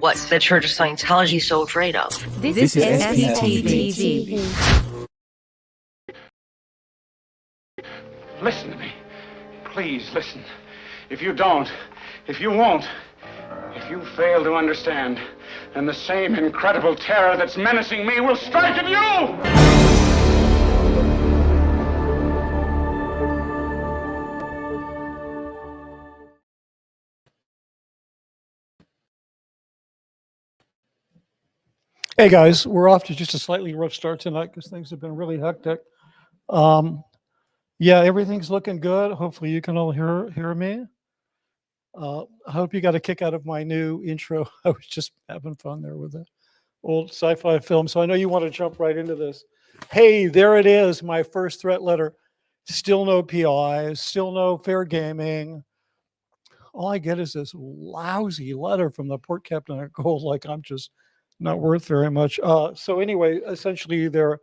What's the Church of Scientology so afraid of? This is SpTV. Listen to me. Please listen. If you don't, if you won't, if you fail to understand, then the same incredible terror that's menacing me will strike at you! Hey guys, we're off to just a slightly rough start tonight because things have been really hectic. Yeah, everything's looking good. Hopefully you can all hear me. I hope you got a kick out of my new intro. I was just having fun there with the old sci-fi film. So I know you want to jump right into this. Hey, there it is, my first threat letter. Still no PIs, still no fair gaming. All I get is this lousy letter from the port captain at Gold, like I'm just not worth very much. So anyway, essentially they're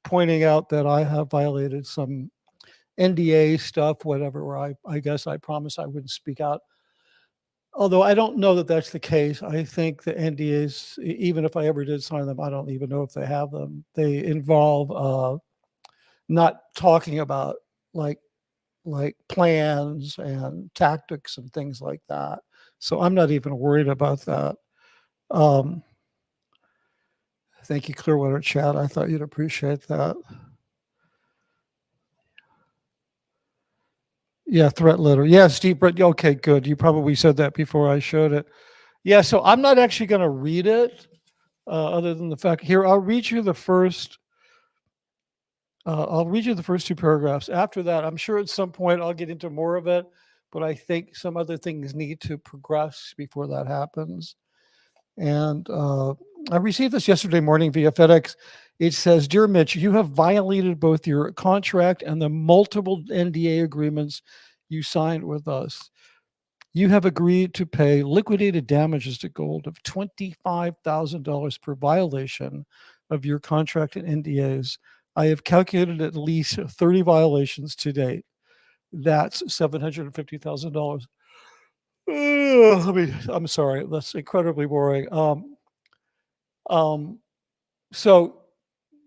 pointing out that I have violated some NDA stuff, whatever, where I guess I promised I wouldn't speak out. Although I don't know that that's the case. I think the NDAs, even if I ever did sign them, I don't even know if they have them. They involve not talking about like plans and tactics and things like that. So I'm not even worried about that. Thank you, Clearwater Chat. I thought you'd appreciate that. Yeah, threat letter. Yeah, Steve Brett. Okay, good. You probably said that before I showed it. Yeah, so I'm not actually going to read it, other than the fact here. I'll read you the first. I'll read you the first two paragraphs. After that, I'm sure at some point I'll get into more of it, but I think some other things need to progress before that happens. And I received this yesterday morning via FedEx. It says, "Dear Mitch, you have violated both your contract and the multiple NDA agreements you signed with us. You have agreed to pay liquidated damages to Gold of $25,000 per violation of your contract and NDAs. I have calculated at least 30 violations to date. That's $750,000. I'm sorry, that's incredibly boring. So,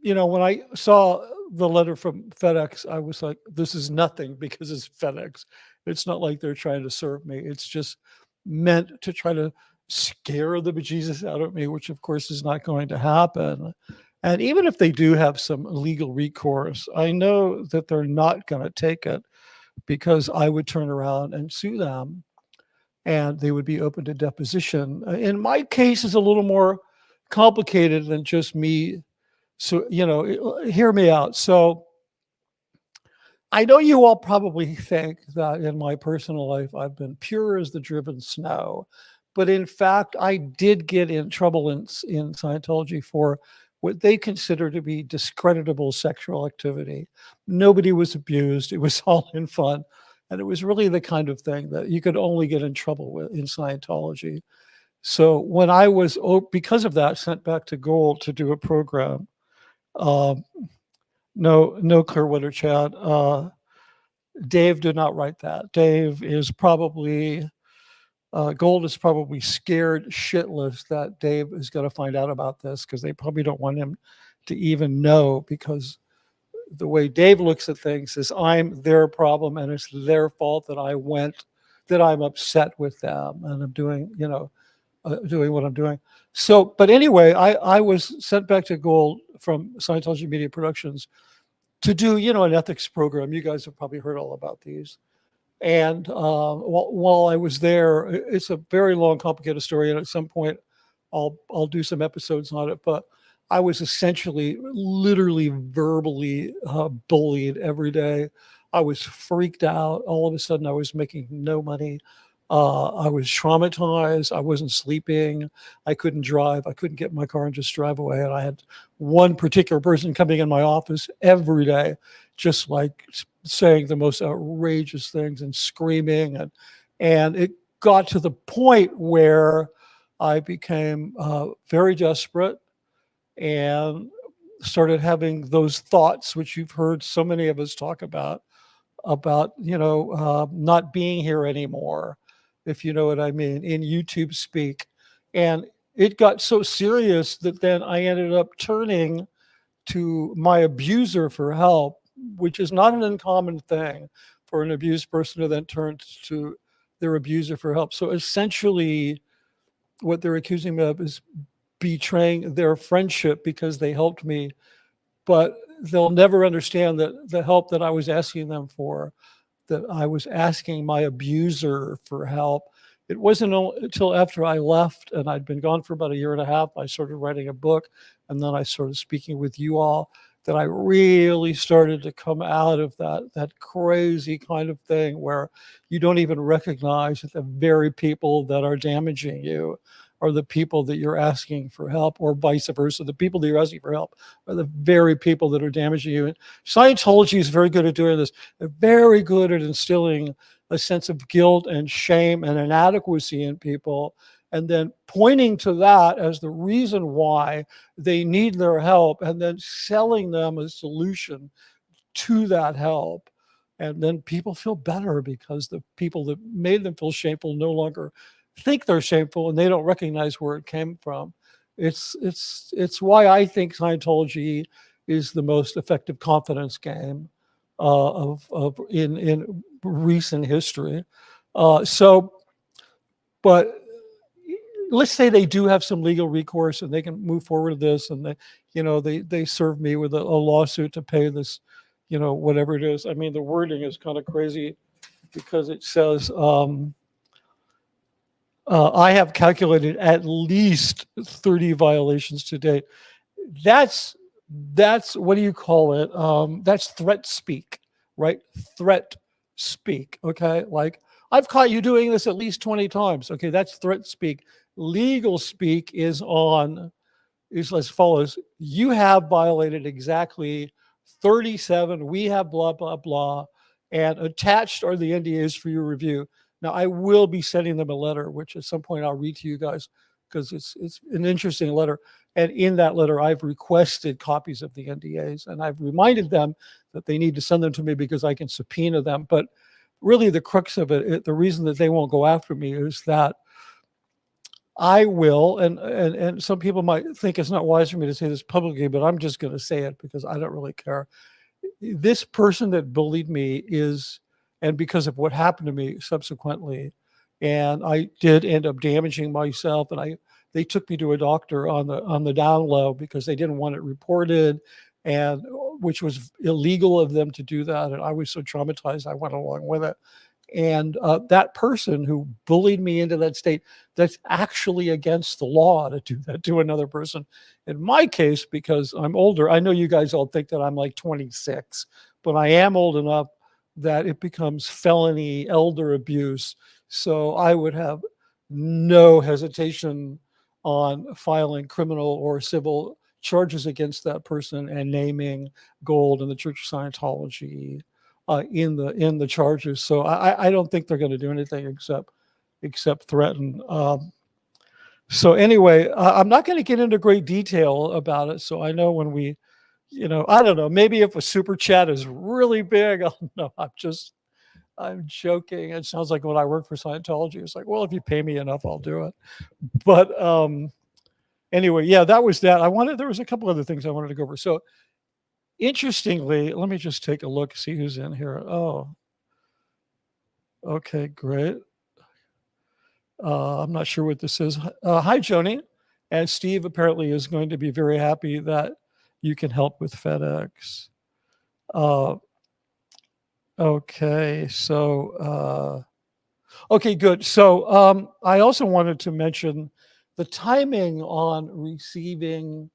you know, when I saw the letter from FedEx, I was like, this is nothing because it's FedEx. It's not like they're trying to serve me. It's just meant to try to scare the bejesus out of me, which of course is not going to happen. And even if they do have some legal recourse, I know that they're not going to take it because I would turn around and sue them and they would be open to deposition. In my case, it's a little more complicated than just me. So, you know, hear me out. So I know you all probably think that in my personal life, I've been pure as the driven snow. But in fact, I did get in trouble in Scientology for what they consider to be discreditable sexual activity. Nobody was abused. It was all in fun. And it was really the kind of thing that you could only get in trouble with in Scientology. So when I was, because of that, sent back to Gold to do a program, no Clearwater Chat. Dave did not write that. Dave is probably, Gold is probably scared shitless that Dave is going to find out about this because they probably don't want him to even know, because the way Dave looks at things is I'm their problem and it's their fault that I'm upset with them and I'm doing, you know, doing what I'm doing. So, but anyway, I was sent back to Gold from Scientology Media Productions to do, you know, an ethics program. You guys have probably heard all about these. And while I was there, it's a very long, complicated story. And at some point, I'll do some episodes on it. But I was essentially, literally, verbally bullied every day. I was freaked out. All of a sudden, I was making no money. I was traumatized. I wasn't sleeping. I couldn't drive. I couldn't get in my car and just drive away. And I had one particular person coming in my office every day, just like saying the most outrageous things and screaming. And it got to the point where I became very desperate and started having those thoughts, which you've heard so many of us talk about, you know, not being here anymore, if you know what I mean, in YouTube speak. And it got so serious that then I ended up turning to my abuser for help, which is not an uncommon thing for an abused person to then turn to their abuser for help. So essentially, what they're accusing me of is betraying their friendship because they helped me, but they'll never understand that the help that I was asking them for, that I was asking my abuser for help. It wasn't until after I left and I'd been gone for about a year and a half, I started writing a book, and then I started speaking with you all, that I really started to come out of that crazy kind of thing where you don't even recognize that the very people that are damaging you are the people that you're asking for help, or vice versa. The people that you're asking for help are the very people that are damaging you. And Scientology is very good at doing this. They're very good at instilling a sense of guilt and shame and inadequacy in people, and then pointing to that as the reason why they need their help, and then selling them a solution to that help. And then people feel better because the people that made them feel shameful no longer think they're shameful, and they don't recognize where it came from. It's why I think Scientology is the most effective confidence game in recent history. But let's say they do have some legal recourse and they can move forward with this, and they serve me with a lawsuit to pay this, whatever it is. I mean, the wording is kind of crazy because it says, I have calculated at least 30 violations to date. That's what do you call it? That's threat speak, right? Threat speak. Okay. Like, I've caught you doing this at least 20 times. Okay. That's threat speak. Legal speak is as follows. You have violated exactly 37. We have blah, blah, blah. And attached are the NDAs for your review. Now, I will be sending them a letter, which at some point I'll read to you guys, because it's an interesting letter. And in that letter, I've requested copies of the NDAs, and I've reminded them that they need to send them to me because I can subpoena them. But really, the crux of it, the reason that they won't go after me is that I will, and some people might think it's not wise for me to say this publicly, but I'm just going to say it because I don't really care. This person that bullied me and because of what happened to me subsequently, and I did end up damaging myself, and they took me to a doctor on the down low because they didn't want it reported, and which was illegal of them to do that. And I was so traumatized, I went along with it. And that person who bullied me into that state, that's actually against the law to do that to another person. In my case, because I'm older, I know you guys all think that I'm like 26, but I am old enough that it becomes felony elder abuse. So I would have no hesitation on filing criminal or civil charges against that person and naming Gold and the Church of Scientology in the charges. So I don't think they're going to do anything except threaten. So anyway, I'm not going to get into great detail about it. So I know when we, I don't know, maybe if a super chat is really big, I'll know. I'm joking. It sounds like when I work for Scientology, it's like, well, if you pay me enough, I'll do it. But anyway, yeah, that was that. There was a couple other things I wanted to go over. So interestingly, let me just take a look, see who's in here. Oh, okay, great. I'm not sure what this is. Hi, Joni. And Steve apparently is going to be very happy that you can help with FedEx. Okay, so, okay, good. So I also wanted to mention the timing on receiving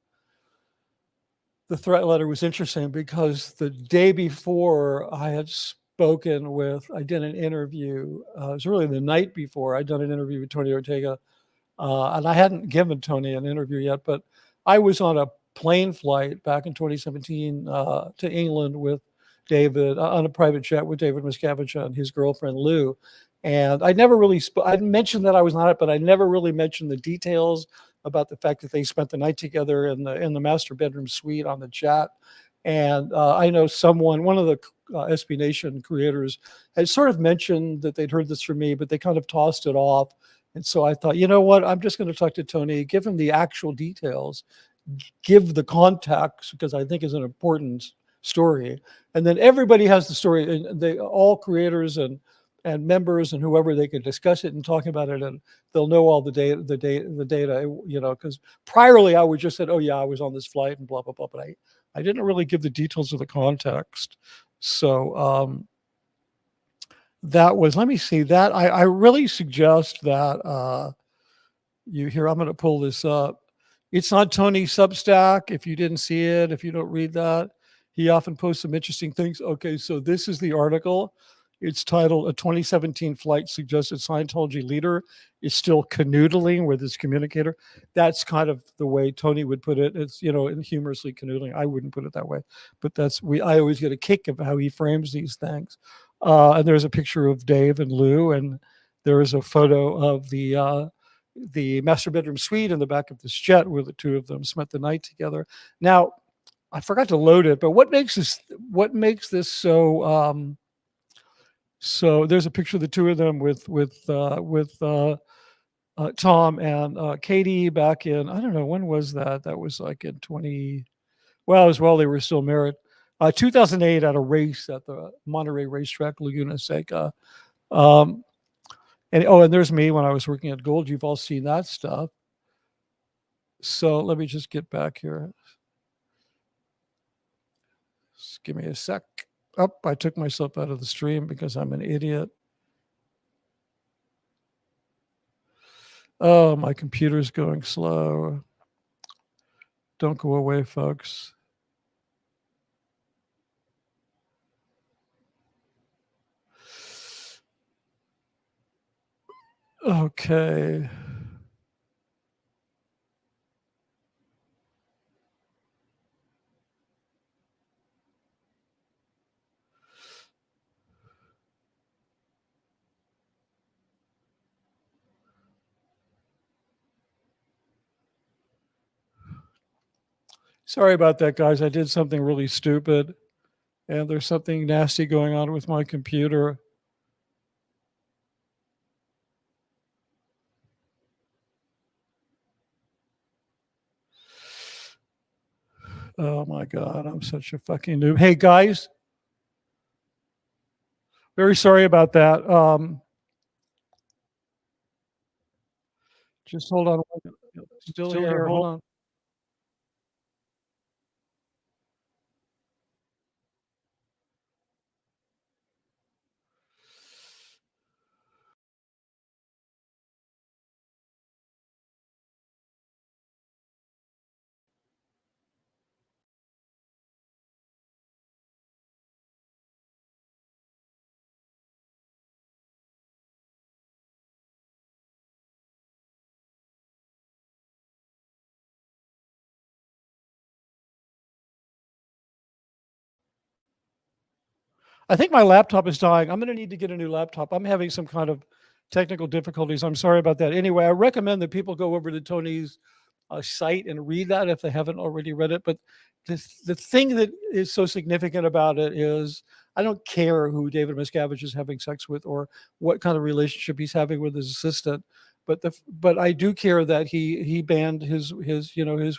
the threat letter was interesting because the day before I did an interview. It was really the night before I'd done an interview with Tony Ortega. And I hadn't given Tony an interview yet, but I was on a plane flight back in 2017 to England with David, on a private jet with David Miscavige and his girlfriend, Lou. And I never really, I mentioned that I was on it, but I never really mentioned the details about the fact that they spent the night together in the master bedroom suite on the jet. And I know one of the SB Nation creators had sort of mentioned that they'd heard this from me, but they kind of tossed it off And so I thought, you know what, I'm just going to talk to Tony, give him the actual details, give the context, because I think is an important story. And then everybody has the story, and they all creators and members and whoever, they can discuss it and talk about it, and they'll know all the data, you know, because priorly I would just said, oh yeah, I was on this flight and blah, blah, blah. But I didn't really give the details of the context. So that was, let me see that. I really suggest that you here, I'm going to pull this up. It's on Tony's Substack. If you didn't see it, if you don't read that, he often posts some interesting things. Okay, so this is the article. It's titled, "A 2017 Flight Suggested Scientology Leader is Still Canoodling with His Communicator." That's kind of the way Tony would put it. It's, you know, humorously canoodling. I wouldn't put it that way, but I always get a kick of how he frames these things. And there's a picture of Dave and Lou, and there is a photo of the master bedroom suite in the back of this jet where the two of them spent the night together. Now, I forgot to load it, but what makes this so so there's a picture of the two of them with Tom and Katie back in, I don't know, when was that? That was like in well, as well, they were still married. 2008 at a race at the Monterey racetrack, Laguna Seca. And there's me when I was working at Gold. You've all seen that stuff. So let me just get back here. Just give me a sec. I took myself out of the stream because I'm an idiot. Oh, my computer's going slow. Don't go away, folks. Okay. Sorry about that, guys. I did something really stupid, and there's something nasty going on with my computer. Oh my God, I'm such a fucking noob. Hey, guys. Very sorry about that. Just hold on. Still here. Hold on. I think my laptop is dying. I'm going to need to get a new laptop. I'm having some kind of technical difficulties. I'm sorry about that. Anyway, I recommend that people go over to Tony's site and read that if they haven't already read it. But the thing that is so significant about it is, I don't care who David Miscavige is having sex with or what kind of relationship he's having with his assistant, but I do care that he banned his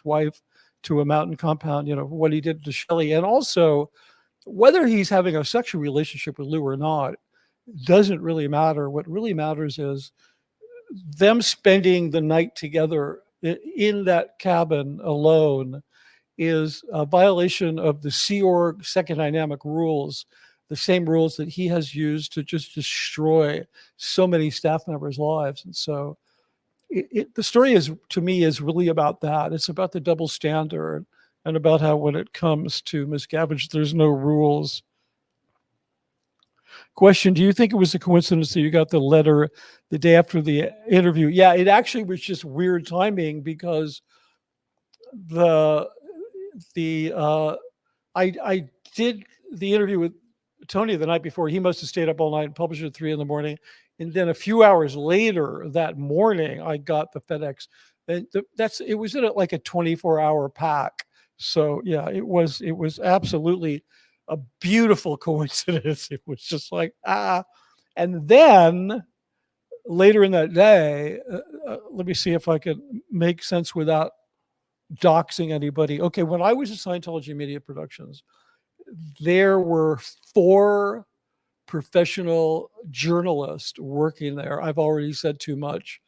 wife to a mountain compound. You know what he did to Shelly, and also whether he's having a sexual relationship with Lou or not doesn't really matter. What really matters is them spending the night together in that cabin alone is a violation of the Sea Org second dynamic rules, the same rules that he has used to just destroy so many staff members' lives. And so the story is, to me, is really about that. It's about the double standard and about how when it comes to Miscavige, there's no rules. Question, do you think it was a coincidence that you got the letter the day after the interview? Yeah, it actually was just weird timing because I did the interview with Tony the night before. He must have stayed up all night and published it at 3 a.m. And then a few hours later that morning, I got the FedEx. And it was in like a 24-hour pack. So yeah, it was absolutely a beautiful coincidence. It was just like, and then later in that day, let me see if I can make sense without doxing anybody. Okay, when I was at Scientology Media Productions, there were 4 professional journalists working there. I've already said too much.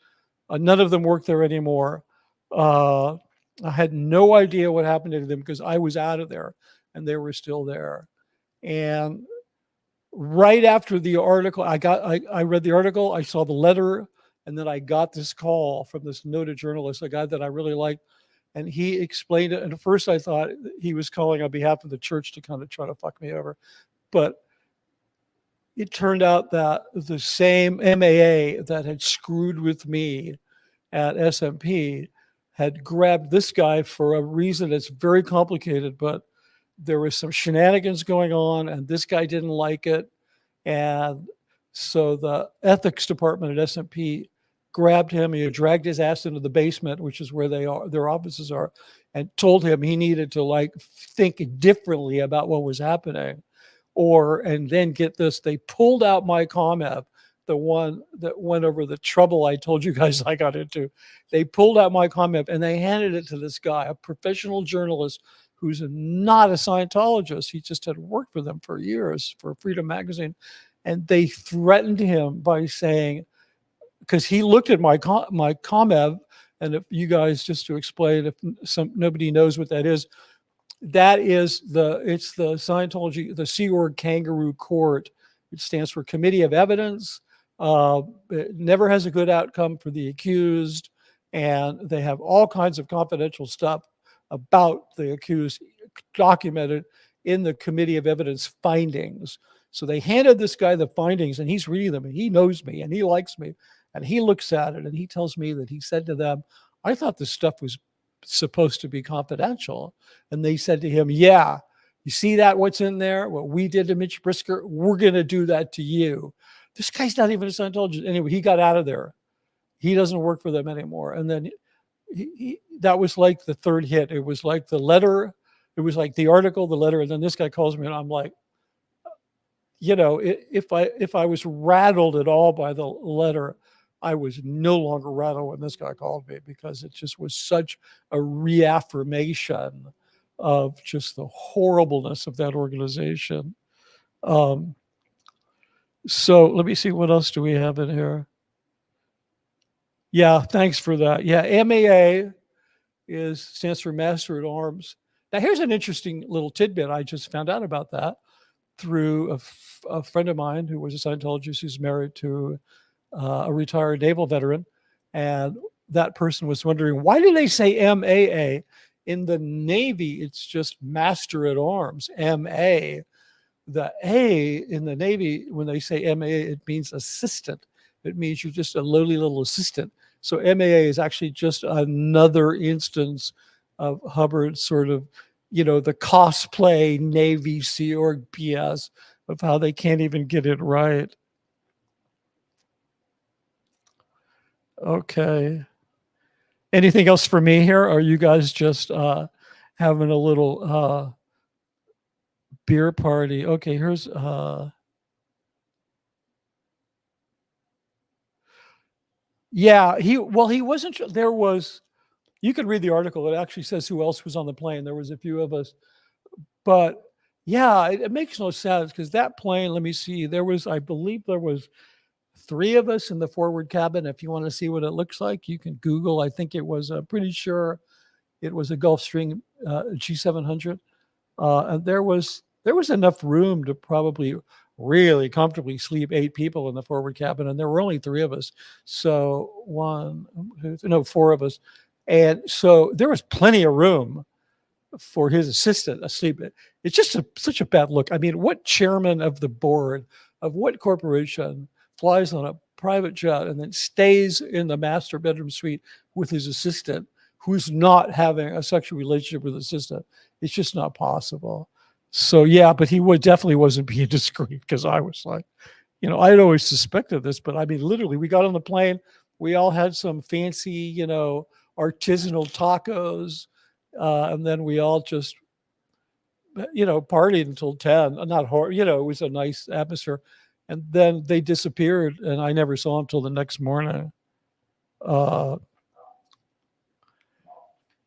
None of them work there anymore. I had no idea what happened to them because I was out of there and they were still there. And right after the article, I read the article, I saw the letter, and then I got this call from this noted journalist, a guy that I really liked, and he explained it. And at first I thought he was calling on behalf of the church to kind of try to fuck me over. But it turned out that the same MAA that had screwed with me at SMP had grabbed this guy for a reason that's very complicated, but there was some shenanigans going on and this guy didn't like it. And so the ethics department at SMP grabbed him, he dragged his ass into the basement, which is where their offices are, and told him he needed to like think differently about what was happening. And then get this, they pulled out my ComEv, the one that went over the trouble I told you guys I got into. They pulled out my ComEv and they handed it to this guy, a professional journalist who's not a Scientologist. He just had worked for them for years for Freedom Magazine. And they threatened him by saying, because he looked at my ComEv, and if you guys, just to explain, if nobody knows what that is, it's the Scientology, the Sea Org Kangaroo Court. It stands for Committee of Evidence. It never has a good outcome for the accused, and they have all kinds of confidential stuff about the accused documented in the Committee of Evidence findings. So they handed this guy the findings, and he's reading them, and he knows me, and he likes me, and he looks at it, and he tells me that he said to them, I thought this stuff was supposed to be confidential. And they said to him, yeah, you see that what's in there? What we did to Mitch Brisker, we're going to do that to you. This guy's not even a Scientologist. Anyway, he got out of there. He doesn't work for them anymore. And then that was like the third hit. It was like the letter. It was like the article, the letter. And then this guy calls me and I'm like, you know, if I was rattled at all by the letter, I was no longer rattled when this guy called me, because it just was such a reaffirmation of just the horribleness of that organization. So let me see, what else do we have in here? Yeah, thanks for that. Yeah, MAA stands for Master at Arms. Now here's an interesting little tidbit. I just found out about that through a friend of mine who was a Scientologist who's married to a retired naval veteran. And that person was wondering, why do they say MAA? In the Navy, it's just Master at Arms, MA. The A in the Navy, when they say MAA, it means assistant. It means you're just a lowly little assistant. So MAA is actually just another instance of Hubbard sort of, you know, the cosplay Navy Sea Org BS of how they can't even get it right. Okay. Anything else for me here? Or are you guys just having a little beer party? Okay, here's yeah, he wasn't, there was, you could read the article. It actually says who else was on the plane. There was a few of us, but yeah, it makes no sense, because that plane, let me see, I believe there was 3 of us in the forward cabin. If you want to see what it looks like, you can Google. I think it was pretty sure it was a Gulfstream G700. And there was enough room to probably really comfortably sleep 8 people in the forward cabin. And there were only 3 of us. So 4 of us. And so there was plenty of room for his assistant asleep. It's just such a bad look. I mean, what chairman of the board of what corporation flies on a private jet and then stays in the master bedroom suite with his assistant, who's not having a sexual relationship with the assistant? It's just not possible. So yeah, but he definitely wasn't being discreet, because I was like, you know, I had always suspected this, but I mean, literally, we got on the plane, we all had some fancy, you know, artisanal tacos, and then we all just, you know, partied until 10. Not horror, you know, it was a nice atmosphere. And then they disappeared, and I never saw them till the next morning.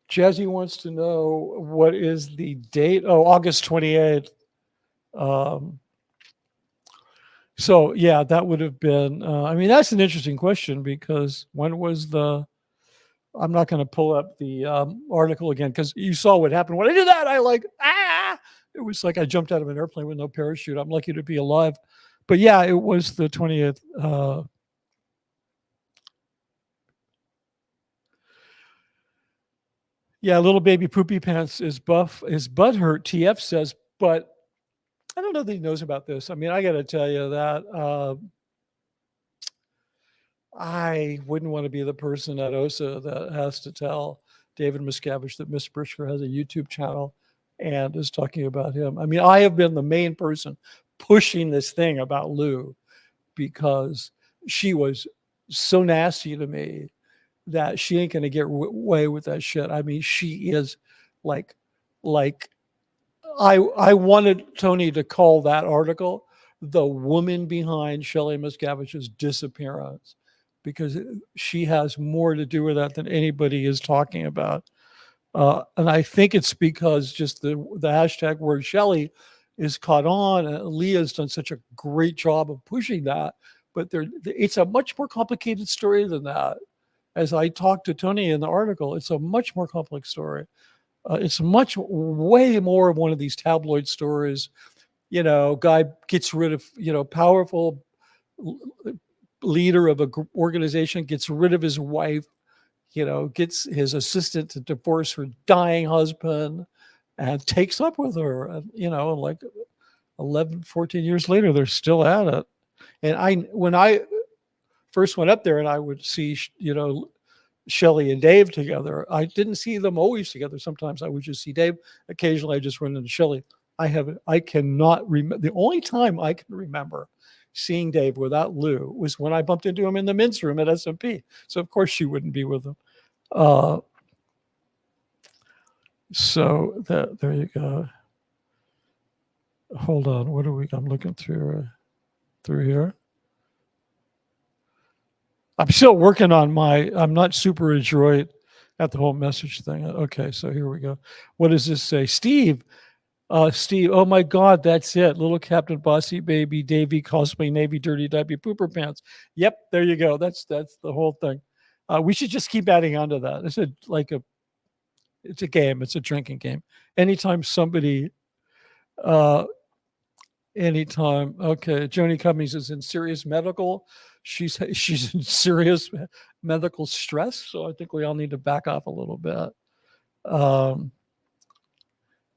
Jazzy wants to know what is the date? Oh, August 28th. So yeah, that would have been, I mean, that's an interesting question, because when was I'm not going to pull up the article again, because you saw what happened when I did that. It was like I jumped out of an airplane with no parachute. I'm lucky to be alive. But yeah, it was the 20th. Yeah, little baby poopy pants is buff, his butt hurt, TF says, but I don't know that he knows about this. I mean, I got to tell you that I wouldn't want to be the person at OSA that has to tell David Miscavige that Mitch Brisker has a YouTube channel and is talking about him. I mean, I have been the main person pushing this thing about Lou, because she was so nasty to me that she ain't going to get away with that shit. I mean, she is like I wanted Tony to call that article "The Woman Behind Shelly Miscavige's Disappearance," because she has more to do with that than anybody is talking about. And I think it's because just the hashtag word Shelly is caught on, and Leah's done such a great job of pushing that. But it's a much more complicated story than that. As I talked to Tony in the article, it's a much more complex story. It's way more of one of these tabloid stories. You know, guy gets rid of, powerful leader of an organization, gets rid of his wife, gets his assistant to divorce her dying husband and takes up with her. And, like 11, 14 years later, they're still at it. And when I first went up there and I would see, Shelly and Dave together, I didn't see them always together. Sometimes I would just see Dave. Occasionally I just run into Shelly. I cannot remember. The only time I can remember seeing Dave without Lou was when I bumped into him in the men's room at SMP. So of course she wouldn't be with him. So there you go. Hold on. I'm looking through here. I'm still working on I'm not super adroit at the whole message thing. Okay, so here we go. What does this say? Steve, oh my God, that's it. Little Captain Bossy Baby, Davy, cosplay, Navy, dirty, diaper, pooper pants. Yep, there you go. That's the whole thing. We should just keep adding on to that. It's a game. It's a drinking game. Anytime somebody, okay, Joni Cummings is in serious medical. She's in serious medical stress. So I think we all need to back off a little bit.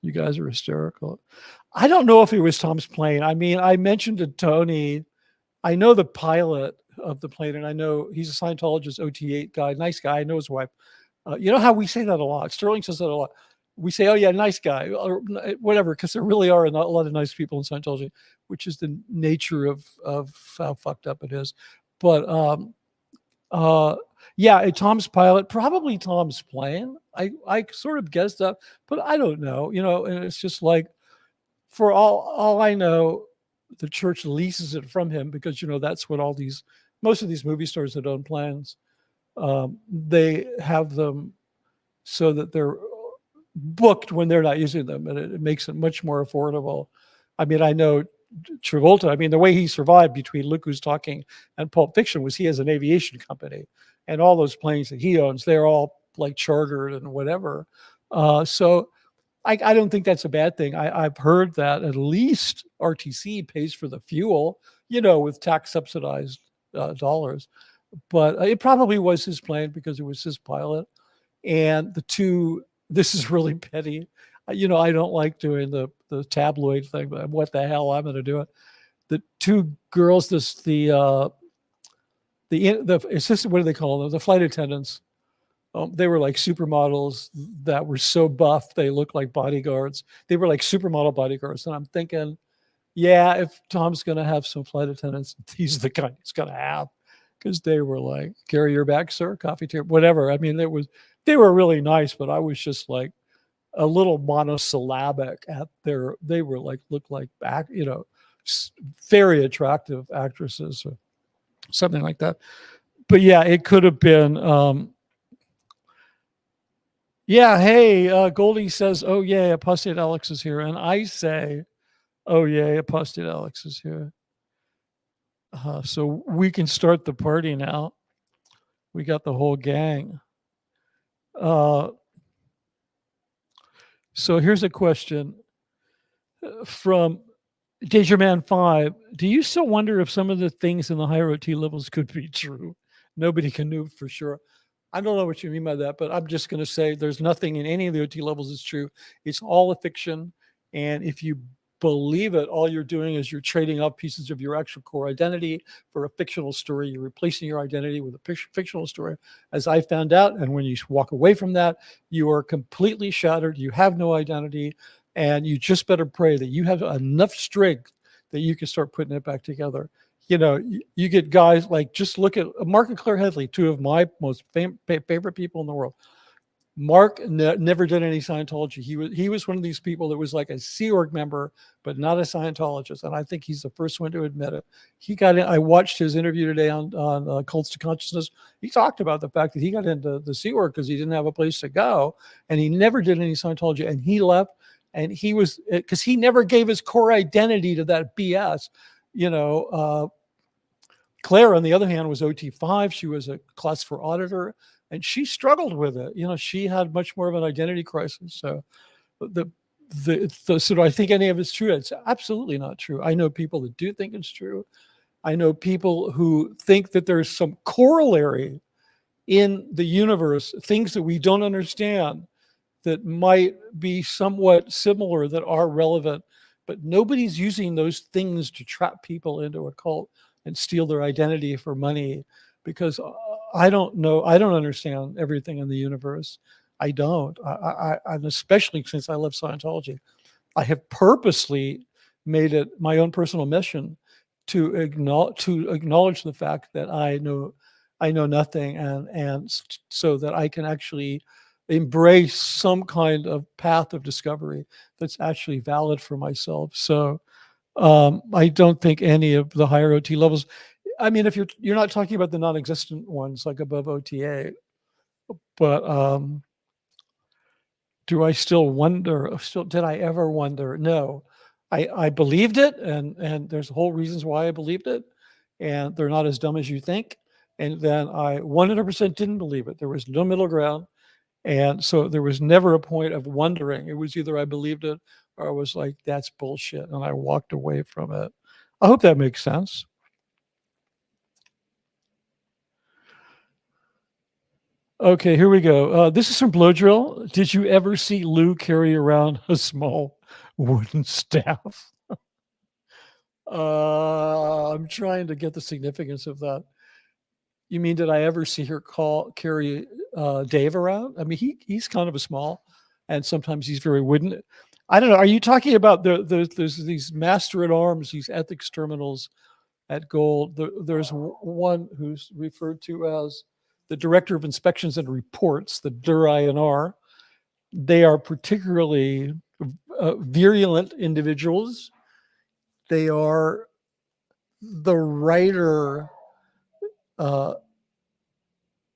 You guys are hysterical. I don't know if it was Tom's plane. I mean, I mentioned to Tony, I know the pilot of the plane, and I know he's a Scientologist OT8 guy, nice guy. I know his wife. You know how we say that a lot? Sterling says that a lot. We say, oh yeah, nice guy, or whatever, because there really are a lot of nice people in Scientology, which is the nature of how fucked up it is. But yeah, Tom's pilot, probably Tom's plane. I sort of guessed that, but I don't know, and it's just like, for all I know, the church leases it from him because, that's what most of these movie stars that own planes, they have them so that they're booked when they're not using them, and it makes it much more affordable. I mean, I know Travolta, the way he survived between Look Who's Talking and Pulp Fiction was he has an aviation company, and all those planes that he owns, they're all like chartered and whatever. So I don't think that's a bad thing. I've heard that at least RTC pays for the fuel, with tax subsidized dollars, but it probably was his plane because it was his pilot. And this is really petty. I don't like doing the tabloid thing, but what the hell, I'm going to do it. The two girls, the assistant, what do they call them? The flight attendants. They were like supermodels that were so buff they looked like bodyguards. They were like supermodel bodyguards, and I'm thinking, yeah, if Tom's going to have some flight attendants, these are the kind he's going to have, because they were like, carry your bag, sir, coffee table, whatever. I mean, they were really nice, but I was just like a little monosyllabic at they were like, looked like back, very attractive actresses or something like that. But yeah, it could have been. Yeah, hey, Goldie says, "Oh yeah, Apostate Alex is here," and I say, "Oh yeah, Apostate Alex is here." So we can start the party now. We got the whole gang. So here's a question from Dangerman 5. Do you still wonder if some of the things in the higher OT levels could be true? Nobody can know for sure. I don't know what you mean by that, but I'm just going to say there's nothing in any of the OT levels that's true. It's all a fiction. And if you believe it, all you're doing is you're trading off pieces of your actual core identity for a fictional story. You're replacing your identity with a fictional story, as I found out. And when you walk away from that, you are completely shattered. You have no identity. And you just better pray that you have enough strength that you can start putting it back together. You know, you get guys like, just look at Mark and Claire Headley, two of my most favorite people in the world. Mark never did any Scientology. He was one of these people that was like a Sea Org member, but not a Scientologist. And I think he's the first one to admit it. He got in. I watched his interview today on Cults to Consciousness. He talked about the fact that he got into the Sea Org because he didn't have a place to go, and he never did any Scientology. And he left, and he was, because he never gave his core identity to that BS. You know, Claire, on the other hand, was OT5. She was a class 4 auditor, and she struggled with it. You know, she had much more of an identity crisis. So so do I think any of it's true? It's absolutely not true. I know people that do think it's true. I know people who think that there's some corollary in the universe, things that we don't understand that might be somewhat similar, that are relevant, but nobody's using those things to trap people into a cult and steal their identity for money, because I don't know. I don't understand everything in the universe. I don't. And especially since I love Scientology, I have purposely made it my own personal mission to acknowledge the fact that I know nothing, and so that I can actually embrace some kind of path of discovery that's actually valid for myself. So I don't think any of the higher OT levels, I mean, if you're not talking about the non-existent ones like above OTA, but do I still wonder? Did I ever wonder? No, I believed it, and there's whole reasons why I believed it, and they're not as dumb as you think. And then I 100% didn't believe it. There was no middle ground, and so there was never a point of wondering. It was either I believed it or I was like, that's bullshit, and I walked away from it. I hope that makes sense. Okay, here we go. This is from Blow Drill. Did you ever see Lou carry around a small wooden staff? I'm trying to get the significance of that. You mean, did I ever see her carry Dave around? I mean, he's kind of a small, and sometimes he's very wooden. I don't know. Are you talking about there's these master at arms, these ethics terminals at Gold? There's one who's referred to as the Director of Inspections and Reports, the DIR. They are particularly virulent individuals. They are the writer, Tom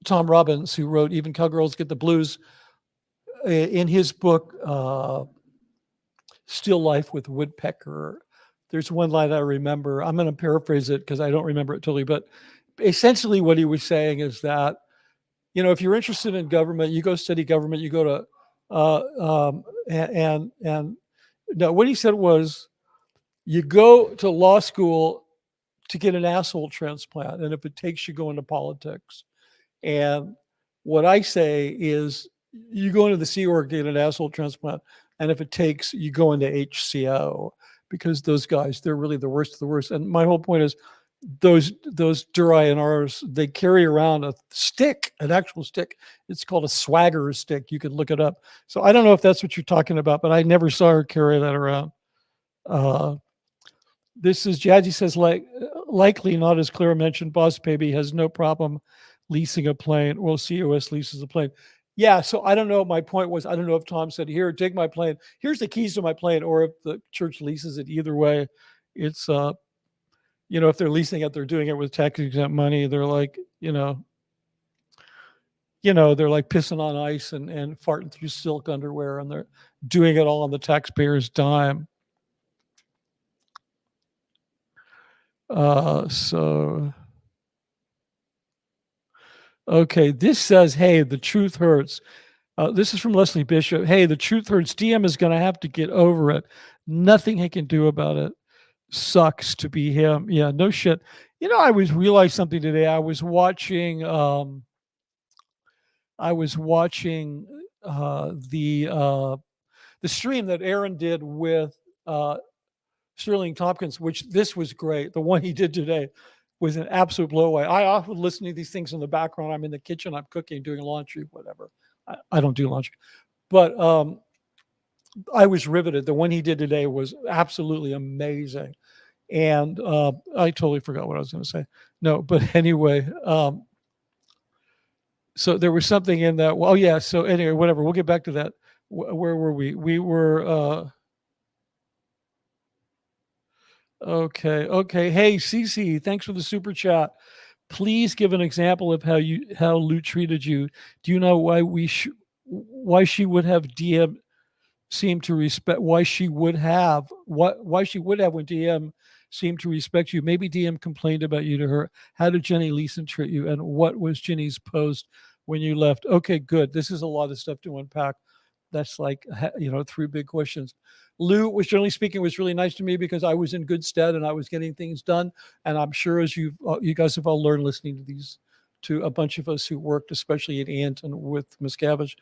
Robbins, who wrote Even Cowgirls Get the Blues, in his book, Still Life with Woodpecker. There's one line I remember. I'm going to paraphrase it because I don't remember it totally, but essentially what he was saying is that, you know, if you're interested in government, you go study government, you go to, no, what he said was, you go to law school to get an asshole transplant, and if it takes, you go into politics. And what I say is, you go into the Sea Org, get an asshole transplant, and if it takes, you go into HCO, because those guys, they're really the worst of the worst. And my whole point is, those DIRs, they carry around a stick, an actual stick. It's called a swagger stick. You could look it up. So I don't know if that's what you're talking about, but I never saw her carry that around. This is Jazzy says, likely not, as Clara mentioned, Boss Baby has no problem leasing a plane. Well, COS leases a plane. Yeah, so I don't know. My point was, I don't know if Tom said, here, take my plane. Here's the keys to my plane, or if the church leases it. Either way, it's if they're leasing it, they're doing it with tax exempt money. They're like, they're like pissing on ice and farting through silk underwear, and they're doing it all on the taxpayer's dime. Okay, this says, hey, the truth hurts. This is from Leslie Bishop. Hey, the truth hurts. DM is going to have to get over it. Nothing he can do about it. Sucks to be him. Yeah, no shit. I realized something today. I was watching the stream that Aaron did with Sterling Tompkins, which this was great. The one he did today was an absolute blowaway. I often listen to these things in the background. I'm in the kitchen, I'm cooking, doing laundry, whatever. I don't do laundry. But I was riveted. The one he did today was absolutely amazing. And I totally forgot what I was going to say. No, but anyway, so there was something in that. Well, yeah. So anyway, whatever. We'll get back to that. Where were we? We were. Okay. Hey, Cece, thanks for the super chat. Please give an example of how Lou treated you. Do you know why she would have DM seem to respect? Why she would have when DM seemed to respect you? Maybe DM complained about you to her. How did Jenny Leeson treat you? And what was Jenny's post when you left? Okay, good. This is a lot of stuff to unpack. That's like, 3 big questions. Lou was, generally speaking, was really nice to me because I was in good stead and I was getting things done. And I'm sure, as you guys have all learned listening to a bunch of us who worked, especially at Ant and with Miscavige,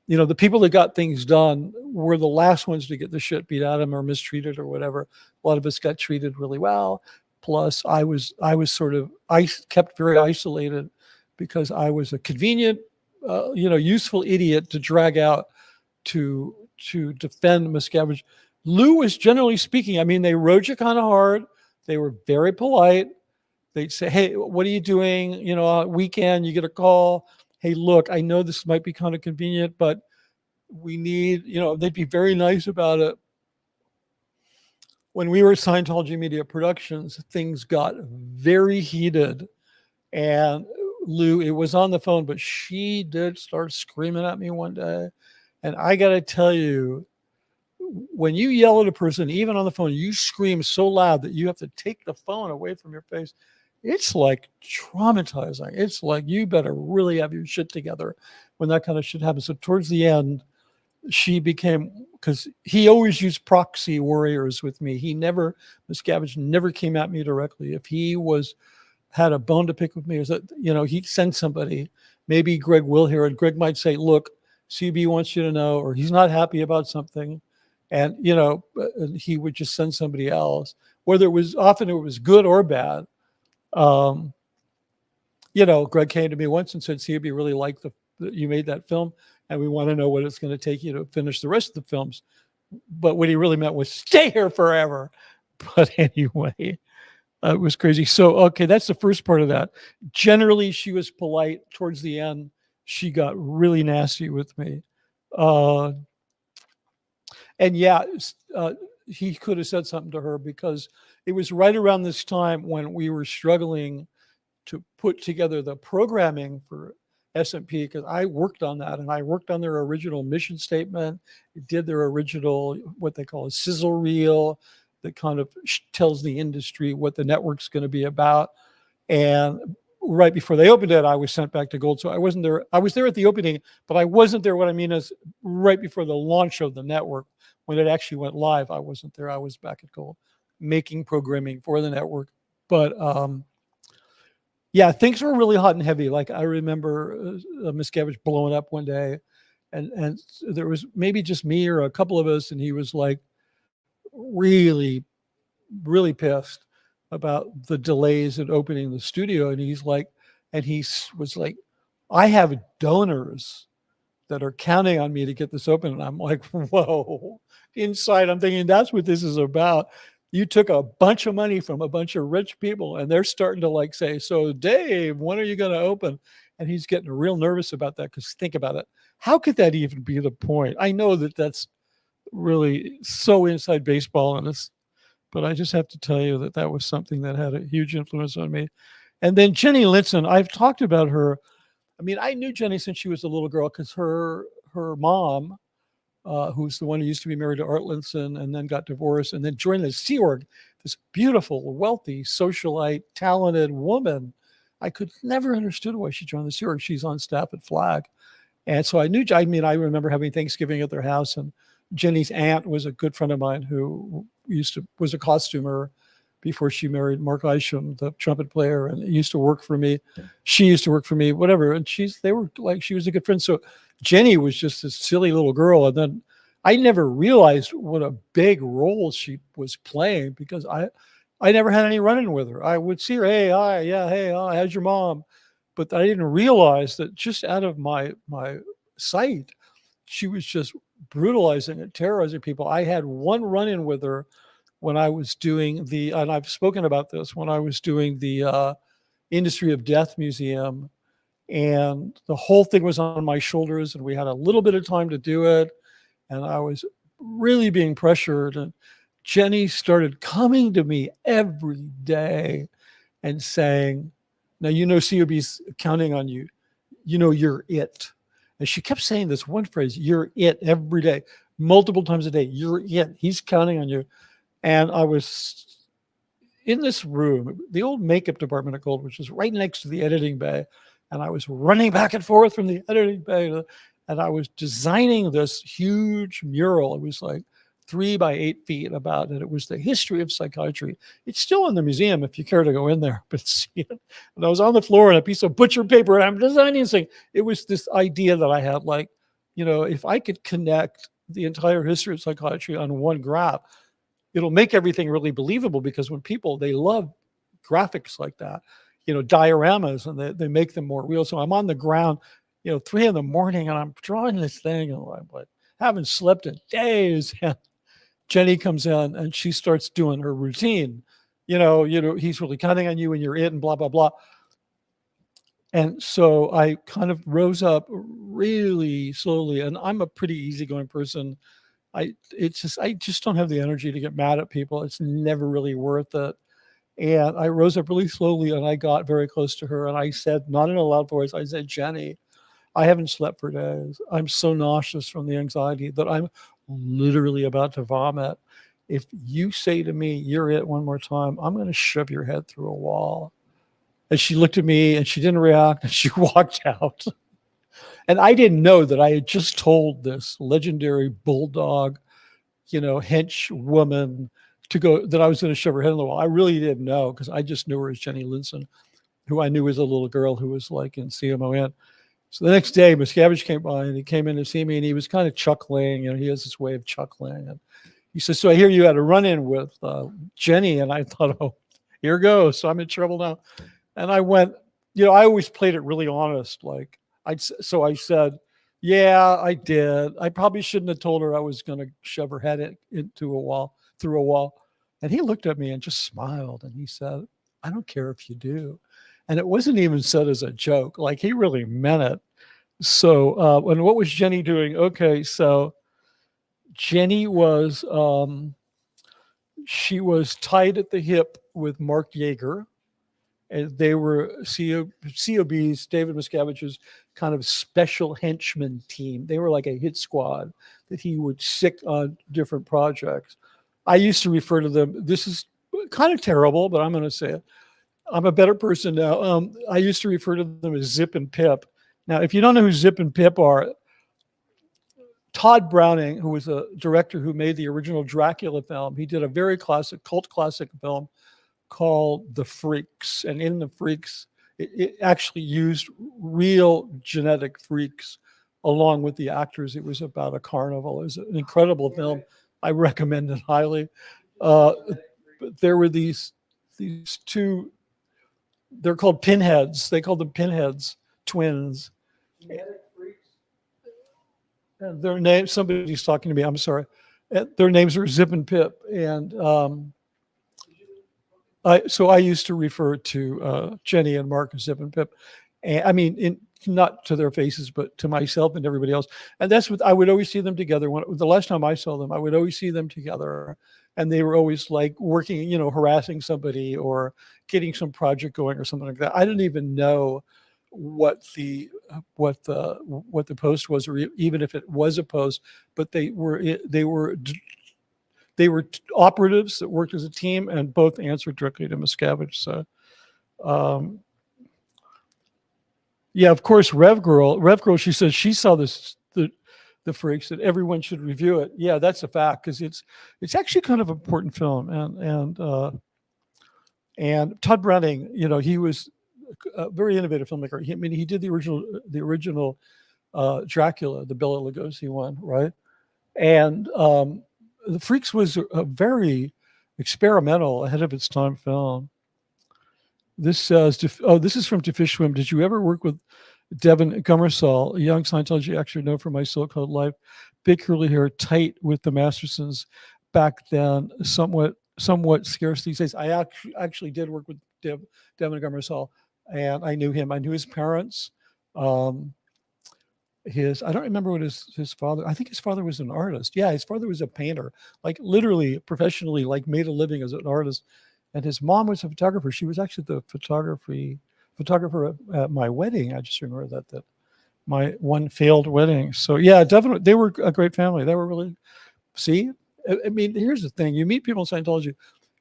the people that got things done were the last ones to get the shit beat out of them or mistreated or whatever. A lot of us got treated really well. Plus, I was kept very isolated because I was a convenient, useful idiot to drag out to defend Miscavige. Lou was, generally speaking, I mean, they rode you kind of hard. They were very polite. They'd say, hey, what are you doing? Weekend, you get a call. Hey, look, I know this might be kind of convenient, but we need, they'd be very nice about it. When we were Scientology Media Productions, things got very heated. And Lou, it was on the phone, but she did start screaming at me one day. And I got to tell you, when you yell at a person, even on the phone, you scream so loud that you have to take the phone away from your face. It's like traumatizing. It's like you better really have your shit together when that kind of shit happens. So towards the end, she became, because he always used proxy warriors with me. Miscavige never came at me directly. If he had a bone to pick with me, he'd send somebody, maybe Greg will hear it. Greg might say, look, CB wants you to know, or he's not happy about something. And, he would just send somebody else, whether often it was good or bad. Greg came to me once and said, CB really liked that you made that film, and we want to know what it's going to take you to finish the rest of the films. But what he really meant was stay here forever. But anyway, it was crazy. So, okay, that's the first part of that. Generally, she was polite. Towards the end, she got really nasty with me. And yeah, he could have said something to her because it was right around this time when we were struggling to put together the programming for SMP, because I worked on that, and I worked on their original mission statement, did their original, what they call a sizzle reel that kind of tells the industry what the network's going to be about. And right before they opened it, I was sent back to Gold. So I wasn't there. I was there at the opening, but I wasn't there. What I mean is right before the launch of the network, when it actually went live, I wasn't there. I was back at Gold making programming for the network. But yeah, things were really hot and heavy. Like I remember Miscavige blowing up one day, and there was maybe just me or a couple of us, and he was like really, really pissed about the delays in opening the studio. And he was like, I have donors that are counting on me to get this open. And I'm like, whoa. Inside, I'm thinking that's what this is about. You took a bunch of money from a bunch of rich people, and they're starting to say, so Dave, when are you going to open? And he's getting real nervous about that, because think about it. How could that even be the point? I know that that's really so inside baseball, and it's But I just have to tell you that that was something that had a huge influence on me. And then Jenny Linson, I've talked about her. I mean, I knew Jenny since she was a little girl because her mom, who's the one who used to be married to Art Linson and then got divorced and then joined the Sea Org, this beautiful, wealthy, socialite, talented woman. I could never understood why she joined the Sea Org. She's on staff at Flag. And so I I remember having Thanksgiving at their house, and Jenny's aunt was a good friend of mine who was a costumer before she married Mark Isham, the trumpet player, and used to work for me. She used to work for me, whatever. And she was a good friend. So Jenny was just this silly little girl. And then I never realized what a big role she was playing because I never had any run-in with her. I would see her, hey, hi, yeah, hey, hi, how's your mom? But I didn't realize that just out of my sight, she was just brutalizing and terrorizing people. I had one run-in with her when I was doing and I've spoken about this, when I was doing the Industry of Death Museum, and the whole thing was on my shoulders, and we had a little bit of time to do it, and I was really being pressured, and Jenny started coming to me every day and saying, now, COB's counting on you. You're it. And she kept saying this one phrase, you're it, every day, multiple times a day. You're it. He's counting on you. And I was in this room, the old makeup department at Gold, which was right next to the editing bay. And I was running back and forth from the editing bay. And I was designing this huge mural. It was like 3 by 8 feet about it. It was the history of psychiatry. It's still in the museum if you care to go in there, but see it. And I was on the floor on a piece of butcher paper, and I'm designing this thing. It was this idea that I had, like, if I could connect the entire history of psychiatry on one graph, it'll make everything really believable, because when people, they love graphics like that, dioramas, and they make them more real. So I'm on the ground, 3 a.m, and I'm drawing this thing, and I'm like, haven't slept in days. And Jenny comes in and she starts doing her routine. He's really counting on you and you're it, and blah, blah, blah. And so I kind of rose up really slowly, and I'm a pretty easygoing person. I just don't have the energy to get mad at people. It's never really worth it. And I rose up really slowly, and I got very close to her, and I said, not in a loud voice, I said, Jenny, I haven't slept for days. I'm so nauseous from the anxiety that I'm literally about to vomit. If you say to me, you're it, one more time, I'm going to shove your head through a wall. And she looked at me and she didn't react, and she walked out. And I didn't know that I had just told this legendary bulldog, hench woman that I was going to shove her head in the wall. I really didn't know, because I just knew her as Jenny Linson, who I knew was a little girl who was like in CMON. So the next day, Miscavige came by, and he came in to see me, and he was kind of chuckling. He has this way of chuckling. And he says, so I hear you had a run-in with Jenny. And I thought, oh, here goes. So I'm in trouble now. And I went, I always played it really honest. So I said, yeah, I did. I probably shouldn't have told her I was going to shove her head through a wall. And he looked at me and just smiled. And he said, I don't care if you do. And it wasn't even said as a joke. Like, he really meant it. So, and what was Jenny doing? Okay, so Jenny was, she was tied at the hip with Mark Yeager. And they were COB's, David Miscavige's kind of special henchman team. They were like a hit squad that he would sick on different projects. I used to refer to them, this is kind of terrible, but I'm going to say it. I'm a better person now. I used to refer to them as Zip and Pip. Now, if you don't know who Zip and Pip are, Todd Browning, who was a director who made the original Dracula film, he did a very cult classic film called The Freaks. And in The Freaks, it actually used real genetic freaks along with the actors. It was about a carnival. It was an incredible film. I recommend it highly. But there were these two, they're called pinheads. They called them pinheads, twins. And their names, somebody's talking to me, I'm sorry. Their names are Zip and Pip. And so I used to refer to Jenny and Mark as Zip and Pip. And I mean, not to their faces, but to myself and everybody else. And that's what I would always see them together. The last time I saw them, I would always see them together, and they were always like working, you know, harassing somebody or getting some project going or something like that. I didn't even know what the post was, or even if it was a post, but they were operatives that worked as a team, and both answered directly to Miscavige. So, yeah, of course, Rev Girl, she says she saw the Freaks, that everyone should review it. Yeah, that's a fact, because it's actually kind of an important film, and Todd Browning, you know, he was a very innovative filmmaker. He did the original Dracula, the Bela Lugosi one, right? And The Freaks was a very experimental, ahead of its time film. This says, this is from To Fish Swim. Did you ever work with Devin Gummersall, a young Scientology actor known for My So-Called Life? Big curly hair, tight with the Mastersons back then, somewhat scarce these days. I actually did work with Devin Gummersall, and I knew him. I knew his parents. I don't remember what his father, I think his father was an artist. Yeah, his father was a painter, like literally professionally, like made a living as an artist. And his mom was a photographer. She was actually the photographer at my wedding. I just remember that my one failed wedding. So yeah, definitely, they were a great family. They were really, see, I mean, here's the thing. You meet people in Scientology,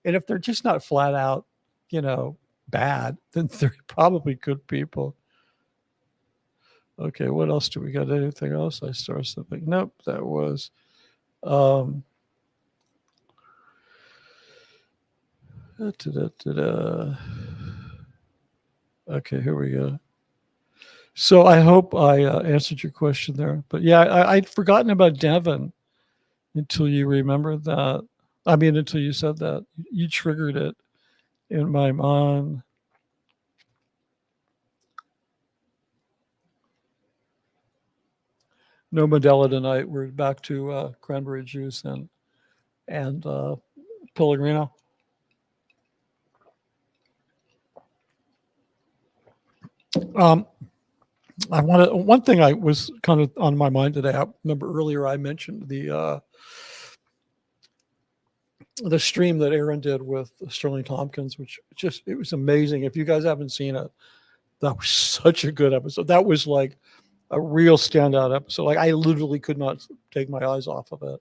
and if they're just not flat out, you know, bad, then they're probably good people. Okay, what else do we got? Anything else? I started something. Nope, that was. Okay, here we go. So I hope I answered your question there. But yeah, I'd forgotten about Devin until you remembered that. I mean, until you said that. You triggered it in my mind. No Modella tonight. We're back to cranberry juice and Pellegrino. One thing I was kind of on my mind today. I remember earlier I mentioned the stream that Aaron did with Sterling Tompkins, which it was amazing. If you guys haven't seen it, that was such a good episode. That was like a real standout episode. Like I literally could not take my eyes off of it.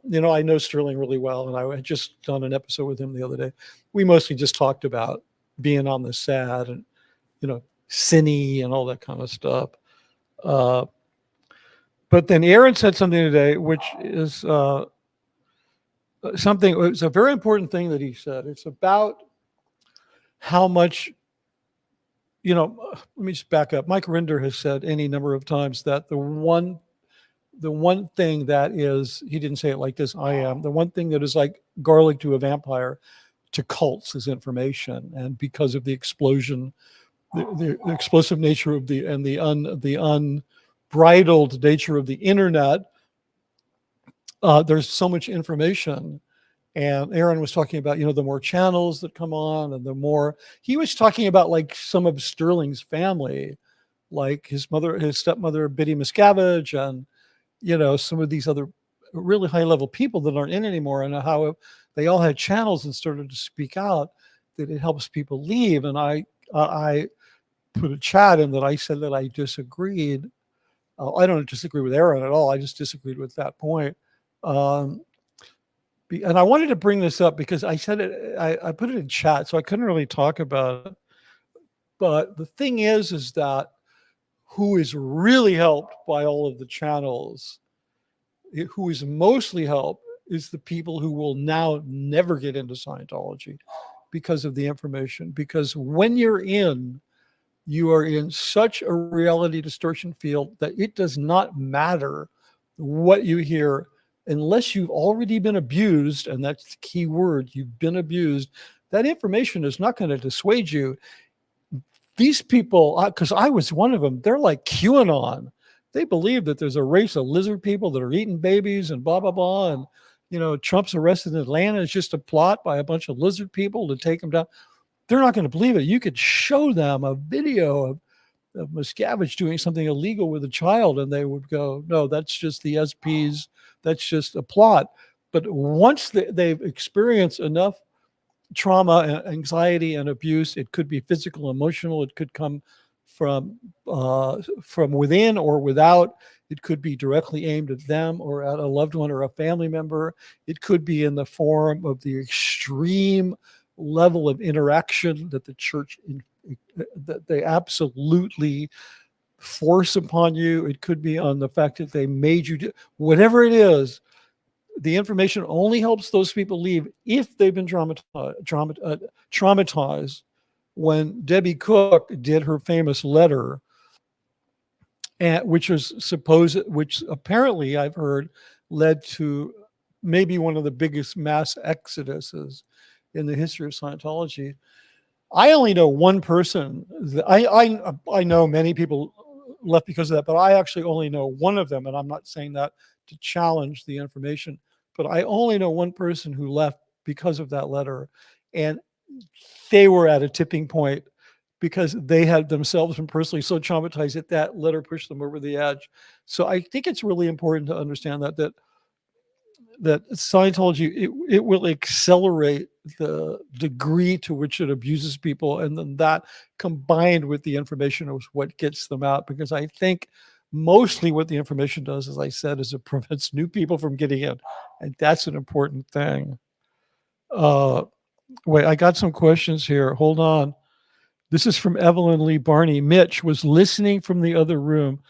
You know, I know Sterling really well, and I had just done an episode with him the other day. We mostly just talked about being on the set and, you know, Cine and all that kind of stuff. But then Aaron said something today, which is something, it's a very important thing that he said. It's about how much, you know, let me just back up. Mike Rinder has said any number of times that the one thing that is, he didn't say it like this, the one thing that is like garlic to a vampire to cults is information. And because of the explosion, the explosive nature of the unbridled nature of the internet, there's so much information. And Aaron was talking about, you know, the more channels that come on, and the more he was talking about, like some of Sterling's family, like his stepmother, Biddy Miscavige, and, you know, some of these other really high level people that aren't in anymore, and how they all had channels and started to speak out, that it helps people leave. And I put a chat in that I said that I disagreed. I don't disagree with Aaron at all. I just disagreed with that point. And I wanted to bring this up because I said it, I put it in chat, so I couldn't really talk about it. But the thing is that who is really helped by all of the channels, who is mostly helped, is the people who will now never get into Scientology because of the information. Because when you're in, you are in such a reality distortion field that it does not matter what you hear unless you've already been abused. And that's the key word, you've been abused. That information is not going to dissuade you. These people, because I was one of them, they're like QAnon. They believe that there's a race of lizard people that are eating babies and blah, blah, blah. And, you know, Trump's arrested in Atlanta is just a plot by a bunch of lizard people to take him down. They're not going to believe it. You could show them a video of Miscavige doing something illegal with a child, and they would go, no, that's just the SPs, that's just a plot. But once they've experienced enough trauma, anxiety, and abuse, it could be physical, emotional, it could come from within or without. It could be directly aimed at them or at a loved one or a family member. It could be in the form of the extreme level of interaction that the church that they absolutely force upon you. It could be on the fact that they made you do whatever it is. The information only helps those people leave if they've been traumatized. When Debbie Cook did her famous letter, which apparently I've heard led to maybe one of the biggest mass exoduses in the history of Scientology. I only know one person. I know many people left because of that, but I actually only know one of them, and I'm not saying that to challenge the information, but I only know one person who left because of that letter, and they were at a tipping point because they had themselves been personally so traumatized that letter pushed them over the edge. So I think it's really important to understand that Scientology, it will accelerate the degree to which it abuses people, and then that combined with the information is what gets them out. Because I think mostly what the information does, as I said, is it prevents new people from getting in, and that's an important thing. Wait, I got some questions here. Hold on. This is from Evelyn Lee Barney. Mitch was listening from the other room.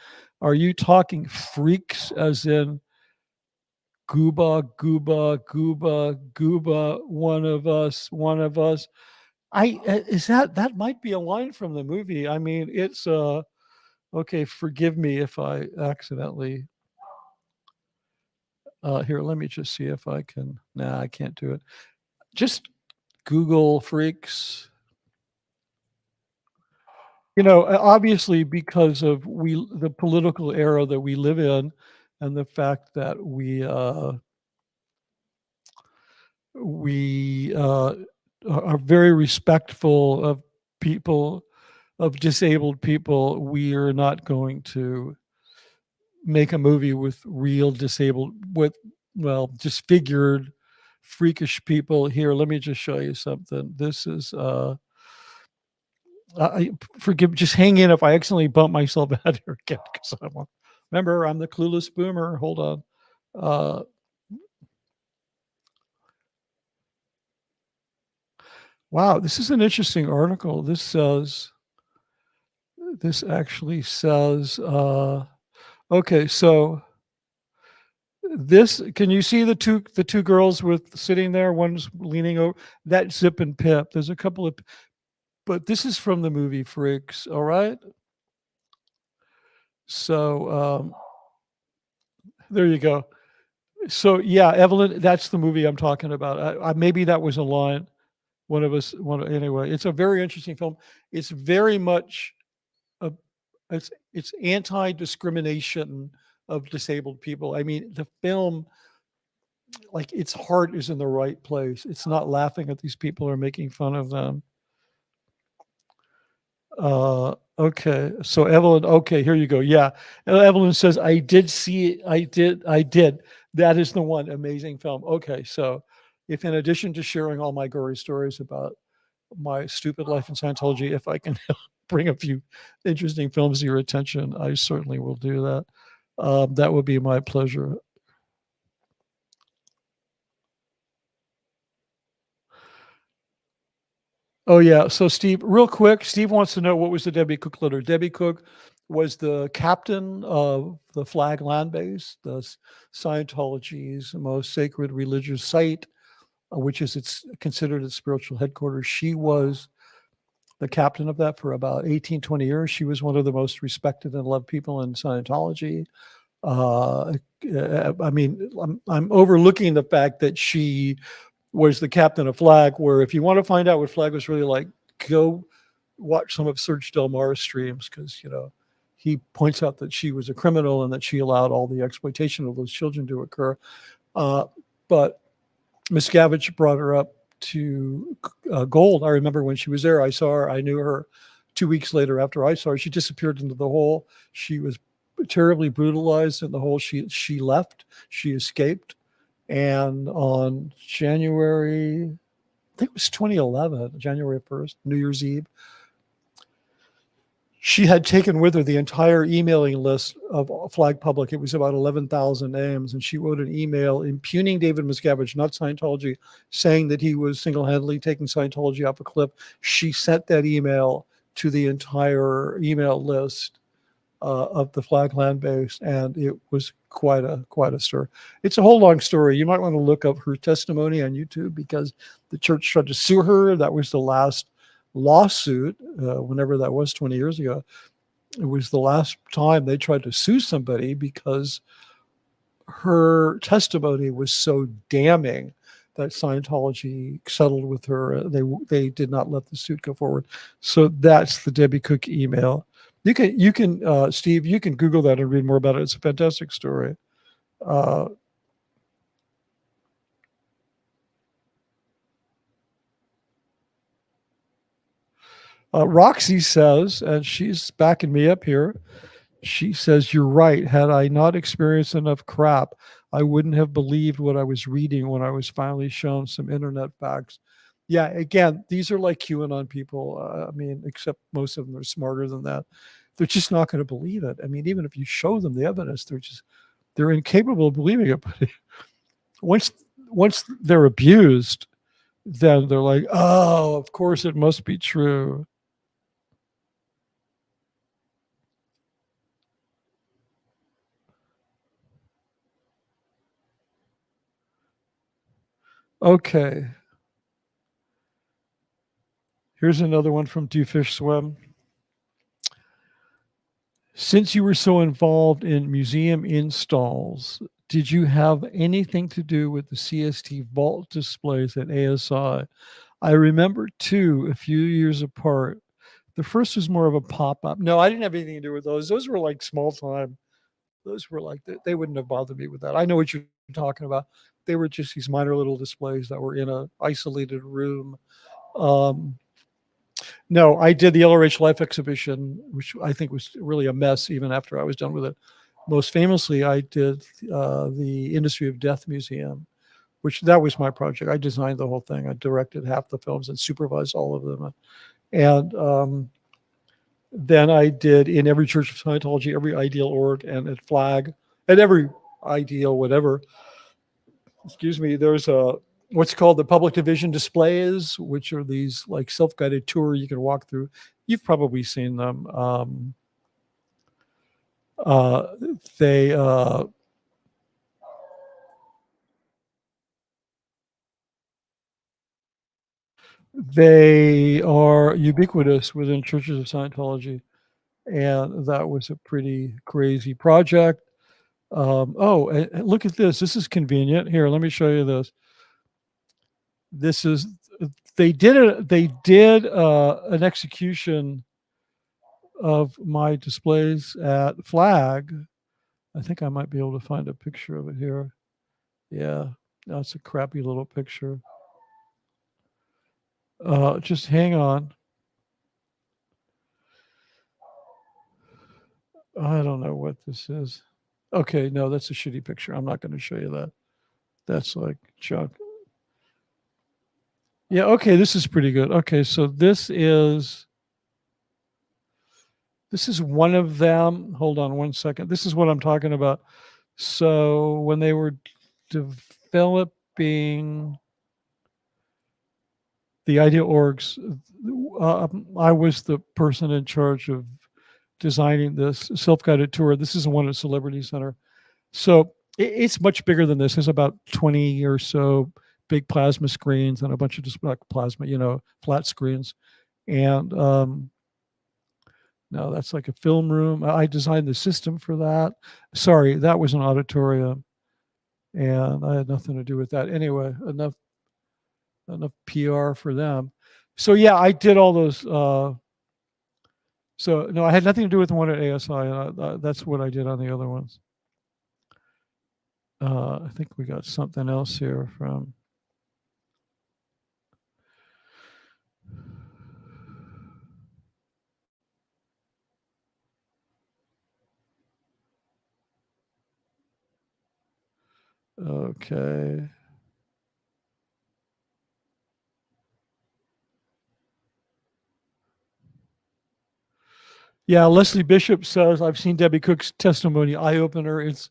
Are you talking freaks as in gooba, gooba, gooba, gooba, one of us? That might be a line from the movie. I mean, it's okay, forgive me if I accidentally here, let me just see if I can. Nah, I can't do it. Just Google freaks. You know, obviously because of the political era that we live in, and the fact that we are very respectful of people, of disabled people. We are not going to make a movie with real disabled, disfigured, freakish people. Here, let me just show you something. This is forgive, just hang in if I accidentally bump myself out here again, because remember, I'm the clueless boomer. Hold on. Wow, this is an interesting article. This actually says, okay, so this, can you see the two girls sitting there? One's leaning over, that Zip and Pip. There's a couple of, but this is from the movie Freaks, all right? So there you go. So yeah, Evelyn, that's the movie I'm talking about. Maybe that was a line. Anyway, it's a very interesting film. It's very much it's anti-discrimination of disabled people. I mean, the film, like, its heart is in the right place. It's not laughing at these people or making fun of them. Okay, so Evelyn, okay, here you go. Yeah, Evelyn says, I did see it. I did. That is the one. Amazing film. Okay, so if in addition to sharing all my gory stories about my stupid life in Scientology, if I can bring a few interesting films to your attention, I certainly will do that. That would be my pleasure. Oh yeah, so Steve, real quick, Steve wants to know, what was the Debbie Cook letter? Debbie Cook was the captain of the Flag Land Base, the Scientology's most sacred religious site, which is considered its spiritual headquarters. She was the captain of that for about 18, 20 years. She was one of the most respected and loved people in Scientology. I mean, I'm overlooking the fact that she was the captain of Flag, where if you want to find out what Flag was really like, go watch some of Serge Delmar's streams, because, you know, he points out that she was a criminal and that she allowed all the exploitation of those children to occur. But Miscavige brought her up to Gold. I remember when she was there, I saw her, I knew her. 2 weeks later, after I saw her, she disappeared into the hole. She was terribly brutalized in the hole. She left. She escaped. And on January, I think it was 2011, January 1st, New Year's Eve, she had taken with her the entire emailing list of Flag Public. It was about 11,000 names. And she wrote an email impugning David Miscavige, not Scientology, saying that he was single-handedly taking Scientology off a cliff. She sent that email to the entire email list of the Flag land base, and it was quite a stir. It's a whole long story. You might want to look up her testimony on YouTube, because the church tried to sue her. That was the last lawsuit, whenever that was, 20 years ago. It was the last time they tried to sue somebody, because her testimony was so damning that Scientology settled with her. They did not let the suit go forward. So that's the Debbie Cook email. You can Steve, you can Google that and read more about it. It's a fantastic story. Roxy says, and she's backing me up here, she says, "You're right. Had I not experienced enough crap, I wouldn't have believed what I was reading when I was finally shown some internet facts." Yeah, again, these are like QAnon people. I mean, except most of them are smarter than that. They're just not going to believe it. I mean, even if you show them the evidence, they're incapable of believing it. But once they're abused, then they're like, "Oh, of course it must be true." Okay. Here's another one from Do Fish Swim. Since you were so involved in museum installs, did you have anything to do with the CST Vault displays at ASI? I remember two, a few years apart. The first was more of a pop-up. No, I didn't have anything to do with those. Those were like small time. Those were like, they wouldn't have bothered me with that. I know what you're talking about. They were just these minor little displays that were in a isolated room. No, I did the LRH Life exhibition, which I think was really a mess even after I was done with it. Most famously, I did the Industry of Death Museum, which that was my project. I designed the whole thing. I directed half the films and supervised all of them. And then I did in every Church of Scientology, every ideal org, and at Flag, and every ideal whatever. Excuse me. There's a what's called the public division displays, which are these like self-guided tour you can walk through. You've probably seen them. They are ubiquitous within churches of Scientology, and that was a pretty crazy project. Oh, and look at this. This is convenient. Here, let me show you this. This is they did an execution of my displays at Flag. I think I might be able to find a picture of it here. Yeah, that's a crappy little picture. Just hang on. I don't know what this is. Okay, no, that's a shitty picture. I'm not going to show you that. That's like junk. Yeah, okay, this is pretty good. Okay, so this is one of them. Hold on one second. This is what I'm talking about. So when they were developing the idea orgs, I was the person in charge of designing this self-guided tour. This is the one at Celebrity Center. So it's much bigger than this. There's about 20 or so big plasma screens and a bunch of just like plasma, flat screens. And no, that's like a film room. I designed the system for that. Sorry, that was an auditorium. And I had nothing to do with that. Anyway, enough PR for them. So yeah, I did all those. So no, I had nothing to do with the one at ASI. That's what I did on the other ones. I think we got something else here from. Okay. Yeah, Leslie Bishop says, I've seen Debbie Cook's testimony, eye opener. It's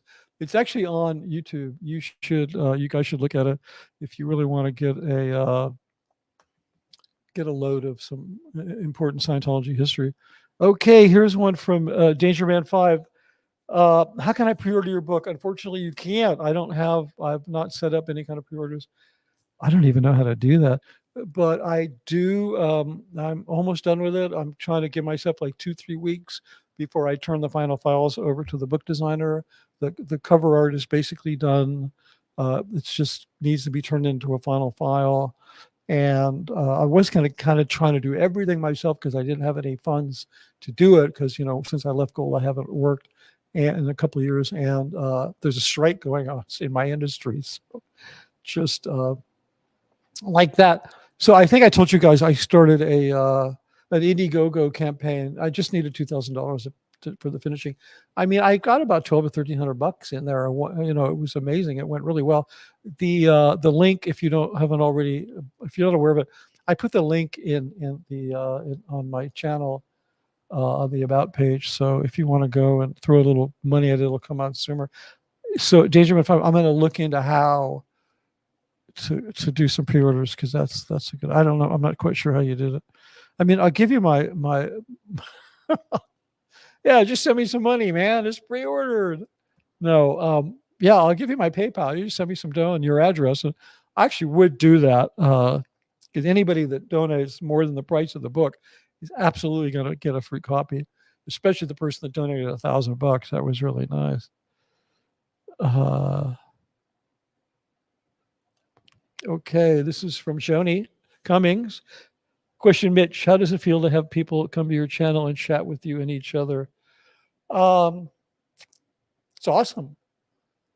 actually on YouTube. You guys should look at it if you really want to get a load of some important Scientology history. Okay, here's one from Danger Man 5. How can I pre-order your book? Unfortunately, you can't. I've not set up any kind of pre-orders. I don't even know how to do that, but I do. I'm almost done with it. I'm trying to give myself like 2-3 weeks before I turn the final files over to the book designer. The cover art is basically done. It just needs to be turned into a final file. And I was kind of trying to do everything myself because I didn't have any funds to do it because, since I left Gold, I haven't worked in a couple of years. And there's a strike going on in my industry. So just like that. So I think I told you guys I started an Indiegogo campaign. I just needed $2,000 for the finishing. I mean, I got about $1,200 or $1,300 in there. It was amazing. It went really well. The link, if you're not aware of it, I put the link on my channel on the About page. So if you want to go and throw a little money at it, it'll come out sooner. So Dangerman 5, I'm going to look into how to do some pre-orders because that's a good. I don't know. I'm not quite sure how you did it. I mean, I'll give you my yeah, just send me some money, man. It's pre-ordered. No, yeah, I'll give you my PayPal. You just send me some dough and your address. And I actually would do that because anybody that donates more than the price of the book is absolutely going to get a free copy, especially the person that donated $1,000. That was really nice. Okay, this is from Shoni Cummings. Question, Mitch, how does it feel to have people come to your channel and chat with you and each other? It's awesome.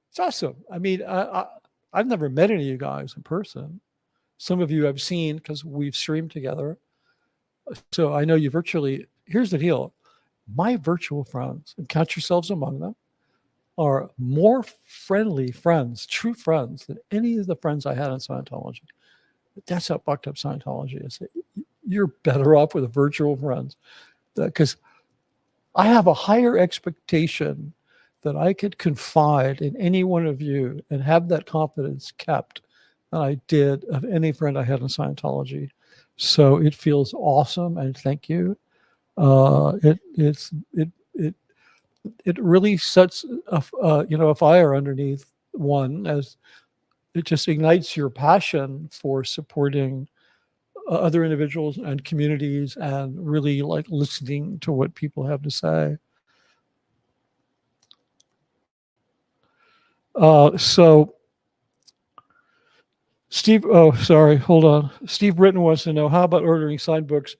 It's awesome. I mean, I've never met any of you guys in person. Some of you I've seen because we've streamed together. So I know you virtually. Here's the deal. My virtual friends, and count yourselves among them, are more friendly friends, true friends, than any of the friends I had in Scientology. That's how fucked up Scientology is. You're better off with virtual friends because I have a higher expectation that I could confide in any one of you and have that confidence kept than I did of any friend I had in Scientology. So it feels awesome, and thank you. It really sets a fire underneath one, as it just ignites your passion for supporting other individuals and communities and really like listening to what people have to say. So Steve, hold on. Steve Britton wants to know, how about ordering signed books?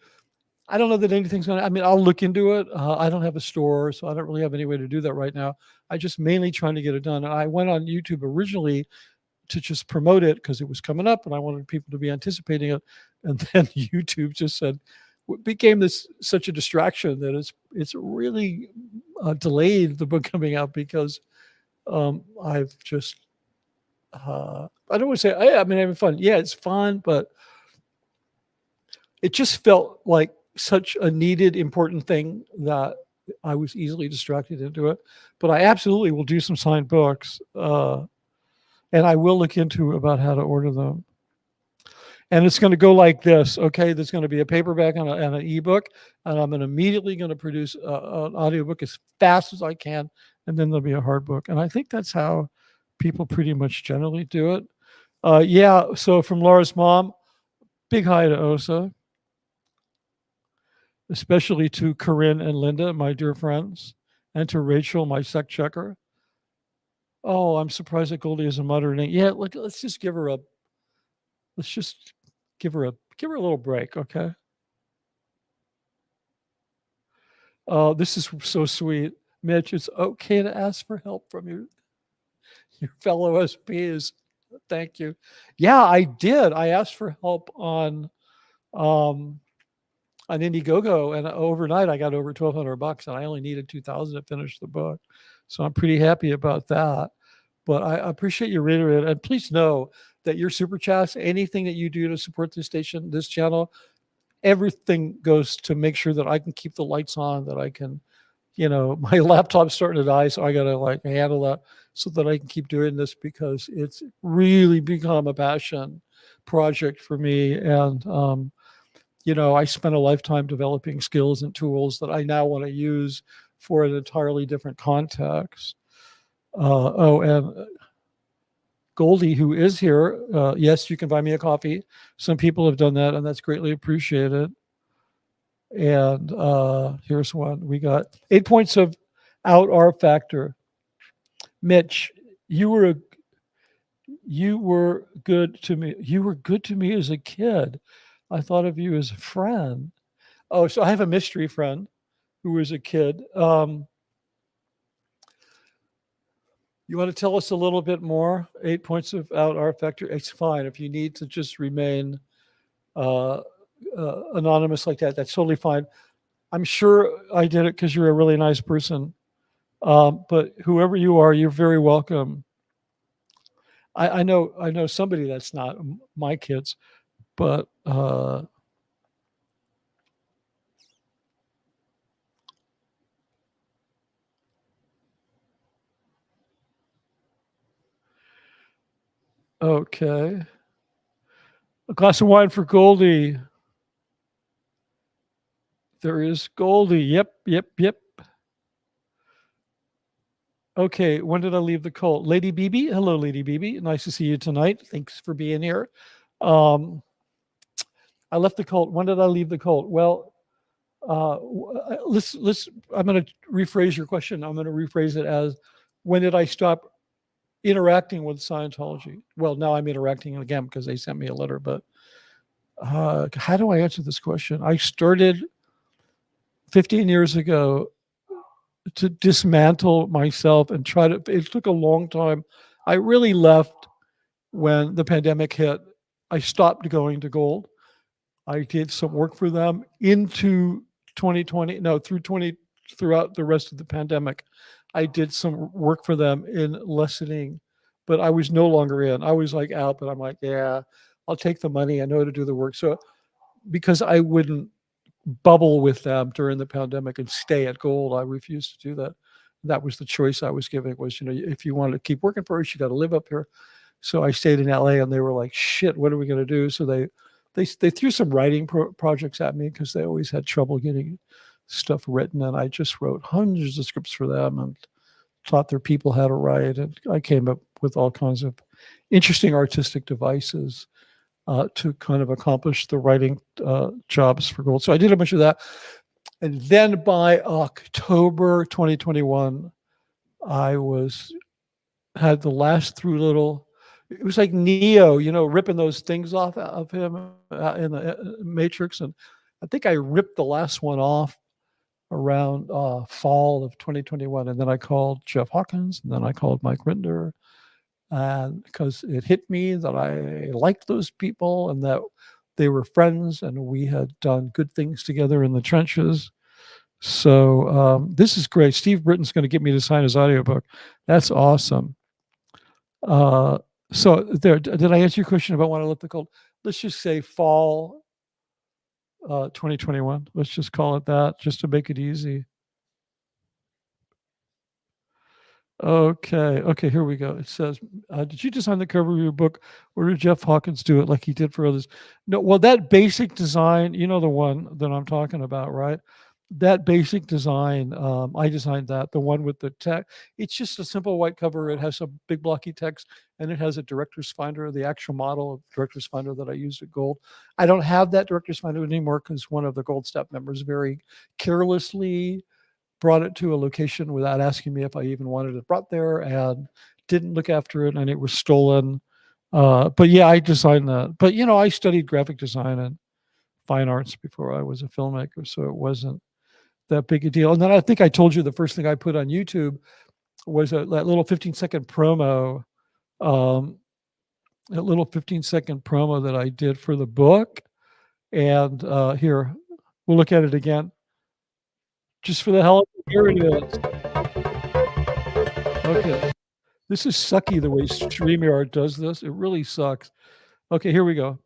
I don't know that anything's going to, I mean, I'll look into it. I don't have a store, so I don't really have any way to do that right now. I just mainly trying to get it done. And I went on YouTube originally to just promote it because it was coming up and I wanted people to be anticipating it. And then YouTube just said, it became such a distraction that it's really delayed the book coming out because I've just, I don't want to say, I'm having fun. Yeah, it's fun, but it just felt like such a needed, important thing that I was easily distracted into it. But I absolutely will do some signed books. And I will look into about how to order them. And it's going to go like this. Okay, there's going to be a paperback and an ebook. And I'm immediately going to produce an audiobook as fast as I can. And then there'll be a hard book. And I think that's how people pretty much generally do it. Yeah, so from Laura's mom, big hi to Osa. Especially to Corinne and Linda, my dear friends. And to Rachel, my sec checker. Oh, I'm surprised that Goldie isn't muttering. Yeah, let's just give her a little break, okay? Oh, this is so sweet. Mitch, it's okay to ask for help from your fellow SPs. Thank you. Yeah, I did. I asked for help on Indiegogo, and overnight I got over $1,200, and I only needed $2,000 to finish the book. So I'm pretty happy about that. But I appreciate you reiterating, and please know that your super chats, anything that you do to support this station, this channel, everything goes to make sure that I can keep the lights on, that I can, my laptop's starting to die, so I got to handle that so that I can keep doing this, because it's really become a passion project for me. And, I spent a lifetime developing skills and tools that I now want to use for an entirely different context. And Goldie, who is here, yes, you can buy me a coffee. Some people have done that, and that's greatly appreciated. And here's one. We got 8 points of out R factor. Mitch, you were good to me. You were good to me as a kid. I thought of you as a friend. Oh, so I have a mystery friend who was a kid. You want to tell us a little bit more? 8 points of out R factor. It's fine if you need to just remain anonymous like that. That's totally fine. I'm sure I did it because you're a really nice person. But whoever you are, you're very welcome. I know somebody that's not my kids, but okay. A glass of wine for Goldie. There is Goldie. Yep. Okay, when did I leave the cult? Lady BB. Hello, Lady BB. Nice to see you tonight. Thanks for being here. I left the cult. When did I leave the cult? Well, let's. I'm going to rephrase your question. I'm going to rephrase it as, when did I stop interacting with Scientology? Well, now I'm interacting again because they sent me a letter. But how do I answer this question? I started 15 years ago to dismantle myself and try to. It took a long time. I really left when the pandemic hit. I stopped going to Gold. I did some work for them into 2020. No, throughout the rest of the pandemic. I did some work for them in lessening, but I was no longer in. I was out, but I'm like, yeah, I'll take the money. I know how to do the work. So because I wouldn't bubble with them during the pandemic and stay at Gold, I refused to do that. That was the choice I was giving, was, if you want to keep working for us, you got to live up here. So I stayed in LA, and they were like, shit, what are we going to do? So they threw some writing projects at me because they always had trouble getting stuff written. And I just wrote hundreds of scripts for them and taught their people how to write. And I came up with all kinds of interesting artistic devices to kind of accomplish the writing jobs for Gold. So I did a bunch of that. And then by October 2021, I had the last three little, it was like Neo, ripping those things off of him in the Matrix. And I think I ripped the last one off around fall of 2021. And then I called Jeff Hawkins, and then I called Mike Rinder. And because it hit me that I liked those people and that they were friends and we had done good things together in the trenches. So this is great. Steve Britton's going to get me to sign his audiobook. That's awesome. So did I answer your question about when I left the cult? Let's just say fall 2021. Let's just call it that, just to make it easy. Okay, here we go. It says, did you design the cover of your book, or did Jeff Hawkins do it like he did for others? No, well, that basic design, the one that I'm talking about, right? That basic design, I designed that, the one with the text. It's just a simple white cover. It has some big blocky text, and it has a director's finder, the actual model of director's finder that I used at Gold. I don't have that director's finder anymore because one of the Gold staff members very carelessly brought it to a location without asking me if I even wanted it brought there, and didn't look after it, and it was stolen. But yeah, I designed that. But I studied graphic design and fine arts before I was a filmmaker, so it wasn't that big a deal. And then I think I told you the first thing I put on YouTube was that little 15-second promo, that little 15-second promo that I did for the book. And here, we'll look at it again. Just for the hell of it, here it is. Okay. This is sucky the way StreamYard does this. It really sucks. Okay, here we go.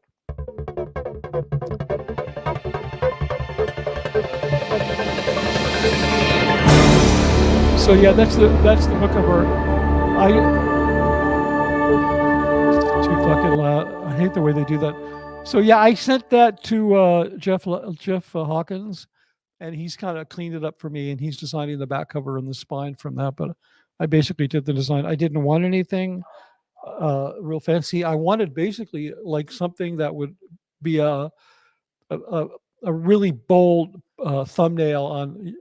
So yeah, that's the book cover. It's too fucking loud. I hate the way they do that. So yeah, I sent that to Jeff Hawkins, and he's kind of cleaned it up for me, and he's designing the back cover and the spine from that. But I basically did the design. I didn't want anything real fancy. I wanted basically like something that would be a really bold thumbnail on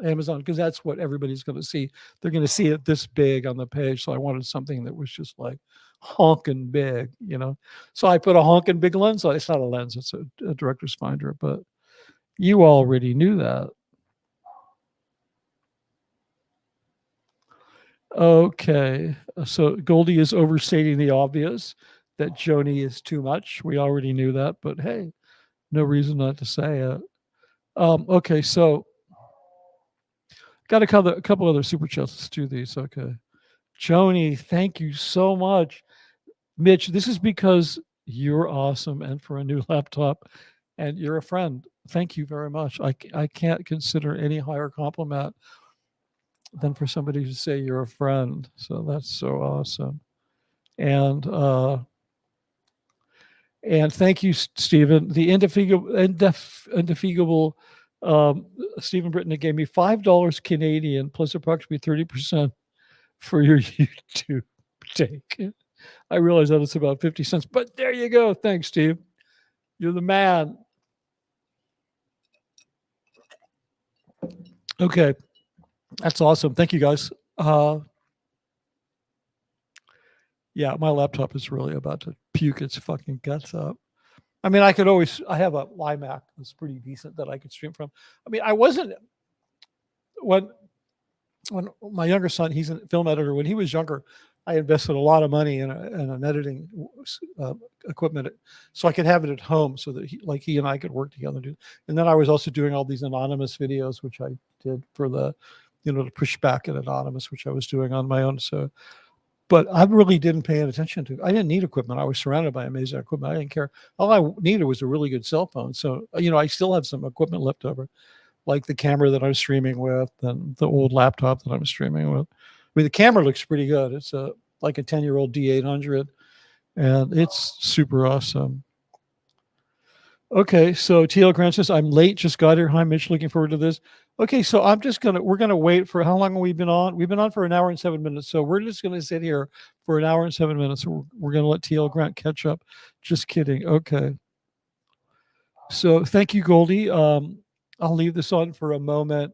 Amazon, because that's what everybody's going to see. They're going to see it this big on the page. So I wanted something that was just like honking big, you know. So I put a honking big lens on. It's not a lens; it's a director's finder. But you already knew that. Okay, so Goldie is overstating the obvious that Joni is too much. We already knew that, but hey, no reason not to say it. Okay, so got a couple other super chats. Let's do these. Okay, Joni, thank you so much. Mitch, this is because you're awesome and for a new laptop, and you're a friend. Thank you very much. I can't consider any higher compliment than for somebody to say you're a friend. So that's so awesome. And thank you, Stephen. The indefatigable Stephen Britton gave me $5 Canadian plus approximately 30% for your YouTube take. I realize that it's about 50 cents, but there you go. Thanks, Steve. You're the man. Okay. That's awesome. Thank you, guys. Yeah, my laptop is really about to puke its fucking guts up. I mean, I have a iMac that's pretty decent that I could stream from. I mean, I wasn't, when my younger son, he's a film editor, when he was younger, I invested a lot of money in an editing equipment so I could have it at home so that he and I could work together. And then I was also doing all these anonymous videos, which I did for the, to push back at Anonymous, which I was doing on my own. So, but I really didn't pay any attention to. I didn't need equipment. I was surrounded by amazing equipment. I didn't care. All I needed was a really good cell phone. So, I still have some equipment left over, like the camera that I'm streaming with and the old laptop that I'm streaming with. I mean, the camera looks pretty good. It's like a 10-year-old D800, and it's super awesome. Okay, so T.L. Grant says, I'm late, just got here. Hi, Mitch, looking forward to this. Okay, so we're going to wait for, how long have we been on? We've been on for 1 hour and 7 minutes. So we're just going to sit here for 1 hour and 7 minutes. We're going to let T.L. Grant catch up. Just kidding. Okay. So thank you, Goldie. I'll leave this on for a moment.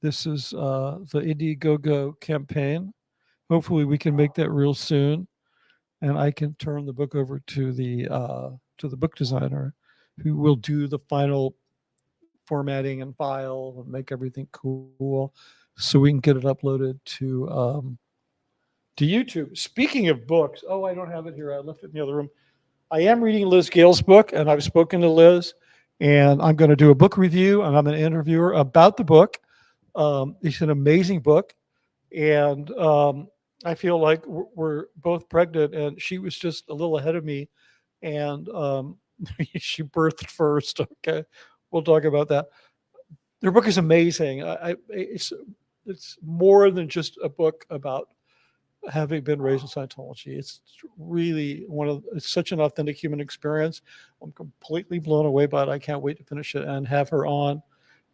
This is the Indiegogo campaign. Hopefully we can make that real soon. And I can turn the book over to the book designer, who will do the final formatting and file and make everything cool so we can get it uploaded to YouTube. Speaking of books, I don't have it here. I left it in the other room. I am reading Liz Gale's book, and I've spoken to Liz, and I'm going to do a book review, and I'm an interviewer about the book. It's an amazing book, and I feel like we're both pregnant, and she was just a little ahead of me, and she birthed first. Okay, we'll talk about that. Their book is amazing. It's more than just a book about having been raised in Scientology. It's really it's such an authentic human experience. I'm completely blown away by it. I can't wait to finish it and have her on.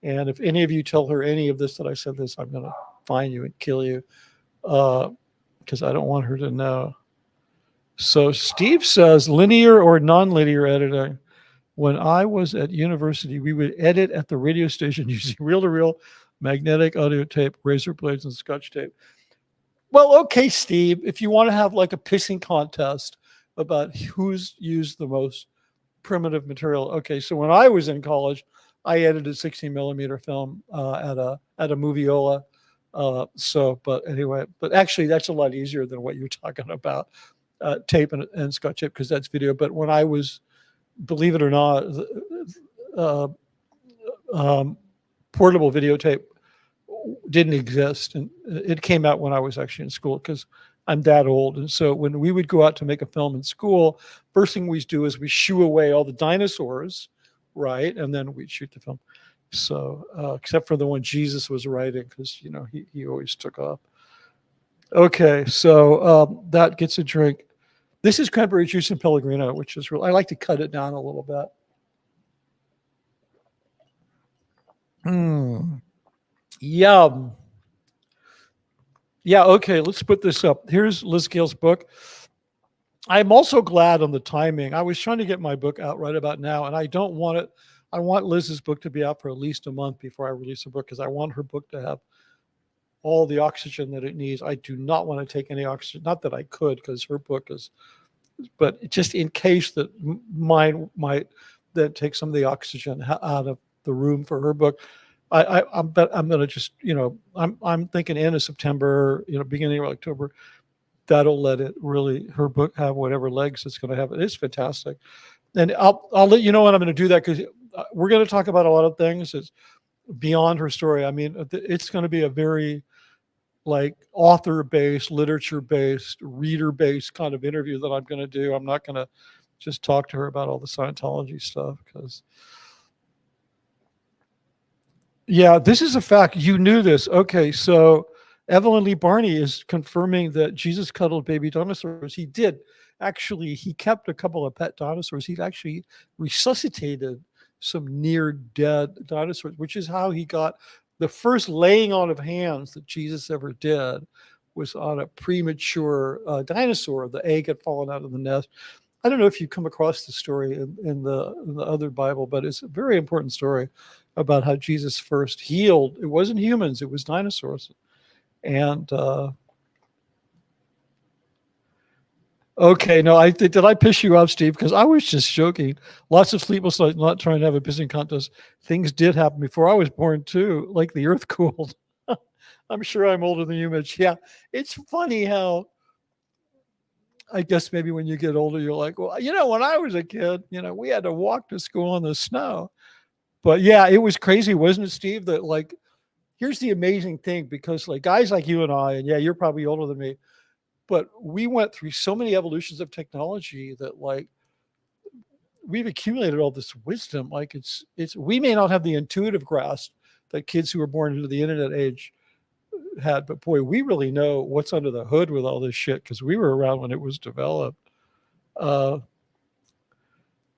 And if any of you tell her any of this, that I said this, I'm going to find you and kill you, because I don't want her to know. So Steve says, linear or non-linear editing. When I was at university, we would edit at the radio station using reel-to-reel magnetic audio tape, razor blades, and Scotch tape. Well, okay, Steve, if you want to have like a pissing contest about who's used the most primitive material. Okay, so when I was in college, I edited 16 millimeter film at a Moviola. But anyway, but actually that's a lot easier than what you're talking about, tape and Scotch tape, because that's video. But when I was, believe it or not, portable videotape didn't exist. And it came out when I was actually in school because I'm that old. And so when we would go out to make a film in school, first thing we do is we shoo away all the dinosaurs, right? And then we'd shoot the film. So except for the one Jesus was writing, because, you know, he always took off. Okay, so that gets a drink. This is cranberry juice and Pellegrino, which is real. I like to cut it down a little bit. Yum. Yeah, okay, let's put this up. Here's Liz Gale's book. I'm also glad on the timing. I was trying to get my book out right about now, and I don't want it. I want Liz's book to be out for at least a month before I release a book, because I want her book to have all the oxygen that it needs. I do not want to take any oxygen. Not that I could, because her book is, but just in case that mine might then take some of the oxygen out of the room for her book. I'm going to just, you know, I'm thinking end of September, you know, beginning of October, that'll let it really, her book have whatever legs it's going to have. It is fantastic. And I'll let you know when I'm going to do that, because we're going to talk about a lot of things. It's beyond her story. I mean, it's going to be a very like author-based, literature-based, reader-based kind of interview that I'm going to do. I'm not going to just talk to her about all the Scientology stuff, because yeah, this is a fact. You knew this. Okay, so Evelyn Lee Barney is confirming that Jesus cuddled baby dinosaurs. He did. Actually, he kept a couple of pet dinosaurs. He'd actually resuscitated some near dead dinosaurs, which is how he got the first laying on of hands that Jesus ever did, was on a premature dinosaur. The egg had fallen out of the nest. I don't know if you come across the story in the other Bible, but it's a very important story about how Jesus first healed. It wasn't humans, it was dinosaurs. And okay, no, did I piss you off, Steve? Because I was just joking. Lots of sleepless nights, not trying to have a pissing contest. Things did happen before I was born too, like the earth cooled. I'm sure I'm older than you, Mitch. Yeah, it's funny how, I guess maybe when you get older, you're like, well, you know, when I was a kid, you know, we had to walk to school in the snow. But yeah, it was crazy, wasn't it, Steve? That like, here's the amazing thing, because like guys like you and I, and yeah, you're probably older than me, but we went through so many evolutions of technology that like we've accumulated all this wisdom. Like it's we may not have the intuitive grasp that kids who were born into the internet age had, but boy, we really know what's under the hood with all this shit, because we were around when it was developed.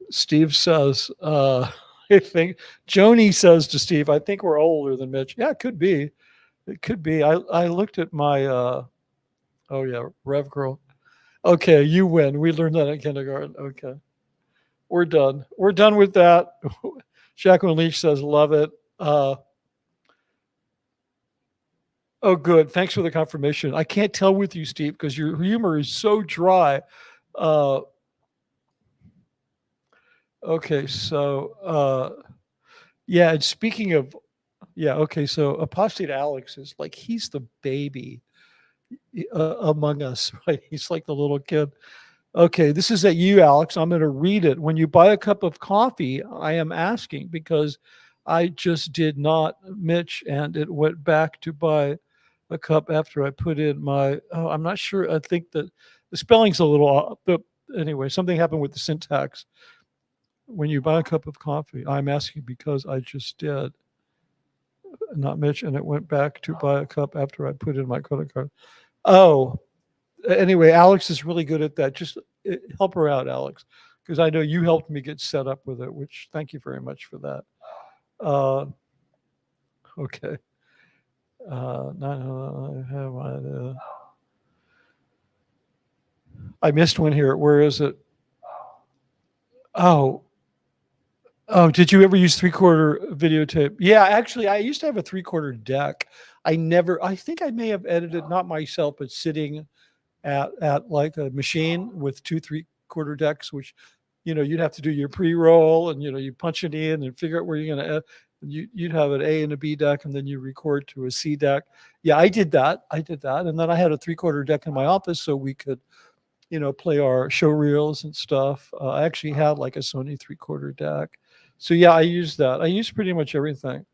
Steve says, I think Joni says to Steve, I think we're older than Mitch. Yeah, it could be. It could be. I looked at my, oh yeah, Rev Girl. Okay, you win. We learned that in kindergarten. Okay. We're done. We're done with that. Jacqueline Leach says, love it. Oh, good. Thanks for the confirmation. I can't tell with you, Steve, because your humor is so dry. Okay, so yeah, and speaking of, yeah, okay, so Apostate Alex is like, he's the baby among us, right? He's like the little kid. Okay, this is at you, Alex. I'm going to read it. When you buy a cup of coffee, I am asking because I just did not, Mitch, and it went back to buy a cup after I put in my, oh, I'm not sure. I think that the spelling's a little off, but anyway, something happened with the syntax. When you buy a cup of coffee, I'm asking because I just did, not Mitch, and it went back to buy a cup after I put in my credit card. Oh, anyway, Alex is really good at that. Just help her out, Alex, because I know you helped me get set up with it, which thank you very much for that. Okay. I missed one here. Where is it? Oh, did you ever use 3/4 videotape? Yeah, actually, I used to have a 3/4 deck. I think I may have edited, not myself, but sitting at like a machine with 2 3/4 decks, which, you know, you'd have to do your pre-roll and, you know, you punch it in and figure out where you're going to, you'd have an A and a B deck, and then you record to a C deck. Yeah, I did that. And then I had a 3/4 deck in my office so we could, you know, play our show reels and stuff. I actually had like a Sony 3/4 deck. So yeah, I used that. I used pretty much everything.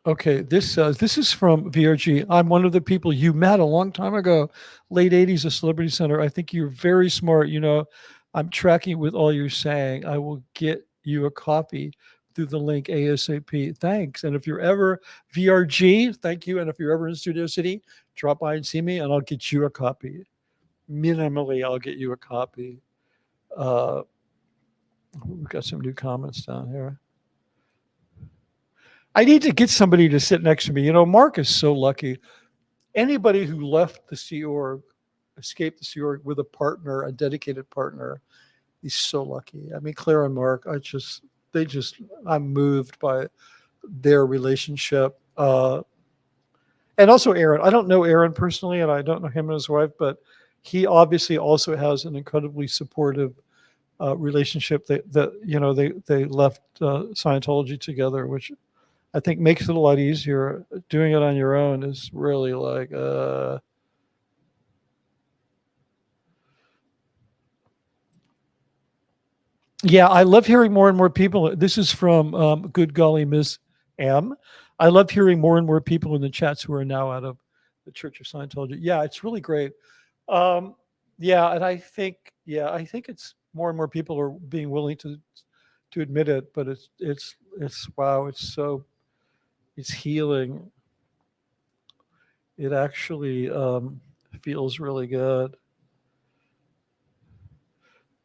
Okay, this says, this is from VRG. I'm one of the people you met a long time ago, late 80s, a Celebrity Center. I think you're very smart. You know, I'm tracking with all you're saying. I will get you a copy through the link ASAP. Thanks. And if you're ever VRG, thank you. And if you're ever in Studio City, drop by and see me and I'll get you a copy. Minimally, I'll get you a copy. We've got some new comments down here. I need to get somebody to sit next to me. You know, Mark is so lucky. Anybody who left the Sea Org, escaped the Sea Org with a partner, a dedicated partner, he's so lucky. I mean, Claire and Mark, I'm moved by their relationship. And also Aaron. I don't know Aaron personally, and I don't know him and his wife, but he obviously also has an incredibly supportive relationship. They left Scientology together, which I think makes it a lot easier. Doing it on your own is really like, yeah, I love hearing more and more people. This is from Good Golly Miss M. I love hearing more and more people in the chats who are now out of the Church of Scientology. Yeah, it's really great. Yeah, and I think it's more and more people are being willing to admit it, but it's wow, it's healing. It actually feels really good.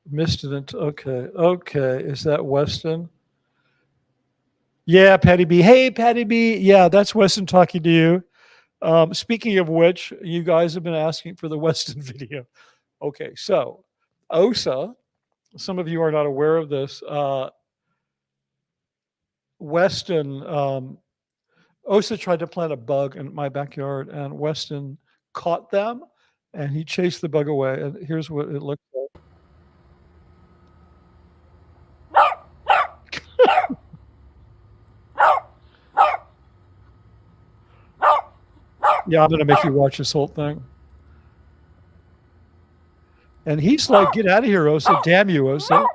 Missed it. Okay. Is that Weston? Yeah, Patty B. Hey, Patty B. Yeah, that's Weston talking to you. Speaking of which, you guys have been asking for the Weston video. Okay, so OSA, some of you are not aware of this. Weston, OSA tried to plant a bug in my backyard, and Weston caught them, and he chased the bug away. And here's what it looked like. Yeah, I'm going to make you watch this whole thing. And he's like, get out of here, Osa. Damn you, Osa.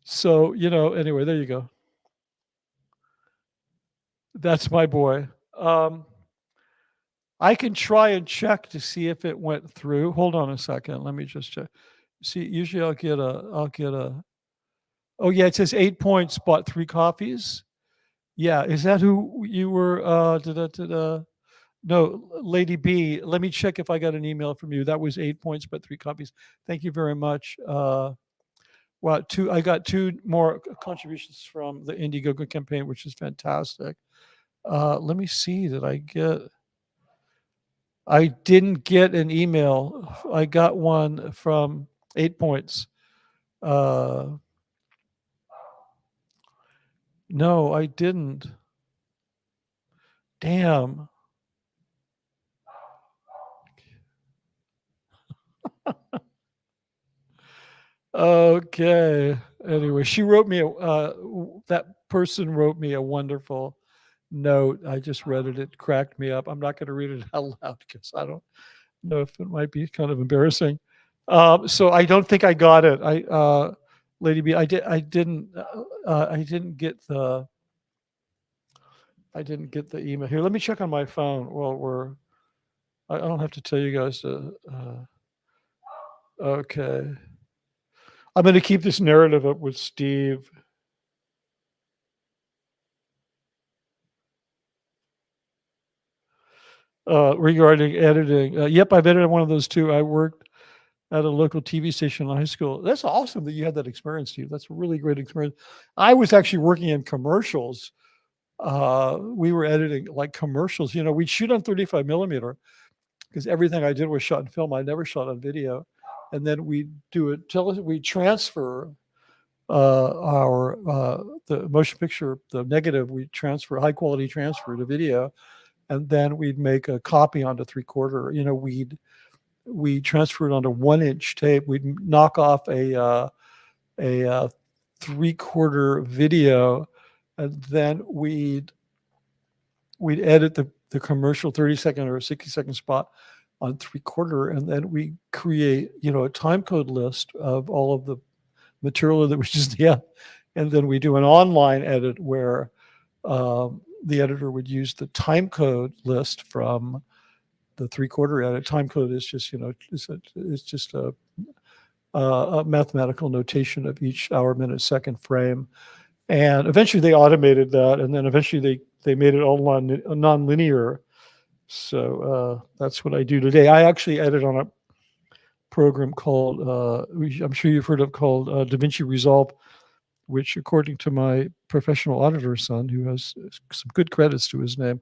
So, anyway, there you go. That's my boy. I can try and check to see if it went through. Hold on a second. Let me just check. See, usually I'll get a, oh yeah, it says 8 points, bought 3 coffees. Yeah, is that who you were? No, Lady B. Let me check if I got an email from you. That was 8 points, but 3 copies. Thank you very much. Wow, I got 2 more contributions from the Indiegogo campaign, which is fantastic. Let me see. I didn't get an email. I got one from 8 points. No, I didn't. Damn. Okay. Anyway, she wrote me that person wrote me a wonderful note. I just read it. It cracked me up. I'm not going to read it out loud because I don't know if it might be kind of embarrassing. So I don't think I got it. Lady B, I didn't get the email. Here, let me check on my phone while I don't have to tell you guys to okay. I'm going to keep this narrative up with Steve. Regarding editing. Yep, I've edited one of those too. I worked at a local TV station in high school. That's awesome that you had that experience, Steve. That's a really great experience. I was actually working in commercials. We were editing like commercials. We'd shoot on 35 millimeter because everything I did was shot in film. I never shot on video. And then we transfer the motion picture, the negative, we transfer high quality transfer to video, and then we'd make a copy onto 3/4. We transfer it onto 1-inch tape. We'd knock off a 3/4 video, and then we'd edit the commercial 30-second or 60-second spot on 3/4, and then we create a time code list of all of the material that we just And then we do an online edit where the editor would use the time code list from the 3/4 edit. Time code is just, it's just a mathematical notation of each hour, minute, second frame. And eventually they automated that. And then eventually they made it all non-linear. So that's what I do today. I actually edit on a program called, I'm sure you've heard of, called DaVinci Resolve, which, according to my professional auditor son, who has some good credits to his name,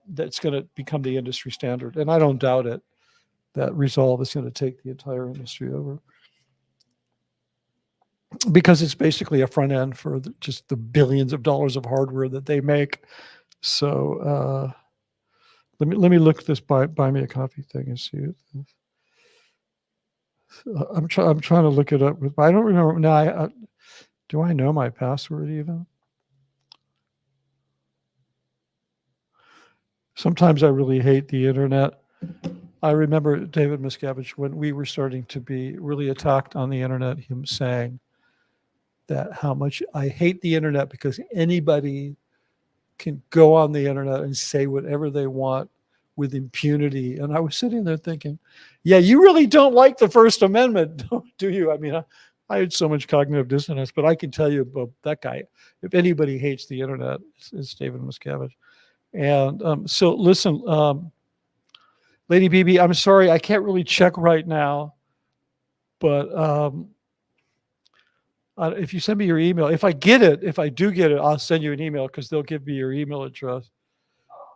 that's going to become the industry standard. And I don't doubt it, that Resolve is going to take the entire industry over. Because it's basically a front end for just the billions of dollars of hardware that they make. So let me look at this buy me a coffee thing and see it. I'm trying to look it up. I don't remember now. Do I know my password even? Sometimes I really hate the internet. I remember David Miscavige, when we were starting to be really attacked on the internet, him saying that how much I hate the internet because anybody can go on the internet and say whatever they want with impunity. And I was sitting there thinking, yeah, you really don't like the First Amendment, do you? I mean, I had so much cognitive dissonance, but I can tell you about that guy. If anybody hates the internet, it's David Miscavige. And so listen, Lady BB, I'm sorry, I can't really check right now, but if you send me your email, if I do get it, I'll send you an email because they'll give me your email address.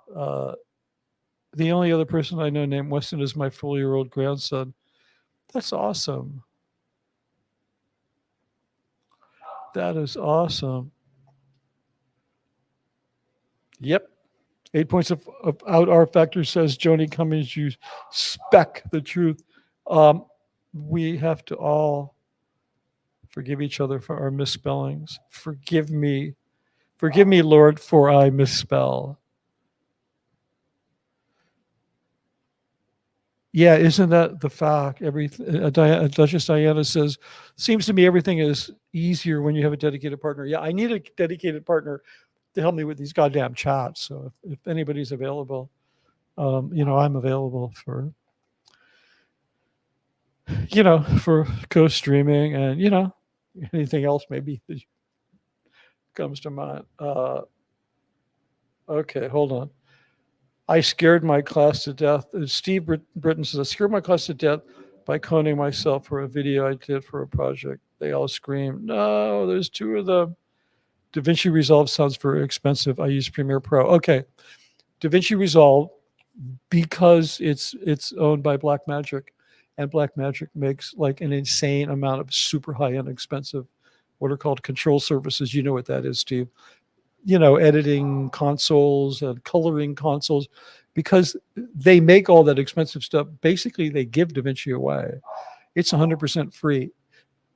The only other person I know named Weston is my 4-year-old grandson. That's awesome. That is awesome. Yep. 8 points of out R factor, says Joni Cummings. You spec the truth. We have to all forgive each other for our misspellings. Forgive me, Lord, for I misspell. Yeah, isn't that the fact? Duchess Diana says, seems to me everything is easier when you have a dedicated partner. Yeah, I need a dedicated partner to help me with these goddamn chats. So if anybody's available, I'm available for, for co-streaming and, anything else maybe that comes to mind. Okay, hold on. I scared my class to death. Steve Britton says, I scared my class to death by cloning myself for a video I did for a project. They all scream, no, there's 2 of them. DaVinci Resolve sounds very expensive. I use Premiere Pro. Okay, DaVinci Resolve, because it's owned by Blackmagic, and Blackmagic makes like an insane amount of super high-end expensive, what are called control services. You know what that is, Steve. Editing consoles and coloring consoles, because they make all that expensive stuff. Basically, they give DaVinci away. It's 100% free.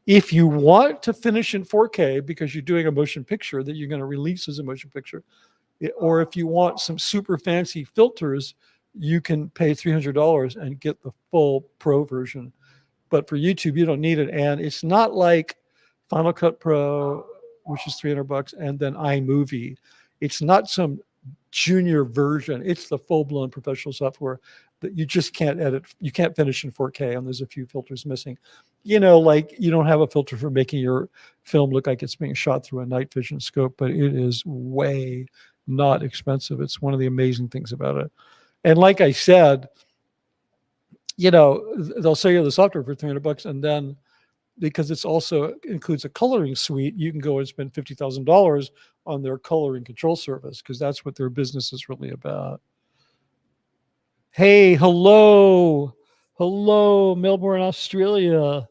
If you want to finish in 4K because you're doing a motion picture that you're going to release as a motion picture, or if you want some super fancy filters, you can pay $300 and get the full pro version. But for YouTube, you don't need it. And it's not like Final Cut Pro, which is $300, and then iMovie. It's not some junior version. It's the full-blown professional software that you just can't edit. You can't finish in 4K, and there's a few filters missing. Like you don't have a filter for making your film look like it's being shot through a night vision scope, but it is way not expensive. It's one of the amazing things about it. And like I said, they'll sell you the software for $300, and then because it's also includes a coloring suite, you can go and spend $50,000 on their coloring control service, because that's what their business is really about. Hey, hello, Melbourne, Australia.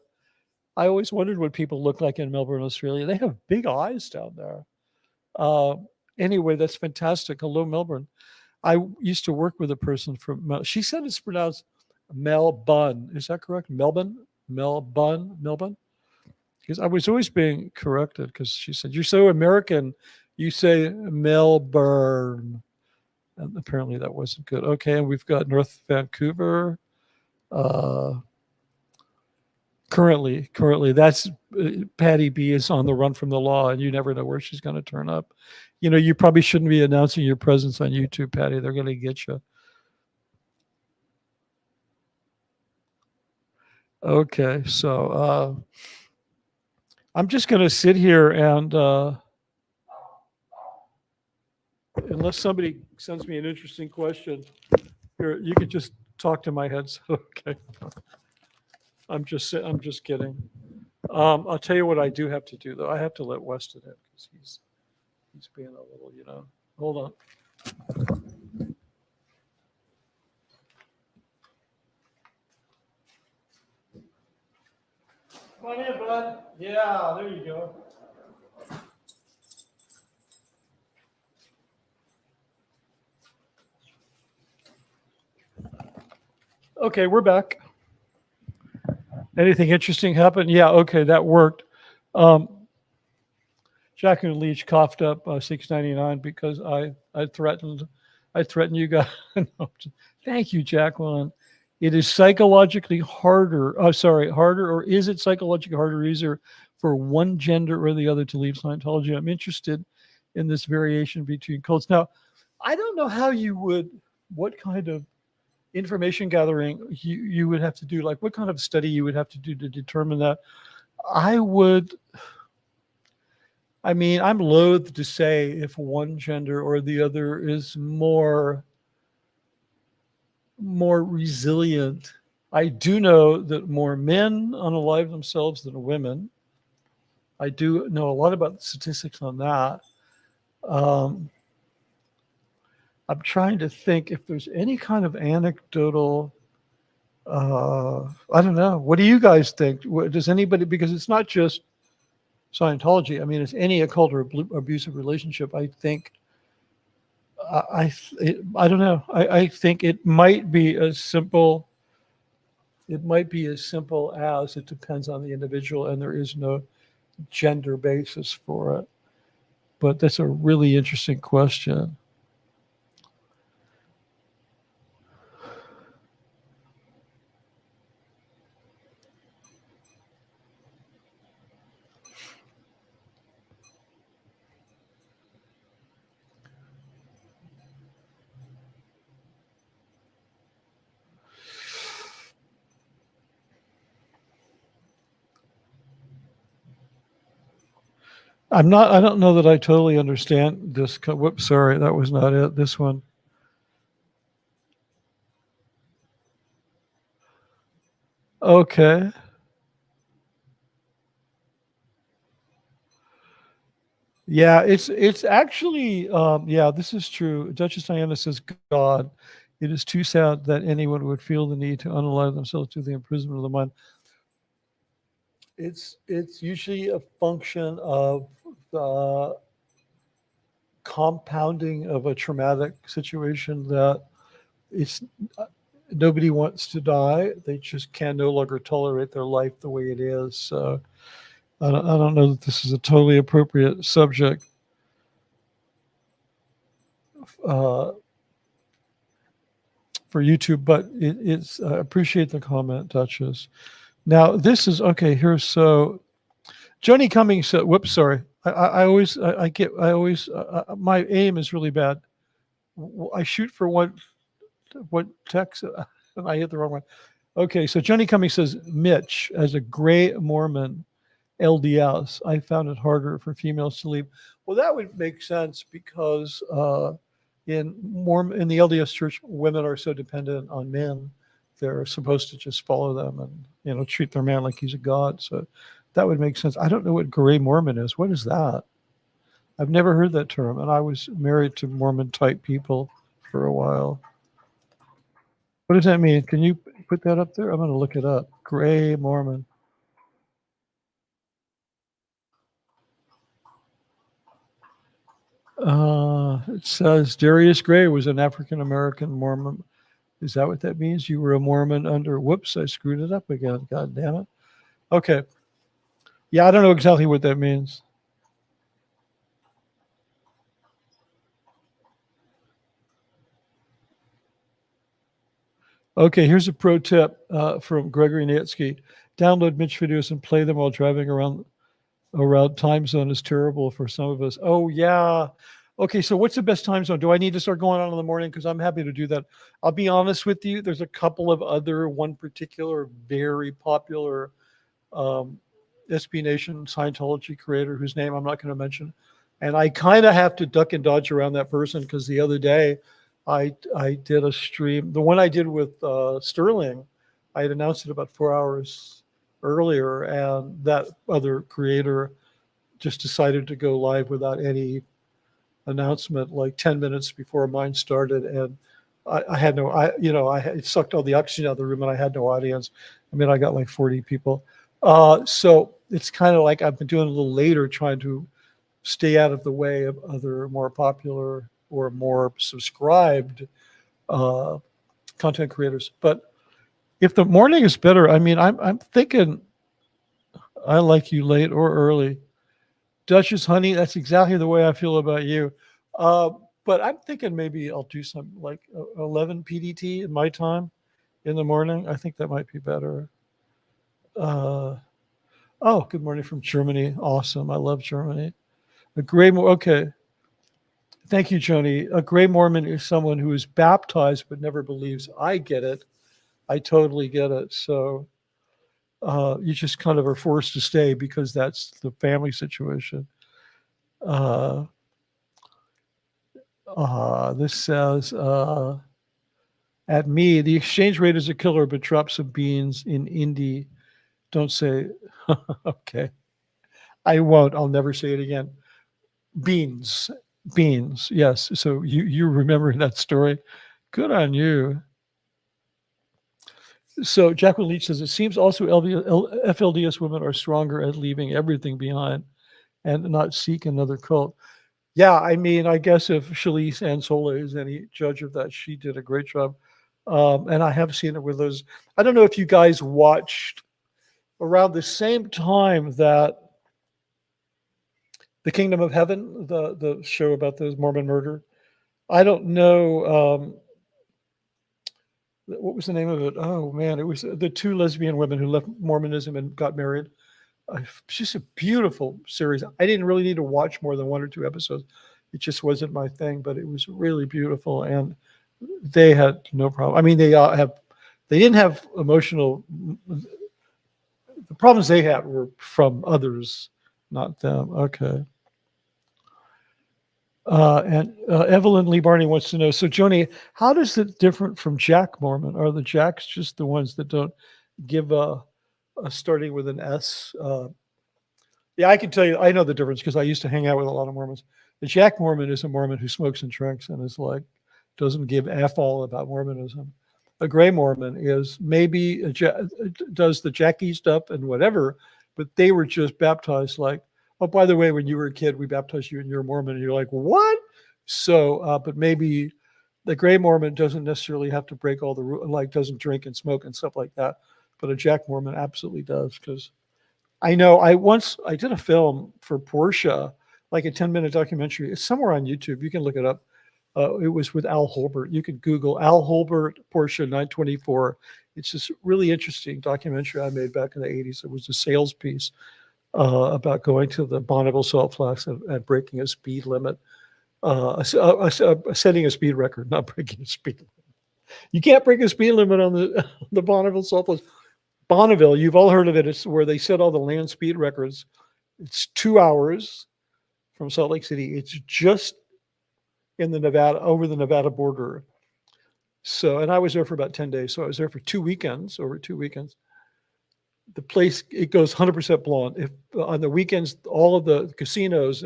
I always wondered what people look like in Melbourne, Australia. They have big eyes down there. Anyway, that's fantastic. Hello, Melbourne. I used to work with a person from, she said it's pronounced Melbourne. Is that correct? Melbourne? Because I was always being corrected, because she said, you're so American, you say Melbourne. And apparently that wasn't good. Okay, and we've got North Vancouver. Currently, that's Patty B is on the run from the law, and you never know where she's going to turn up. You know, you probably shouldn't be announcing your presence on YouTube, Patty. They're going to get you. Okay, so I'm just going to sit here and unless somebody sends me an interesting question, here you could just talk to my headset. Okay, I'm just kidding. I'll tell you what I do have to do though. I have to let Weston in because he's being a little, you know. Hold on. Come on in, bud. Yeah, there you go. Okay, we're back. Anything interesting happen? Yeah, okay, that worked. Jacqueline Leach coughed up $6.99 because I threatened you guys. No, thank you, Jacqueline. It is psychologically harder. Harder, or is it psychologically harder or easier for one gender or the other to leave Scientology? I'm interested in this variation between cults. Now, I don't know how you would, what kind of information gathering you would have to do, like what kind of study you would have to do to determine that. I'm loath to say if one gender or the other is more resilient. I do know that more men unalive themselves than women. I do know a lot about the statistics on that. I'm trying to think if there's any kind of anecdotal, I don't know. What do you guys think? Does anybody, because it's not just Scientology. I mean, it's any occult or abusive relationship. I think, I don't know. I think it might be as simple. It might be as simple as it depends on the individual, and there is no gender basis for it. But that's a really interesting question. I don't know that I totally understand this. Whoops, sorry, that was not it. This one. Okay. Yeah, it's actually, yeah, this is true. Duchess Diana says, God, it is too sad that anyone would feel the need to unalive themselves to the imprisonment of the mind. It's usually a function of the compounding of a traumatic situation that it's nobody wants to die. They just can no longer tolerate their life the way it is. So I don't know that this is a totally appropriate subject for YouTube, but it's I appreciate the comment, Duchess. Now this is okay. Here's so Joni Cummings said, whoops, sorry. I always my aim is really bad. I shoot for what text and I hit the wrong one. Okay, so Joni Cummings says, Mitch, as a gray Mormon LDS, I found it harder for females to leave. Well, that would make sense because in the LDS church, women are so dependent on men. They're supposed to just follow them and treat their man like he's a god. So that would make sense. I don't know what gray Mormon is. What is that? I've never heard that term, and I was married to Mormon type people for a while. What does that mean? Can you put that up there? I'm going to look it up. Gray Mormon. It says Darius Gray was an African-American Mormon. Is that what that means? You were a Mormon under, whoops, I screwed it up again. God damn it. Okay. Yeah, I don't know exactly what that means. Okay, here's a pro tip from Gregory Nitsky. Download Mitch videos and play them while driving around time zone is terrible for some of us. Oh, yeah. Okay, so what's the best time zone? Do I need to start going on in the morning? Because I'm happy to do that. I'll be honest with you. There's a couple of one particular very popular SB Nation Scientology creator whose name I'm not going to mention. And I kind of have to duck and dodge around that person because the other day I did a stream. The one I did with Sterling, I had announced it about 4 hours earlier, and that other creator just decided to go live without any announcement like 10 minutes before mine started. And I had no, it sucked all the oxygen out of the room and I had no audience. I mean, I got like 40 people. So it's kind of like I've been doing a little later, trying to stay out of the way of other more popular or more subscribed content creators. But if the morning is better, I mean, I'm thinking I like you late or early. Duchess Honey, that's exactly the way I feel about you. But I'm thinking maybe I'll do some like 11 PDT in my time in the morning. I think that might be better. Oh, good morning from Germany. Awesome. I love Germany. Okay. Thank you, Joni. A gray Mormon is someone who is baptized but never believes. I get it. I totally get it. So you just kind of are forced to stay because that's the family situation. This says, at me, the exchange rate is a killer, but drop some beans in Indy. Don't say, okay. I won't. I'll never say it again. Beans. Yes. So you remember that story. Good on you. So Jacqueline Leach says, it seems also FLDS women are stronger at leaving everything behind and not seek another cult. Yeah, I mean, I guess if Shelly Miscavige is any judge of that, she did a great job. And I have seen it with those. I don't know if you guys watched around the same time that The Kingdom of Heaven, the show about the Mormon murder. I don't know. What was the name of it? Oh, man, it was the two lesbian women who left Mormonism and got married. It's just a beautiful series. I didn't really need to watch more than 1 or 2 episodes. It just wasn't my thing, but it was really beautiful. And they had no problem. I mean, they didn't have emotional. The problems they had were from others, not them. Okay. And Evelyn Lee Barney wants to know, so Joni, how does it different from Jack Mormon? Are the Jacks just the ones that don't give a starting with an S? Yeah, I can tell you, I know the difference because I used to hang out with a lot of Mormons. The Jack Mormon is a Mormon who smokes and drinks and is like, doesn't give F all about Mormonism. A gray Mormon is maybe does the Jackie stuff and whatever, but they were just baptized like, oh, by the way, when you were a kid, we baptized you and you're a Mormon. And you're like, what? So, but maybe the gray Mormon doesn't necessarily have to break all the rules, like doesn't drink and smoke and stuff like that. But a Jack Mormon absolutely does. Because I know I did a film for Portia, like a 10-minute documentary. It's somewhere on YouTube. You can look it up. It was with Al Holbert. You can Google Al Holbert, Portia 924. It's this really interesting documentary I made back in the 80s. It was a sales piece. About going to the Bonneville Salt Flats and breaking a speed limit, setting a speed record, not breaking a speed limit. You can't break a speed limit on the Bonneville Salt Flats. Bonneville, you've all heard of it. It's where they set all the land speed records. It's 2 hours from Salt Lake City. It's just in the over the Nevada border. So, and I was there for about 10 days. So I was there for 2 weekends, over 2 weekends. The place, it goes 100% blonde. If on the weekends, all of the casinos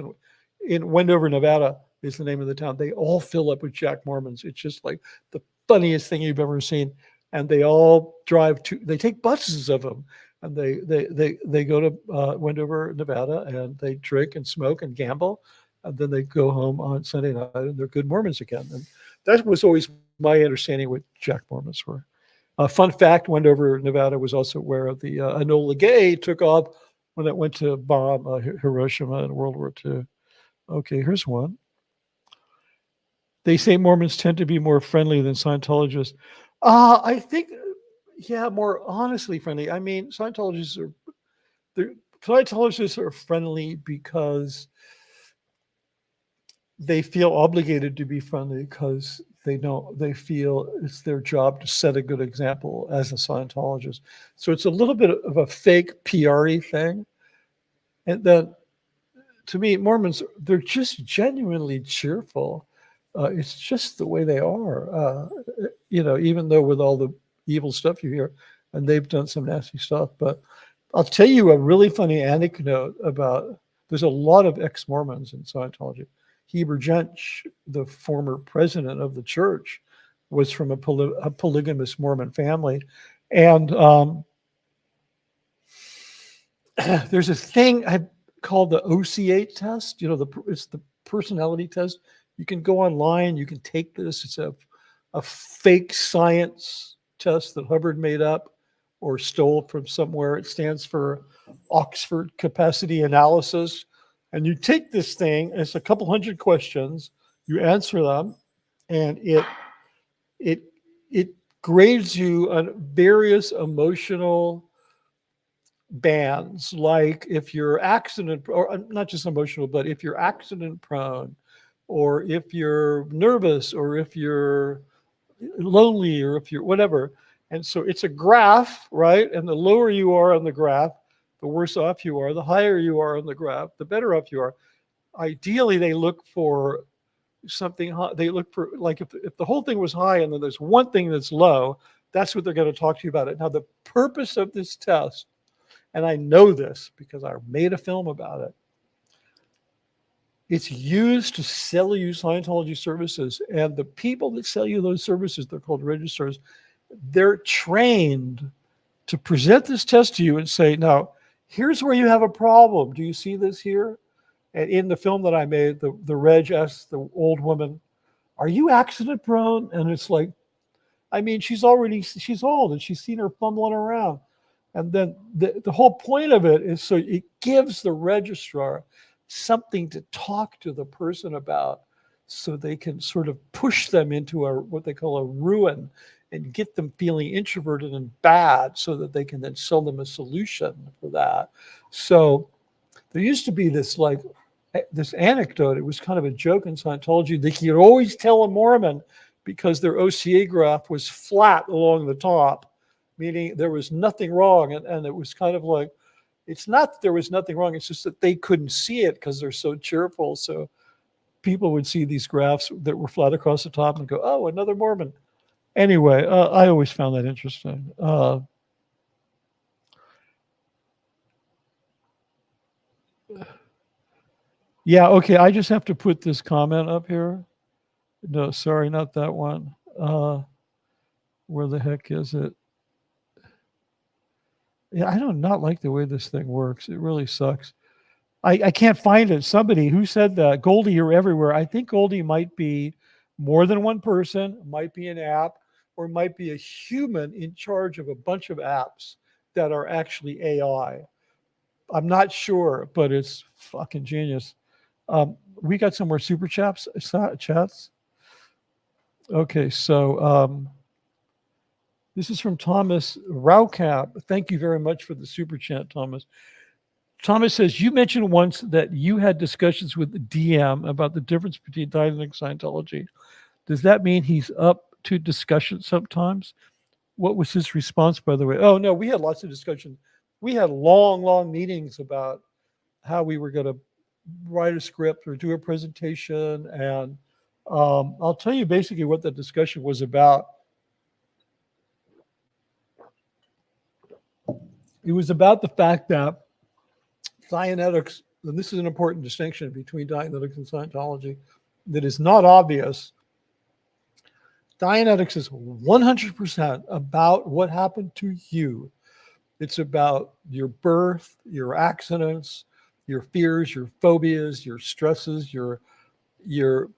in Wendover, Nevada is the name of the town. They all fill up with Jack Mormons. It's just like the funniest thing you've ever seen. And they all they take buses of them, and they go to Wendover, Nevada, and they drink and smoke and gamble, and then they go home on Sunday night and they're good Mormons again. And that was always my understanding what Jack Mormons were. Fun fact, Wendover, Nevada was also where the Enola Gay took off when it went to bomb Hiroshima in World War II. Okay, here's one. They say Mormons tend to be more friendly than Scientologists. I think Yeah, more honestly friendly. I mean, Scientologists are friendly because they feel obligated to be friendly because they feel it's their job to set a good example as a Scientologist. So it's a little bit of a fake PR-y thing. And then to me, Mormons, they're just genuinely cheerful. It's just the way they are. Even though with all the evil stuff you hear, and they've done some nasty stuff. But I'll tell you a really funny anecdote about, there's a lot of ex-Mormons in Scientology. Heber Jensch, the former president of the church, was from a polygamous Mormon family. And there's a thing called the OC8 test. It's the personality test. You can go online, you can take this. It's a fake science test that Hubbard made up or stole from somewhere. It stands for Oxford Capacity Analysis. And you take this thing, it's a couple hundred questions, you answer them, and it grades you on various emotional bands, like if you're accident, or not just emotional, but if you're accident prone, or if you're nervous, or if you're lonely, or if you're whatever. And so it's a graph, right? And the lower you are on the graph, the worse off you are. The higher you are on the graph, the better off you are. Ideally, they look for something high. They look for, like, if the whole thing was high and then there's one thing that's low, that's what they're going to talk to you about it. Now, the purpose of this test, and I know this because I made a film about it, it's used to sell you Scientology services. And the people that sell you those services, they're called registrars, they're trained to present this test to you and say, now, here's where you have a problem. Do you see this here? And in the film that I made, the reg asked the old woman, are you accident prone? And it's like, I mean, she's old and she's seen her fumbling around. And then the whole point of it is so it gives the registrar something to talk to the person about, so they can sort of push them into what they call a ruin and get them feeling introverted and bad, so that they can then sell them a solution for that. So there used to be this anecdote. It was kind of a joke in Scientology that you could always tell a Mormon because their OCA graph was flat along the top, meaning there was nothing wrong. And it was kind of like, it's not that there was nothing wrong, it's just that they couldn't see it because they're so cheerful. So people would see these graphs that were flat across the top and go, oh, another Mormon. Anyway, I always found that interesting. Yeah, okay, I just have to put this comment up here. No, sorry, not that one. Where the heck is it? Yeah, I do not like the way this thing works. It really sucks. I can't find it. Somebody who said that, Goldie, you're everywhere. I think Goldie might be more than one person, might be an app, or might be a human in charge of a bunch of apps that are actually AI. I'm not sure, but it's fucking genius. We got some more super chats. Okay, so this is from Thomas Raucap. Thank you very much for the super chat, Thomas. Thomas says, you mentioned once that you had discussions with the DM about the difference between Dianetics and Scientology. Does that mean he's up to discussion sometimes? What was his response, by the way? Oh, no, we had lots of discussion. We had long meetings about how we were going to write a script or do a presentation. And I'll tell you basically what the discussion was about. It was about the fact that Dianetics, and this is an important distinction between Dianetics and Scientology that is not obvious. Dianetics is 100% about what happened to you. It's about your birth, your accidents, your fears, your phobias, your stresses, your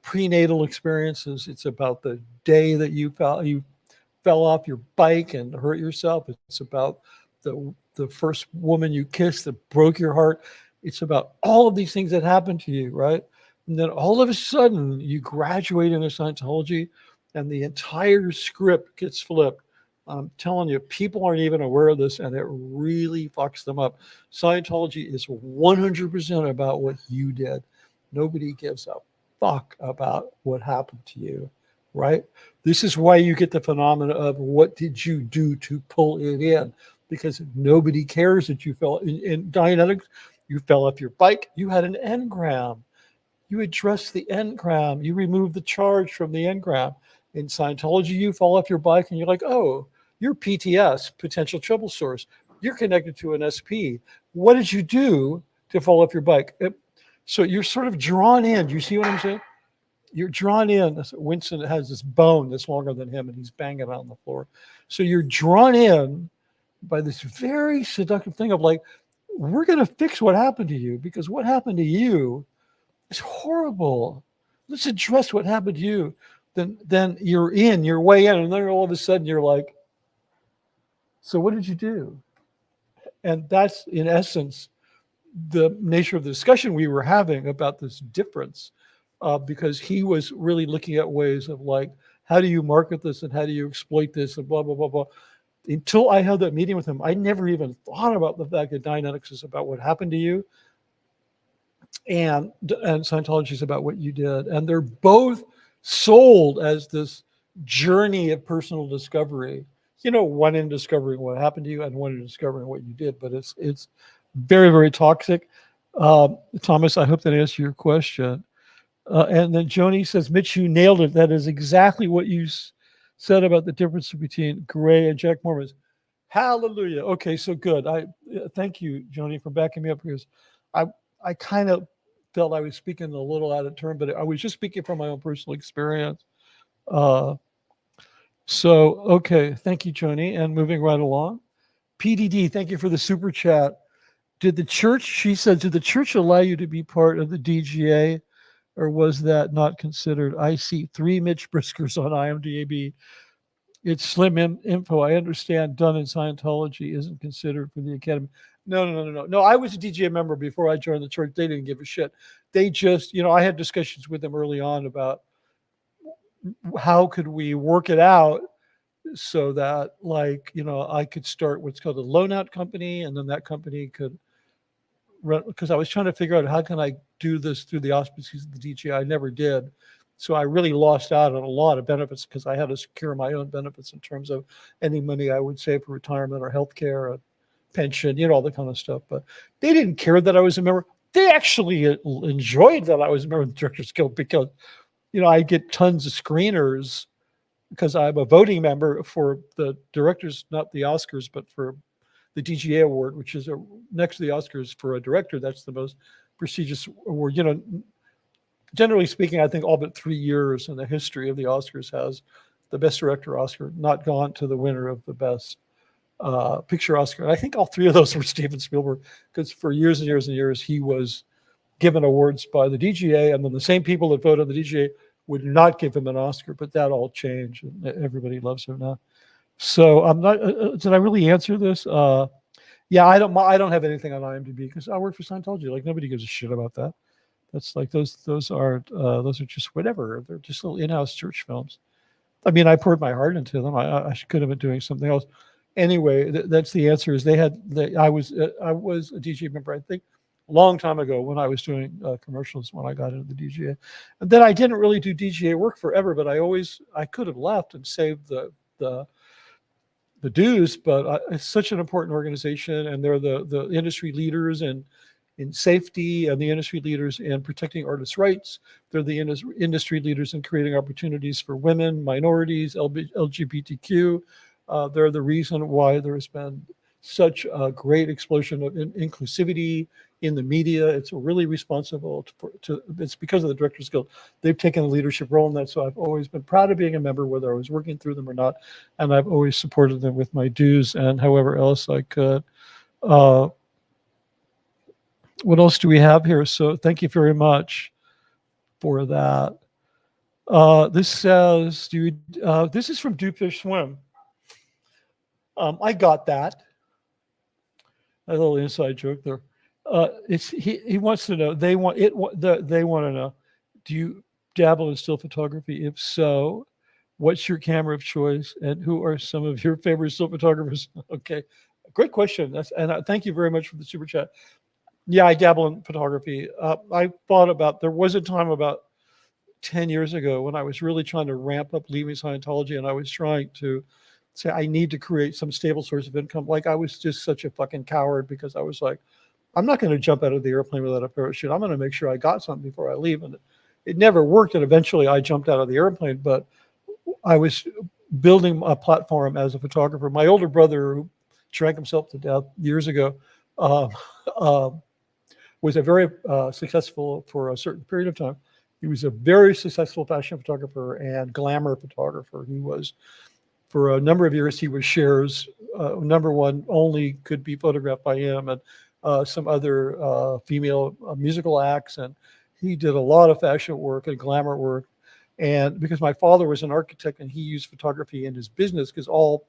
prenatal experiences. It's about the day that you fell off your bike and hurt yourself. It's about the first woman you kissed that broke your heart. It's about all of these things that happened to you, right? And then all of a sudden you graduate into Scientology and the entire script gets flipped. I'm telling you, people aren't even aware of this, and it really fucks them up. Scientology is 100% about what you did. Nobody gives a fuck about what happened to you, right? This is why you get the phenomena of what did you do to pull it in, because nobody cares that you fell. In Dianetics, you fell off your bike, you had an engram. You address the engram. You remove the charge from the engram. In Scientology, you fall off your bike and you're like, oh, you're PTS, potential trouble source. You're connected to an SP. What did you do to fall off your bike? So you're sort of drawn in. Do you see what I'm saying? You're drawn in. Winston has this bone that's longer than him and he's banging it on the floor. So you're drawn in by this very seductive thing of like, we're going to fix what happened to you, because what happened to you is horrible. Let's address what happened to you. Then you're way in, and then all of a sudden you're like, so what did you do? And that's in essence the nature of the discussion we were having about this difference, because he was really looking at ways of like, how do you market this and how do you exploit this and blah, blah, blah, blah. Until I had that meeting with him, I never even thought about the fact that Dianetics is about what happened to you. And Scientology is about what you did. And they're both sold as this journey of personal discovery. You know, one in discovering what happened to you and one in discovering what you did. But it's very, very toxic. Thomas, I hope that answered your question. And then Joni says, Mitch, you nailed it. That is exactly what you said about the difference between Gray and Jack Mormons. Hallelujah. Okay, so good. Thank you, Joni, for backing me up, because I kind of felt I was speaking a little out of turn, but I was just speaking from my own personal experience. So, okay. Thank you, Joni. And moving right along. PDD, thank you for the super chat. Did the church, she said, did the church allow you to be part of the DGA, or was that not considered? I see 3 Mitch Briskers on IMDb. It's slim info. I understand done in Scientology isn't considered for the academy. No. I was a DGA member before I joined the church. They didn't give a shit. They just, I had discussions with them early on about how could we work it out so that, like, I could start what's called a loan out company, and then that company could run, because I was trying to figure out how can I do this through the auspices of the DGA. I never did. So I really lost out on a lot of benefits because I had to secure my own benefits in terms of any money I would save for retirement or healthcare, or pension, all that kind of stuff. But they didn't care that I was a member. They actually enjoyed that I was a member of the Directors Guild, because, I get tons of screeners because I'm a voting member for the directors, not the Oscars, but for the DGA award, which is next to the Oscars for a director. That's the most prestigious award. Generally speaking, I think all but 3 years in the history of the Oscars has the Best Director Oscar not gone to the winner of the Best Picture Oscar. And I think all 3 of those were Steven Spielberg, because for years and years and years, he was given awards by the DGA, and then the same people that voted on the DGA would not give him an Oscar, but that all changed, and everybody loves him now. So I'm not, did I really answer this? Yeah, I don't have anything on IMDb because I work for Scientology. Like, nobody gives a shit about that. That's like, those are just whatever. They're just little in-house church films. I mean, I poured my heart into them. I could have been doing something else. Anyway, that's the answer. Is I was a DGA member, I think, a long time ago when I was doing commercials when I got into the DGA. And then I didn't really do DGA work forever, but I could have left and saved the dues, but it's such an important organization, and they're the industry leaders in safety, and the industry leaders in protecting artists' rights. They're the industry leaders in creating opportunities for women, minorities, LGBTQ. They're the reason why there's been such a great explosion of inclusivity in the media. It's really responsible it's because of the Directors Guild. They've taken a leadership role in that. So I've always been proud of being a member, whether I was working through them or not. And I've always supported them with my dues and however else I could. What else do we have here? So thank you very much for that. This says, this is from Dupefish Swim. I got that. A little inside joke there. He wants to know, they want to know, do you dabble in still photography? If so, What's your camera of choice, and who are some of your favorite still photographers? Okay, great question. Thank you very much for the super chat. Yeah, I dabble in photography. I thought about, there was a time about 10 years ago when I was really trying to ramp up leaving Scientology, and I was trying to say I need to create some stable source of income. Like, I was just such a fucking coward, because I was like, I'm not going to jump out of the airplane without a parachute. I'm going to make sure I got something before I leave. And it never worked. And eventually I jumped out of the airplane, but I was building a platform as a photographer. My older brother, who drank himself to death years ago, was a very successful, for a certain period of time. He was a very successful fashion photographer and glamour photographer. He was, for a number of years, he was Cher's number one, only could be photographed by him, and some other female musical acts. And he did a lot of fashion work and glamour work. And because my father was an architect and he used photography in his business, because all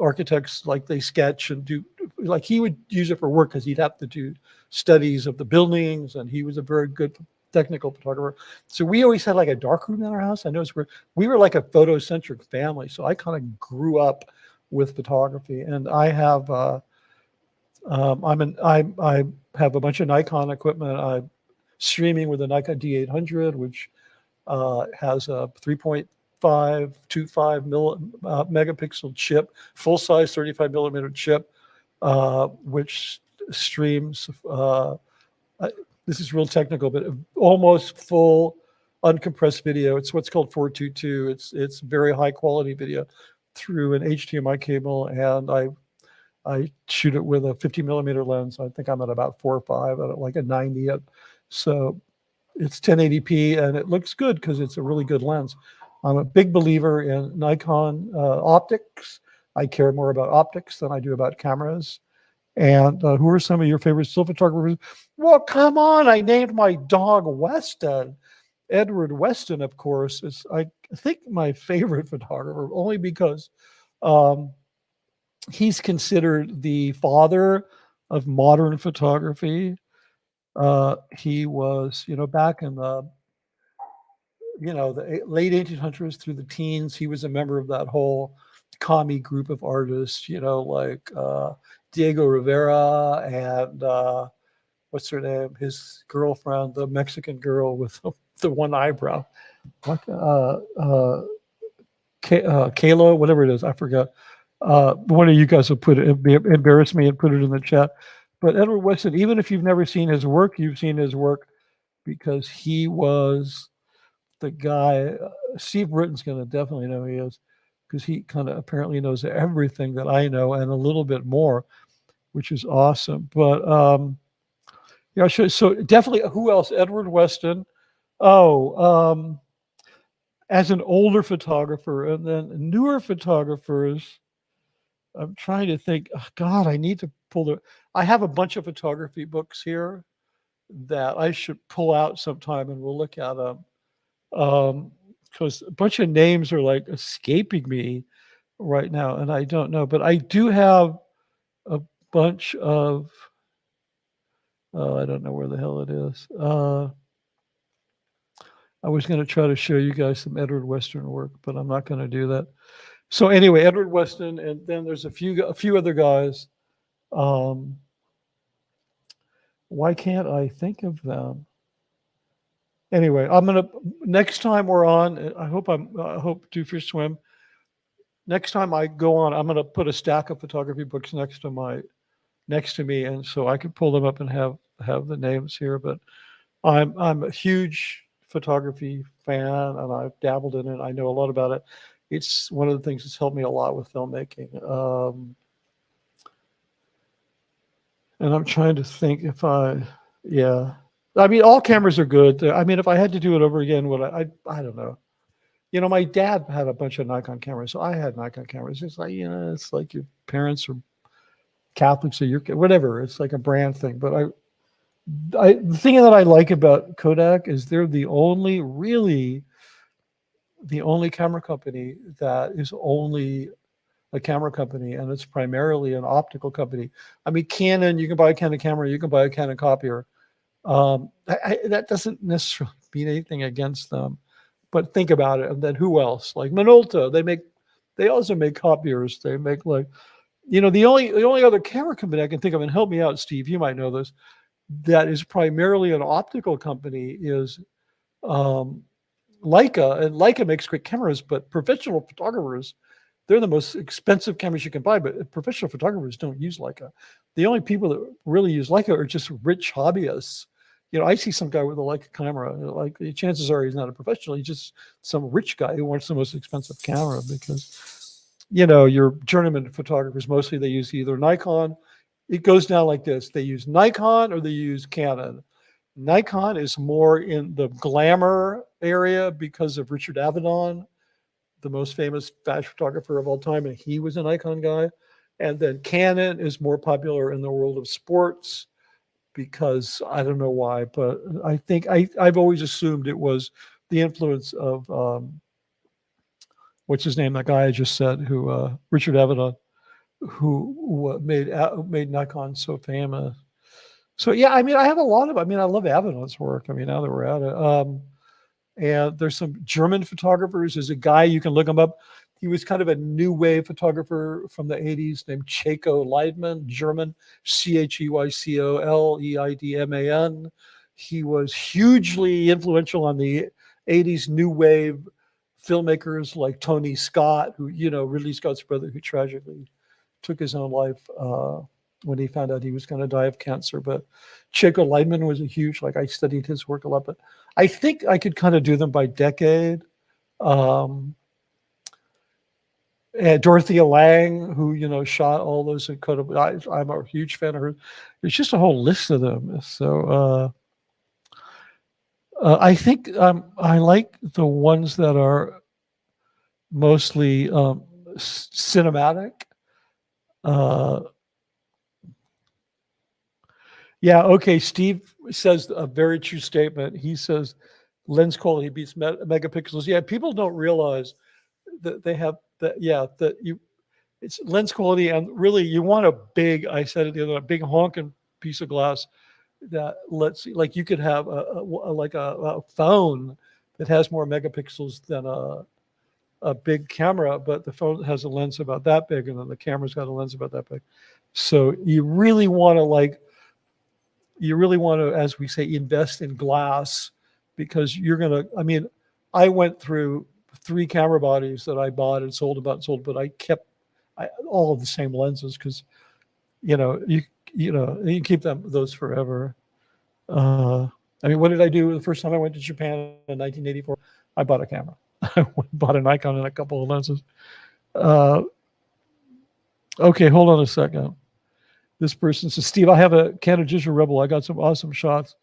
architects, like, they sketch and do, like, he would use it for work because he'd have to do studies of the buildings, and he was a very good technical photographer. So we always had like a dark room in our house. I noticed we were like a photocentric family. So I kind of grew up with photography, and I have I have a bunch of Nikon equipment. I'm streaming with a Nikon D800, which has a 3.525 megapixel chip, full size 35 millimeter chip, which streams. This is real technical, but almost full uncompressed video. It's what's called 422. It's very high quality video through an HDMI cable, and I shoot it with a 50 millimeter lens. I think I'm at about 4.5 at like a 90. So it's 1080p, and it looks good because it's a really good lens. I'm a big believer in Nikon optics. I care more about optics than I do about cameras. And who are some of your favorite still photographers? Well, come on. I named my dog Weston. Edward Weston, of course, is, I think, my favorite photographer, only because he's considered the father of modern photography. He was, back in the, the late 1800s through the teens, he was a member of that whole commie group of artists, like Diego Rivera and what's her name? His girlfriend, the Mexican girl with the one eyebrow. What? Kayla, whatever it is, I forgot. One of you guys will embarrass me and put it in the chat. But Edward Weston, even if you've never seen his work, you've seen his work because he was the guy. Steve Britton's going to definitely know who he is, because he kind of apparently knows everything that I know and a little bit more, which is awesome. But yeah, so definitely, who else? Edward Weston. Oh, as an older photographer, and then newer photographers, I'm trying to think. Oh, God, I need to pull I have a bunch of photography books here that I should pull out sometime, and we'll look at them. Because a bunch of names are like escaping me right now, and I don't know. But I do have a bunch of, I don't know where the hell it is. I was going to try to show you guys some Edward Weston work, but I'm not going to do that. So anyway, Edward Weston, and then there's a few other guys. Why can't I think of them? Anyway, next time we're on, I hope Do Fish Swim. Next time I go on, I'm gonna put a stack of photography books next to me, and so I can pull them up and have the names here. But I'm a huge photography fan, and I've dabbled in it. I know a lot about it. It's one of the things that's helped me a lot with filmmaking. And I'm trying to think if yeah. I mean, all cameras are good. I mean, if I had to do it over again, would I don't know. My dad had a bunch of Nikon cameras, so I had Nikon cameras. It's like, it's like your parents are Catholics or whatever. It's like a brand thing. But the thing that I like about Kodak is they're the only camera company that is only a camera company, and it's primarily an optical company. I mean, Canon, you can buy a Canon camera, you can buy a Canon copier. That doesn't necessarily mean anything against them, But think about it. And then who else? Like Minolta, they also make copiers. They make like, the only other camera company I can think of, and help me out, Steve, you might know this, that is primarily an optical company is Leica. And Leica makes great cameras, but professional photographers, they're the most expensive cameras you can buy, but professional photographers don't use Leica. The only people that really use Leica are just rich hobbyists. I see some guy with a Leica camera, like the chances are he's not a professional. He's just some rich guy who wants the most expensive camera because, your journeyman photographers, mostly they use either Nikon. It goes down like this. They use Nikon or they use Canon. Nikon is more in the glamour area because of Richard Avedon, the most famous fashion photographer of all time, and he was a Nikon guy. And then Canon is more popular in the world of sports because I don't know why, but I think I've always assumed it was the influence of what's his name? That guy I just said, who Richard Avedon, who made Nikon so famous. So yeah, I have a lot of. I love Avedon's work. Now that we're at it, and there's some German photographers. There's a guy, you can look him up. He was kind of a new wave photographer from the 80s named Cheko Leidman, German, Chycoleidman. He was hugely influential on the 80s new wave filmmakers like Tony Scott, who, Ridley Scott's brother, who tragically took his own life when he found out he was going to die of cancer. But Cheko Leidman was a huge, I studied his work a lot, but I think I could kind of do them by decade. And Dorothea Lange, who, shot all those incredible, I'm a huge fan of her. There's just a whole list of them. So I think I like the ones that are mostly cinematic. Yeah, okay, Steve says a very true statement. He says lens quality beats megapixels. Yeah, people don't realize that they have that. Yeah, it's lens quality, and really you want a big. I said it the other day, a big honking piece of glass that lets, like, you could have a phone that has more megapixels than a big camera, but the phone has a lens about that big, and then the camera's got a lens about that big. So you really want to as we say, invest in glass, because you're going to, I went through 3 camera bodies that I bought and sold, but I kept all of the same lenses because, you keep those forever. What did I do the first time I went to Japan in 1984? I bought a camera. I bought a Nikon and a couple of lenses. Okay, hold on a second. This person says, Steve, I have a Canon Digital Rebel. I got some awesome shots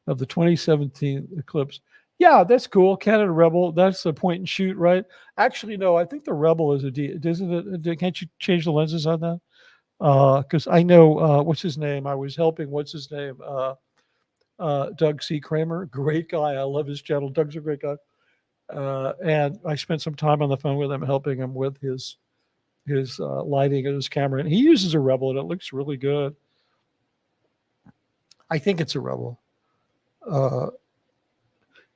of the 2017 eclipse. Yeah, that's cool. Canon Rebel, that's a point and shoot, right? Actually, no, I think the Rebel is isn't it? Can't you change the lenses on that? Because I know, what's his name? I was helping, Doug C. Kramer, great guy. I love his channel. Doug's a great guy. And I spent some time on the phone with him, helping him with his lighting of his camera, and he uses a Rebel, and it looks really good. I think it's a Rebel.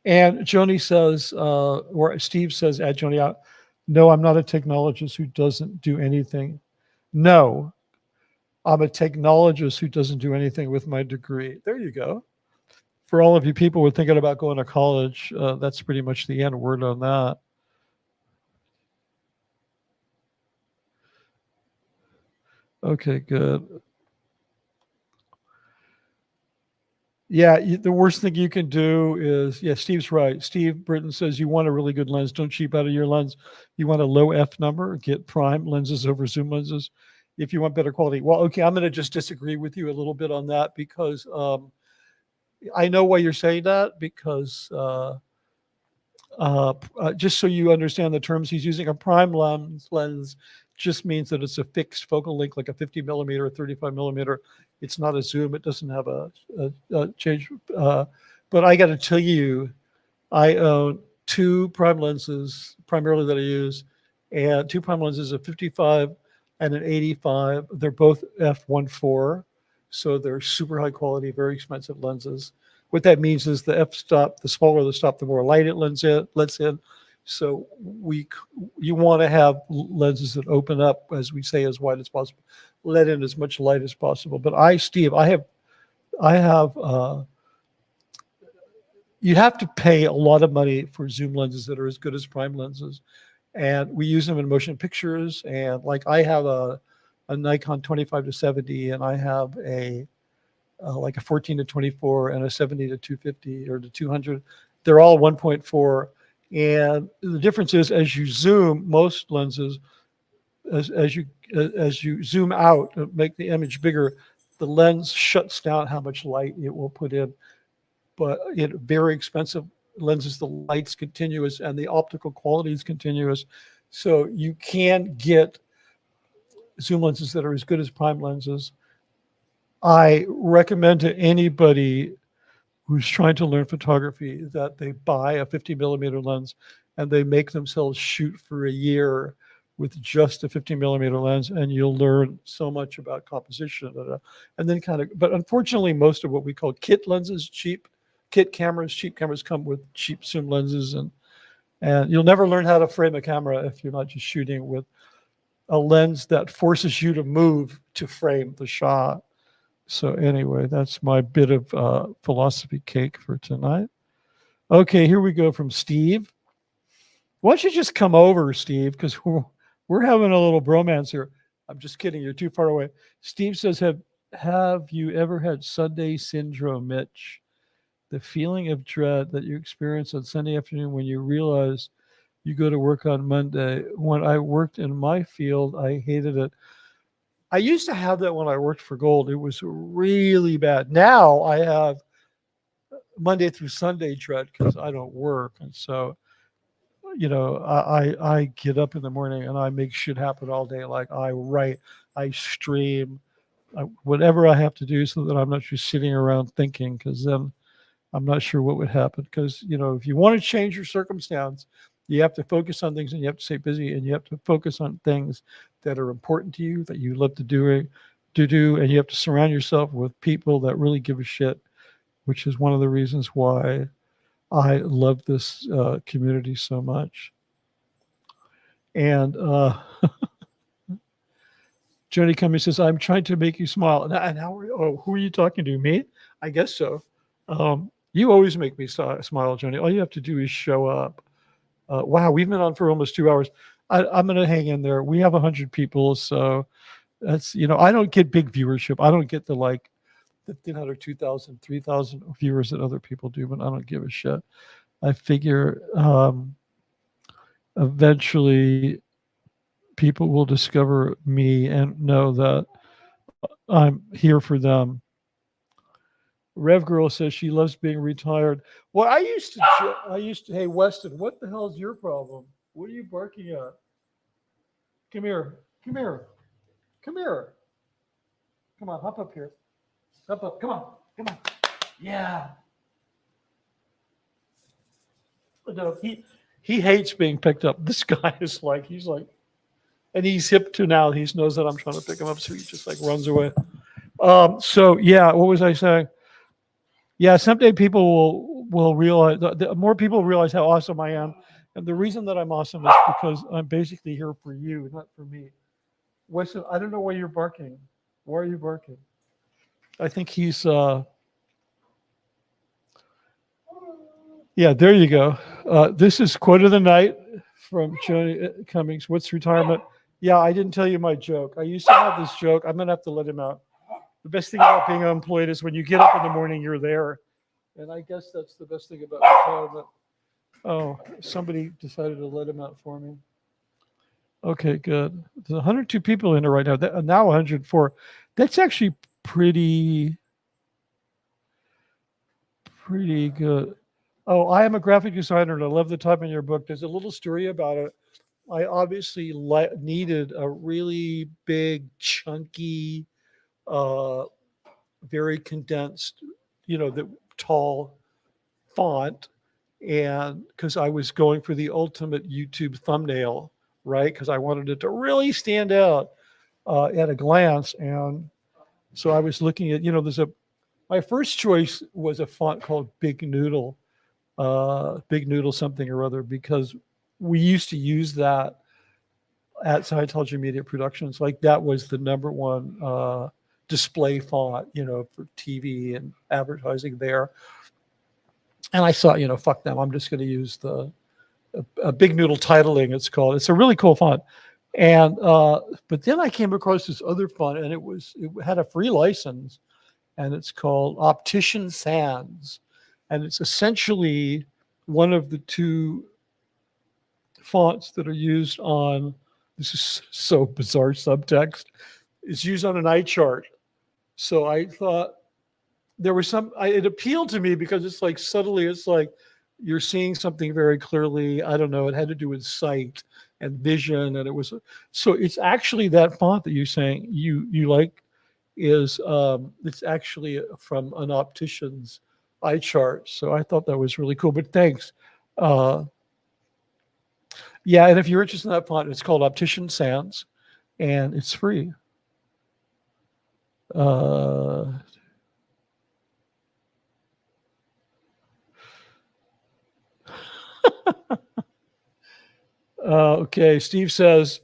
And Joni says, or Steve says, at Joni out, no, I'm not a technologist who doesn't do anything. No, I'm a technologist who doesn't do anything with my degree. There you go. For all of you people who are thinking about going to college, that's pretty much the end word on that. Okay, good. Yeah, the worst thing you can do is, yeah, Steve's right. Steve Britton says you want a really good lens. Don't cheap out of your lens. You want a low F number. Get prime lenses over zoom lenses if you want better quality. Well, okay, I'm going to just disagree with you a little bit on that, because I know why you're saying that, because just so you understand the terms he's using, a prime lens just means that it's a fixed focal length, like a 50 millimeter or 35 millimeter. It's not a zoom. It doesn't have a change. But I got to tell you, I own 2 prime lenses primarily that I use, and 2 prime lenses, a 55 and an 85. They're both f1.4, so they're super high quality, very expensive lenses. what that means is the f-stop, the smaller the stop, the more light it lets in. So you want to have lenses that open up, as we say, as wide as possible, let in as much light as possible. But Steve, I have you have to pay a lot of money for zoom lenses that are as good as prime lenses. And we use them in motion pictures. And like I have a Nikon 25-70, and I have like a 14-24 and a 70-250 or to 200. They're all 1.4. And the difference is, as you zoom, most lenses, as you zoom out and make the image bigger, the lens shuts down how much light it will put in. But in very expensive lenses, the light's continuous and the optical quality is continuous. So you can get zoom lenses that are as good as prime lenses. I recommend to anybody who's trying to learn photography that they buy a 50mm lens and they make themselves shoot for a year with just a 50mm lens, and you'll learn so much about composition. And then but unfortunately, most of what we call kit lenses, cheap cameras come with cheap zoom lenses, and you'll never learn how to frame a camera if you're not just shooting with a lens that forces you to move to frame the shot. So anyway, that's my bit of philosophy cake for tonight. Okay, here we go from Steve. Why don't you just come over, Steve, because we're having a little bromance here. I'm just kidding. You're too far away. Steve says, have you ever had Sunday syndrome, Mitch? The feeling of dread that you experience on Sunday afternoon when you realize you go to work on Monday. When I worked in my field, I hated it. I used to have that when I worked for Gold. It was really bad. Now I have Monday through Sunday dread because I don't work. And so, I get up in the morning and I make shit happen all day. Like I write, I stream, whatever I have to do so that I'm not just sitting around thinking, because then I'm not sure what would happen. Because, if you want to change your circumstance, you have to focus on things and you have to stay busy, and you have to focus on things that are important to you, that you love to do, and you have to surround yourself with people that really give a shit, which is one of the reasons why I love this community so much. And Joni Cummings says, I'm trying to make you smile. And who are you talking to? Me? I guess so. You always make me smile, Joni. All you have to do is show up. Wow, we've been on for almost 2 hours. I'm going to hang in there. We have 100 people, so that's, I don't get big viewership. I don't get the 1,500, 2,000, 3,000 viewers that other people do, but I don't give a shit. I figure eventually people will discover me and know that I'm here for them. Rev Girl says she loves being retired. Well, I used to, hey, Weston, what the hell is your problem? What are you barking at? Come here. Come on, hop up here. Hop up, come on. Yeah. No, he hates being picked up. This guy is he's and he's hip to now. He knows that I'm trying to pick him up, so he just runs away. So yeah, what was I saying? Yeah, someday people will realize, more people realize how awesome I am. And the reason that I'm awesome is because I'm basically here for you, not for me. Weston, I don't know why you're barking. Why are you barking? I think he's, yeah, there you go. This is quote of the night from Joni Cummings. What's retirement? Yeah, I didn't tell you my joke. I used to have this joke. I'm going to have to let him out. The best thing about being unemployed is when you get up in the morning, you're there. And I guess that's the best thing about retirement. Oh, somebody decided to let him out for me. Okay, good. There's 102 people in there right now. Now 104. That's actually pretty good. Oh, I am a graphic designer and I love the type in your book. There's a little story about it. I obviously needed a really big, chunky, very condensed, the tall font, and because I was going for the ultimate YouTube thumbnail, right? Because I wanted it to really stand out at a glance, and so I was looking at, there's my first choice was a font called Big Noodle something or other, because we used to use that at Scientology Media Productions. Like that was the number one display font, for TV and advertising there. And I thought, fuck them. I'm just going to use a Big Noodle titling, it's called. It's a really cool font. And but then I came across this other font, and it had a free license, and it's called Optician Sans. And it's essentially one of the two fonts that are used on, this is so bizarre subtext, is used on an eye chart. So I thought there was it appealed to me because it's like subtly, it's like you're seeing something very clearly. I don't know, it had to do with sight and vision. And so it's actually that font that you're saying you like is, it's actually from an optician's eye chart. So I thought that was really cool, but thanks. Yeah, and if you're interested in that font, it's called Optician Sans, and it's free. Okay, Steve says,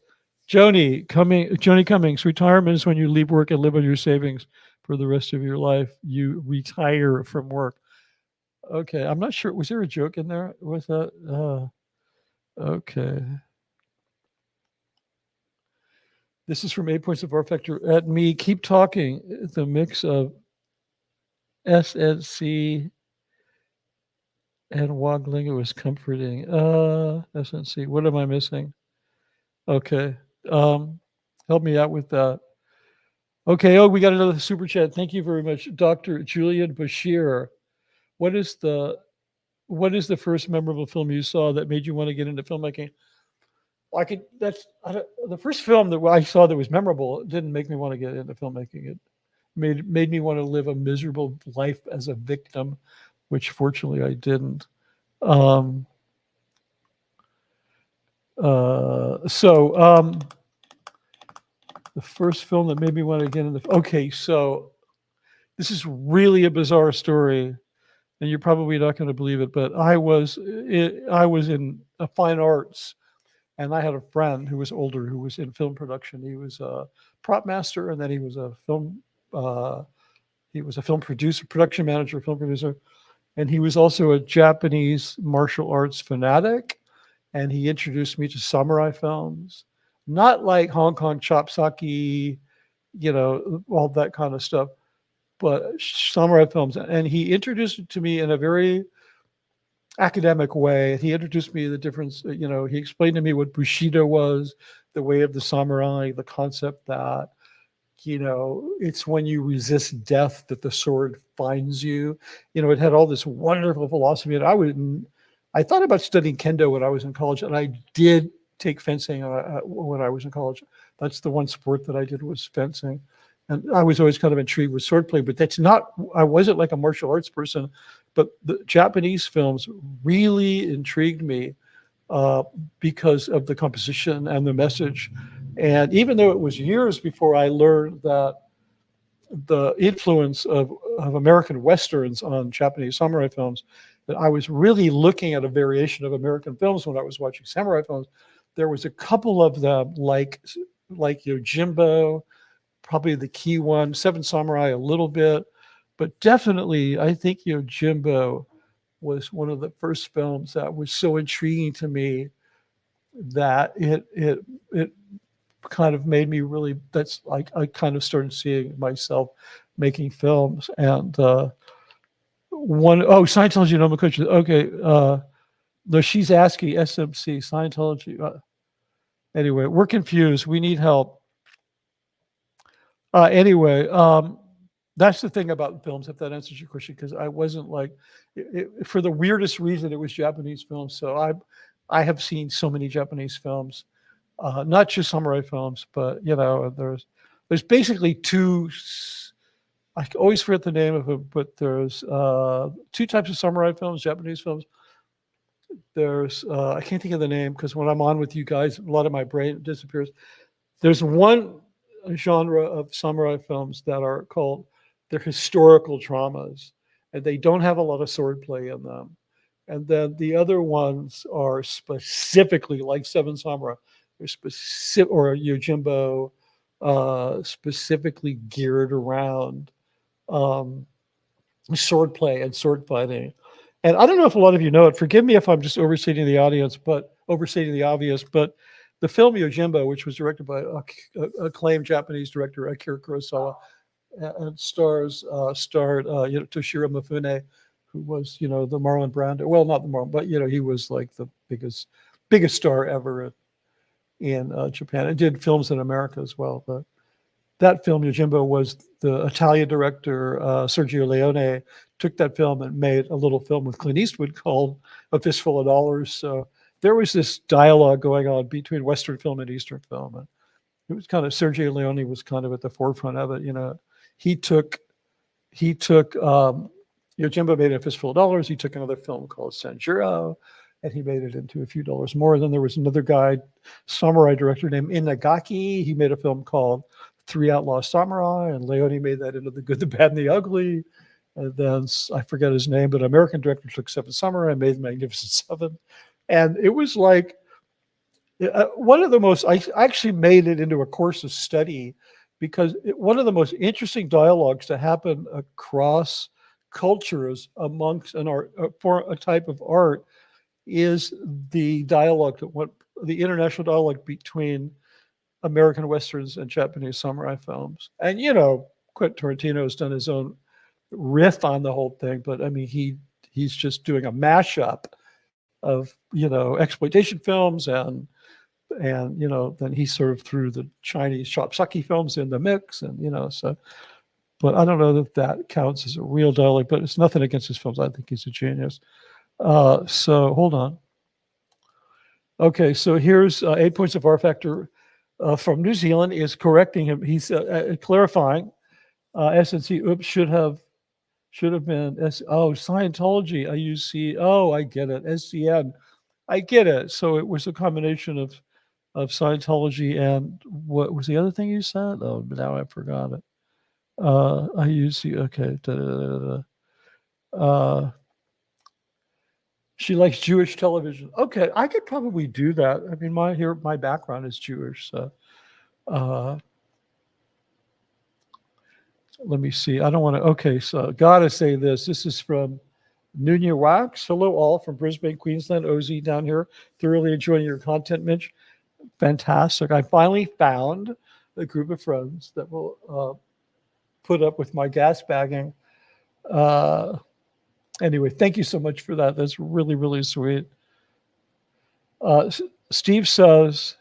Joni Cummings, retirement is when you leave work and live on your savings for the rest of your life. You retire from work. Okay, I'm not sure. Was there a joke in there? Was that? Okay. This is from 8 Points of R Factor at me. Keep talking. The mix of SNC and waggling, it was comforting. SNC, what am I missing? Okay. Help me out with that. Okay. Oh, we got another super chat. Thank you very much, Dr. Julian Bashir. What is the first memorable film you saw that made you want to get into filmmaking? The first film that I saw that was memorable didn't make me want to get into filmmaking. It made me want to live a miserable life as a victim, which fortunately I didn't. The first film that made me want to get into. Okay, so this is really a bizarre story, and you're probably not going to believe it, but I was in fine arts, and I had a friend who was older who was in film production. He was a prop master, and then he was a film producer, production manager, film producer, and he was also a Japanese martial arts fanatic. And he introduced me to samurai films, not like Hong Kong chop sake, all that kind of stuff, but samurai films. And he introduced it to me in a very academic way. He introduced me to the difference, he explained to me what Bushido was, the way of the samurai, the concept that, it's when you resist death that the sword finds you. It had all this wonderful philosophy. And I thought about studying kendo when I was in college, and I did take fencing when I was in college. That's the one sport that I did, was fencing. And I was always kind of intrigued with swordplay, but I wasn't like a martial arts person, but the Japanese films really intrigued me because of the composition and the message. And even though it was years before I learned that the influence of American Westerns on Japanese samurai films, that I was really looking at a variation of American films when I was watching samurai films. There was a couple of them, like Jimbo, probably the key one, Seven Samurai a little bit, but definitely I think Jimbo was one of the first films that was so intriguing to me that it kind of made me really, that's like I kind of started seeing myself making films. And Scientology nomenclature. Okay. No, she's asking SMC, Scientology. Anyway, we're confused. We need help. Anyway, that's the thing about films, if that answers your question, because I wasn't like, for the weirdest reason, it was Japanese films. So I have seen so many Japanese films, not just samurai films, but there's basically two. I always forget the name of them, but there's two types of samurai films, Japanese films. There's I can't think of the name because when I'm on with you guys, a lot of my brain disappears. There's one genre of samurai films that are called they're historical traumas, and they don't have a lot of swordplay in them. And then the other ones are specifically like Seven Samurai, they're specific, or Yojimbo, specifically geared around swordplay and sword fighting. And I don't know if a lot of you know it. Forgive me if I'm just overstating the audience, but overstating the obvious. But the film Yojimbo, which was directed by acclaimed Japanese director Akira Kurosawa, and starred Toshiro Mifune, who was the Marlon Brando. Well, not the Marlon, but he was like the biggest star ever in Japan. And did films in America as well. But that film Yojimbo was the Italian director Sergio Leone took that film and made a little film with Clint Eastwood called A Fistful of Dollars. So there was this dialogue going on between Western film and Eastern film, and it was kind of Sergio Leone was kind of at the forefront of it. He took Yojimbo made A Fistful of Dollars. He took another film called Sanjuro, and he made it into a few dollars more. Then there was another guy, samurai director named Inagaki. He made a film called Three Outlaw Samurai, and Leone made that into The Good, the Bad, and the Ugly. And then I forget his name, but an American director took Seven Samurai and made Magnificent Seven. And it was like one of the most, I actually made it into a course of study because one of the most interesting dialogues to happen across cultures amongst an art, for a type of art, is the dialogue, the international dialogue between American Westerns and Japanese samurai films. And, Quentin Tarantino has done his own riff on the whole thing, but I mean, he's just doing a mashup of, exploitation films and then he sort of threw the Chinese Shopsaki films in the mix and, so, but I don't know that counts as a real dialogue, but it's nothing against his films. I think he's a genius. So hold on. Okay, so here's 8 points of R Factor from New Zealand is correcting him. He's clarifying SNC. Oops, should have been Scientology. IUC. Oh, I get it. SCN. I get it. So it was a combination of Scientology and what was the other thing you said? Oh, now I forgot it. IUC. Okay. She likes Jewish television. Okay, I could probably do that. I mean, my background is Jewish, so let me see. I don't want to. Okay, so gotta say this. This is from Nunya Wax. Hello, all from Brisbane, Queensland. OZ down here. Thoroughly enjoying your content, Mitch. Fantastic. I finally found a group of friends that will put up with my gas bagging. Anyway, thank you so much for that. That's really, really sweet. Steve says,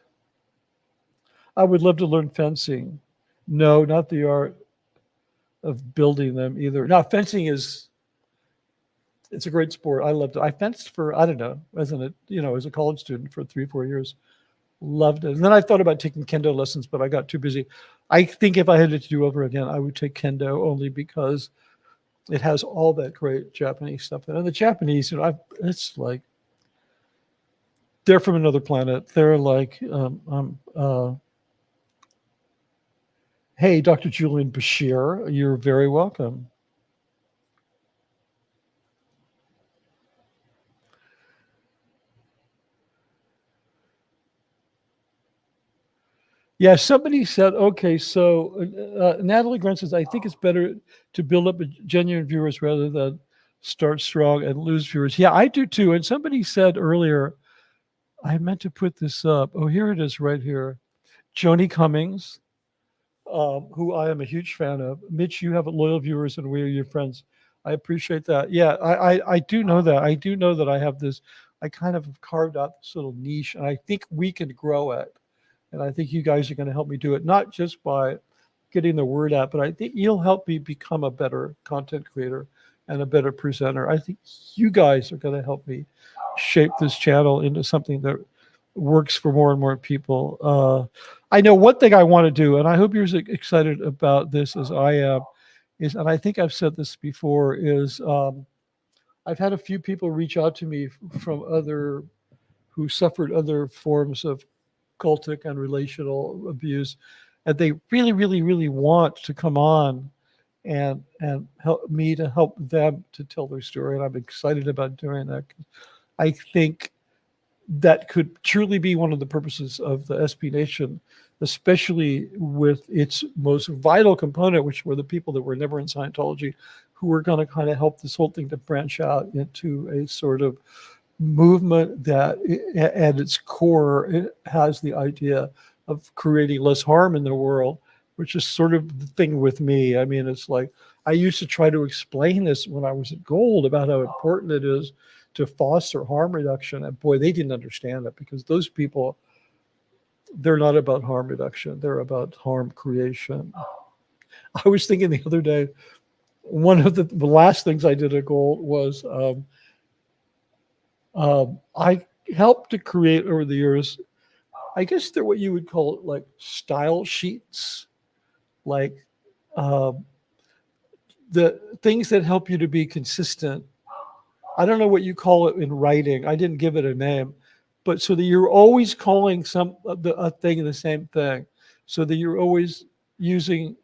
I would love to learn fencing. No, not the art of building them either. Now, fencing it's a great sport. I loved it. I fenced for, I don't know, as a college student for 3-4 years. Loved it. And then I thought about taking kendo lessons, but I got too busy. I think if I had it to do over again, I would take kendo only because it has all that great Japanese stuff. And the Japanese, it's like, they're from another planet. They're like, hey, Dr. Julian Bashir, you're very welcome. Yeah, somebody said, okay, so Natalie Grant says, I think it's better to build up genuine viewers rather than start strong and lose viewers. Yeah, I do too. And somebody said earlier, I meant to put this up. Oh, here it is right here. Joni Cummings, who I am a huge fan of. Mitch, you have loyal viewers and we are your friends. I appreciate that. Yeah, I do know that. I do know that I have this, I kind of have carved out this little niche and I think we can grow it. And I think you guys are going to help me do it, not just by getting the word out, but I think you'll help me become a better content creator and a better presenter. I think you guys are going to help me shape this channel into something that works for more and more people. I know one thing I want to do, and I hope you're as excited about this as I am, and I think I've said this before, is I've had a few people reach out to me from who suffered other forms of cultic and relational abuse, and they really, really, really want to come on and help me to help them to tell their story. And I'm excited about doing that. I think that could truly be one of the purposes of the SB Nation, especially with its most vital component, which were the people that were never in Scientology, who were going to kind of help this whole thing to branch out into a sort of movement that at its core, it has the idea of creating less harm in the world, which is sort of the thing with me. I mean, it's like, I used to try to explain this when I was at Gold about how important it is to foster harm reduction. And boy, they didn't understand it, because those people, they're not about harm reduction. They're about harm creation. I was thinking the other day, one of the last things I did at Gold was I helped to create over the years, I guess they're what you would call it, like style sheets, like the things that help you to be consistent. I don't know what you call it in writing. I didn't give it a name, but so that you're always calling a thing the same thing, so that you're always using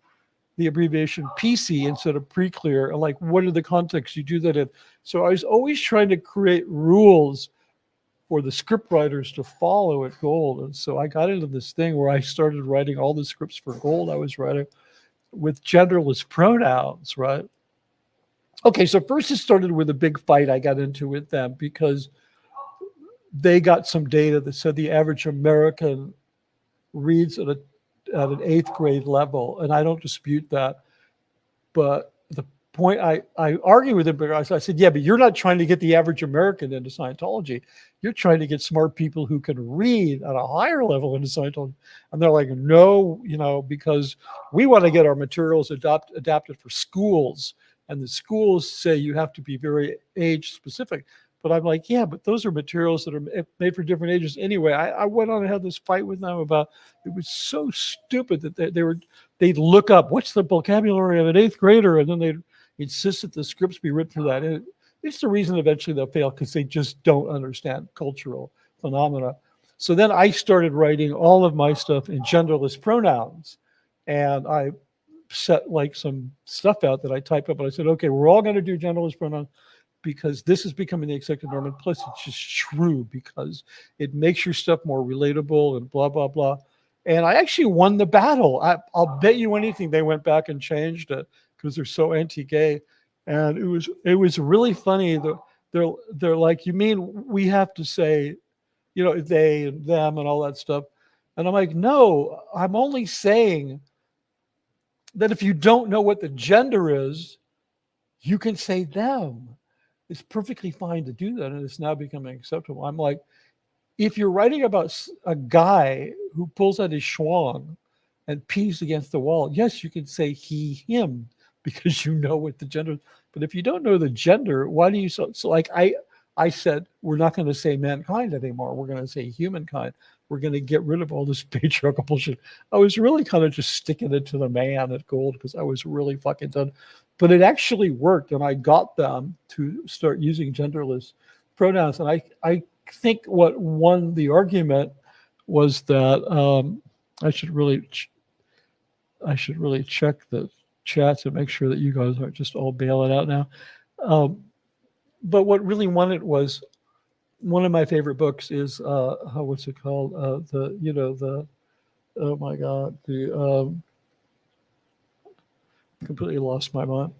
the abbreviation PC instead of pre-clear, and like, what are the contexts you do that in? So I was always trying to create rules for the script writers to follow at Gold. And so I got into this thing where I started writing all the scripts for Gold I was writing with genderless pronouns, right? Okay, so first it started with a big fight I got into with them, because they got some data that said the average American reads at an 8th grade level, and I don't dispute that. But the point I argued with them, because I said, yeah, but you're not trying to get the average American into Scientology. You're trying to get smart people who can read at a higher level into Scientology. And they're like, no, because we want to get our materials adapted for schools. And the schools say you have to be very age specific. But I'm like, yeah, but those are materials that are made for different ages anyway. I went on and had this fight with them about, it was so stupid that they'd look up, what's the vocabulary of an 8th grader? And then they'd insist that the scripts be written for that. And it's the reason eventually they'll fail, because they just don't understand cultural phenomena. So then I started writing all of my stuff in genderless pronouns. And I set like some stuff out that I typed up, and I said, okay, we're all going to do genderless pronouns, because this is becoming the accepted norm. And plus it's just true, because it makes your stuff more relatable and blah, blah, blah. And I actually won the battle. I'll bet you anything they went back and changed it, because they're so anti-gay. And it was really funny. They're like, you mean we have to say, they and them and all that stuff? And I'm like, no, I'm only saying that if you don't know what the gender is, you can say them. It's perfectly fine to do that, and it's now becoming acceptable. I'm like, if you're writing about a guy who pulls out his schwang and pees against the wall, yes, you can say he, him, because you know what the gender is. But if you don't know the gender, why do you so like I said, we're not going to say mankind anymore. We're going to say humankind. We're going to get rid of all this patriarchal bullshit. I was really kind of just sticking it to the man at Gold, because I was really fucking done. But it actually worked, and I got them to start using genderless pronouns. And I think what won the argument was that I should really check the chats and make sure that you guys aren't just all bailing out now. But what really won it was, one of my favorite books is what's it called? Oh my God, completely lost my mind.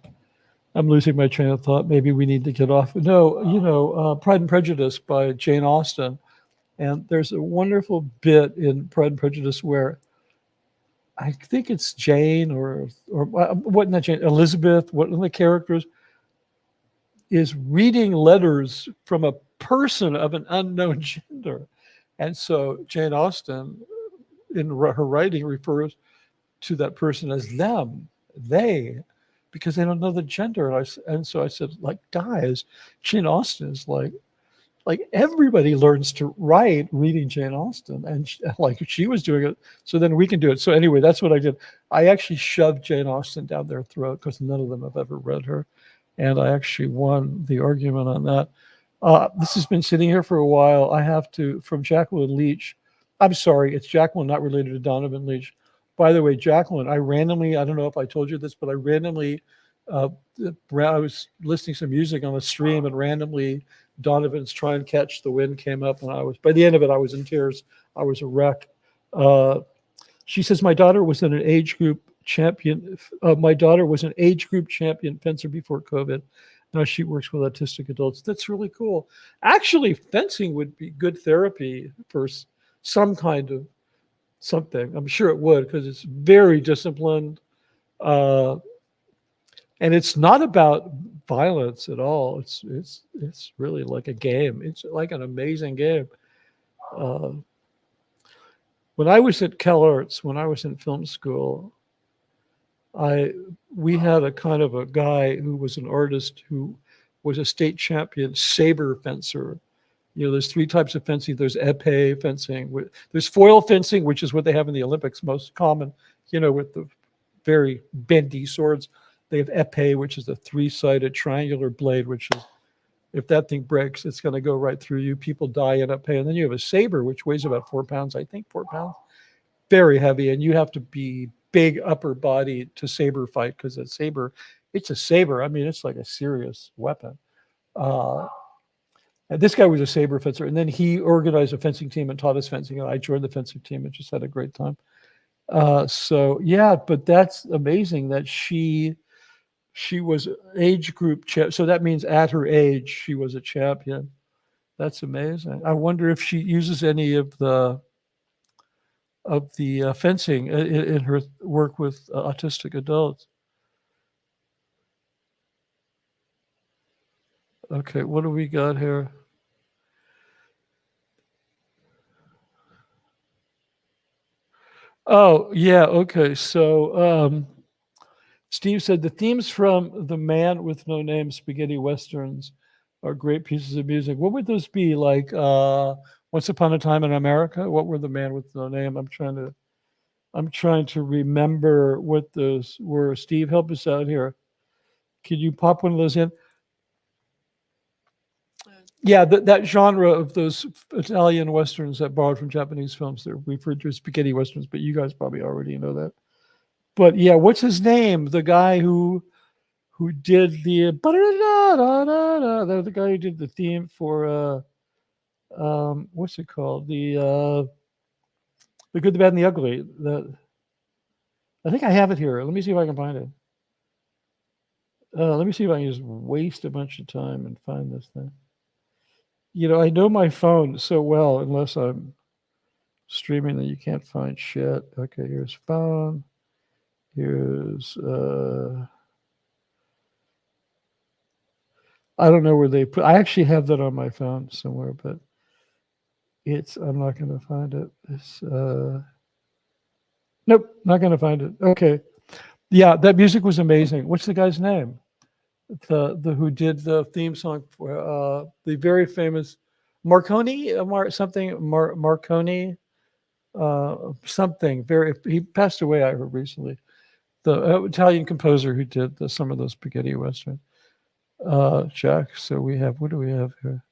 I'm losing my train of thought. Maybe we need to get off. No, Pride and Prejudice by Jane Austen. And there's a wonderful bit in Pride and Prejudice where I think it's Jane or what, not Jane, Elizabeth, one of the characters is reading letters from a person of an unknown gender. And so Jane Austen, in her writing, refers to that person as them, they, because they don't know the gender. And so I said, like, guys, Jane Austen is like everybody learns to write reading Jane Austen, and she was doing it, so then we can do it. So anyway, that's what I did. I actually shoved Jane Austen down their throat, because none of them have ever read her. And I actually won the argument on that. This has been sitting here for a while. I have to, from Jacqueline Leach. I'm sorry, it's Jacqueline, not related to Donovan Leach. by the way, Jacqueline, I don't know if I told you this, but I randomly, I was listening to some music on a stream, and randomly Donovan's Try and Catch the Wind came up, and by the end of it, I was in tears. I was a wreck. She says, my daughter was an age group champion fencer before COVID. Now she works with autistic adults. That's really cool. Actually, fencing would be good therapy for some kind of something. I'm sure it would, because it's very disciplined. And it's not about violence at all. It's really like a game. It's like an amazing game. When I was at Cal Arts, when I was in film school, we had a kind of a guy who was an artist who was a state champion saber fencer. You know, there's 3 types of fencing. There's épée fencing. There's foil fencing, which is what they have in the Olympics, most common, you know, with the very bendy swords. They have épée, which is a 3-sided triangular blade, which is, if that thing breaks, it's going to go right through you. People die in épée. And then you have a saber, which weighs about 4 pounds, I think 4 pounds. Very heavy. And you have to be big upper body to saber fight, because it's a saber. I mean, it's like a serious weapon. And this guy was a saber fencer, and then he organized a fencing team and taught us fencing, and I joined the fencing team and just had a great time. So yeah, but that's amazing that she was age group so that means at her age she was a champion. That's amazing. I wonder if she uses any of the fencing in her work with autistic adults. Okay, what do we got here? Oh, yeah, okay. So Steve said the themes from The Man with No Name spaghetti westerns are great pieces of music. What would those be? Like Once Upon a Time in America? What were The Man with No Name? I'm trying to remember what those were. Steve, help us out here. Can you pop one of those in? Yeah, that genre of those Italian westerns that borrowed from Japanese films, they're referred to as spaghetti westerns, but you guys probably already know that. But yeah, what's his name? The guy who did the guy who did the theme for what's it called? The Good, the Bad, and the Ugly. I think I have it here. Let me see if I can find it. Let me see if I can just waste a bunch of time and find this thing. You know, I know my phone so well, unless I'm streaming, that you can't find shit. Okay, here's phone. Here's I don't know where they put. I actually have that on my phone somewhere, but I'm not going to find it. Nope, not going to find it. Okay, yeah, that music was amazing. What's the guy's name? The who did the theme song for the very famous Marconi, Marconi, something. He passed away, I heard recently. The Italian composer who did some of those spaghetti western. Jack. So what do we have here?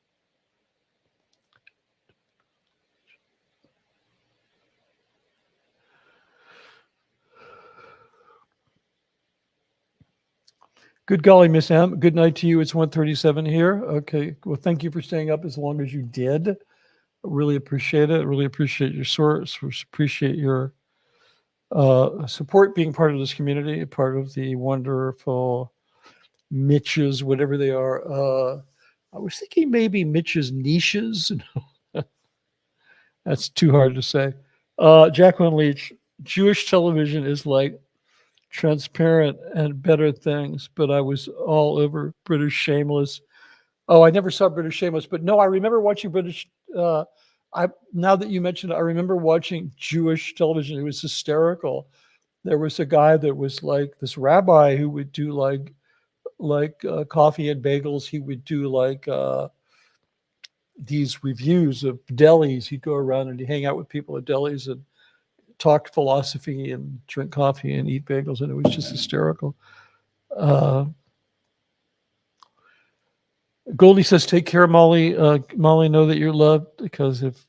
Good golly, Miss M. Good night to you. It's 1:37 here. Okay. Well, thank you for staying up as long as you did. Really appreciate it. Really appreciate your source. Appreciate your support, being part of this community, part of the wonderful Mitches, whatever they are. I was thinking maybe Mitch's niches. That's too hard to say. Jacqueline Leach, Jewish television is like transparent and better things, but I was all over British Shameless. Oh, I never saw British Shameless, but no, I remember watching British. Now that you mentioned it, I remember watching Jewish television. It was hysterical. There was a guy that was like this rabbi who would do like coffee and bagels. He would do like these reviews of delis. He'd go around and he'd hang out with people at delis and talk philosophy and drink coffee and eat bagels, and it was just hysterical. Goldie says, take care, Molly. Molly, know that you're loved, because if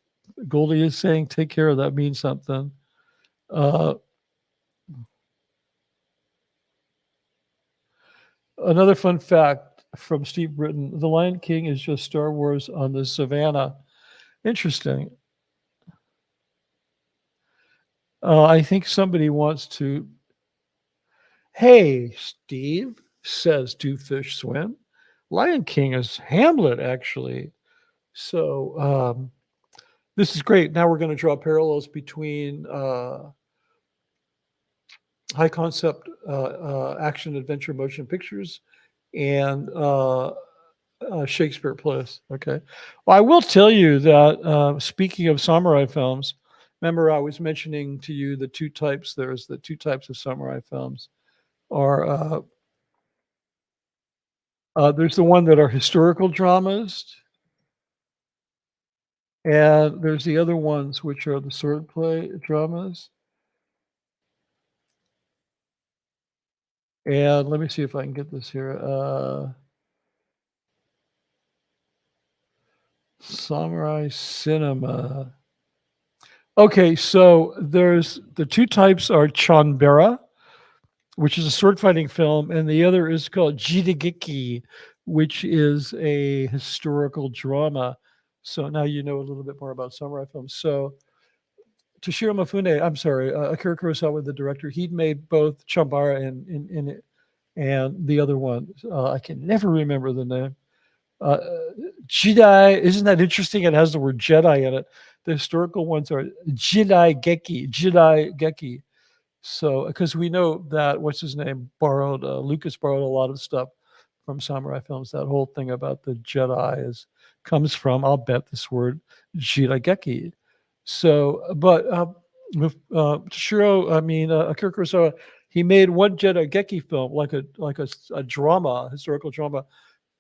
Goldie is saying take care, that means something. Another fun fact from Steve Britton: The Lion King is just Star Wars on the savannah. Interesting. I think somebody wants to. Hey, Steve, says Do Fish Swim. Lion King is Hamlet, actually. So this is great. Now we're going to draw parallels between high concept action adventure motion pictures and Shakespeare plays. Okay. Well, I will tell you that speaking of samurai films, remember I was mentioning to you the two types. There's the two types of samurai films. Are there's the one that are historical dramas, and there's the other ones which are the swordplay dramas. And let me see if I can get this here. Samurai cinema. Okay, so there's the two types are Chanbara, which is a sword fighting film, and the other is called Jidageki, which is a historical drama. So now you know a little bit more about samurai films. So Toshiro Mifune, I'm sorry, Akira Kurosawa, the director, he'd made both Chanbara and the other one. I can never remember the name. Jedi, isn't that interesting? It has the word Jedi in it. The historical ones are Jidai Geki. So, because we know that, what's his name, Lucas borrowed a lot of stuff from samurai films. That whole thing about the Jedi comes from, I'll bet, this word Jidai Geki. So, but Akira Kurosawa, he made one Jedi Geki film, like a drama, historical drama,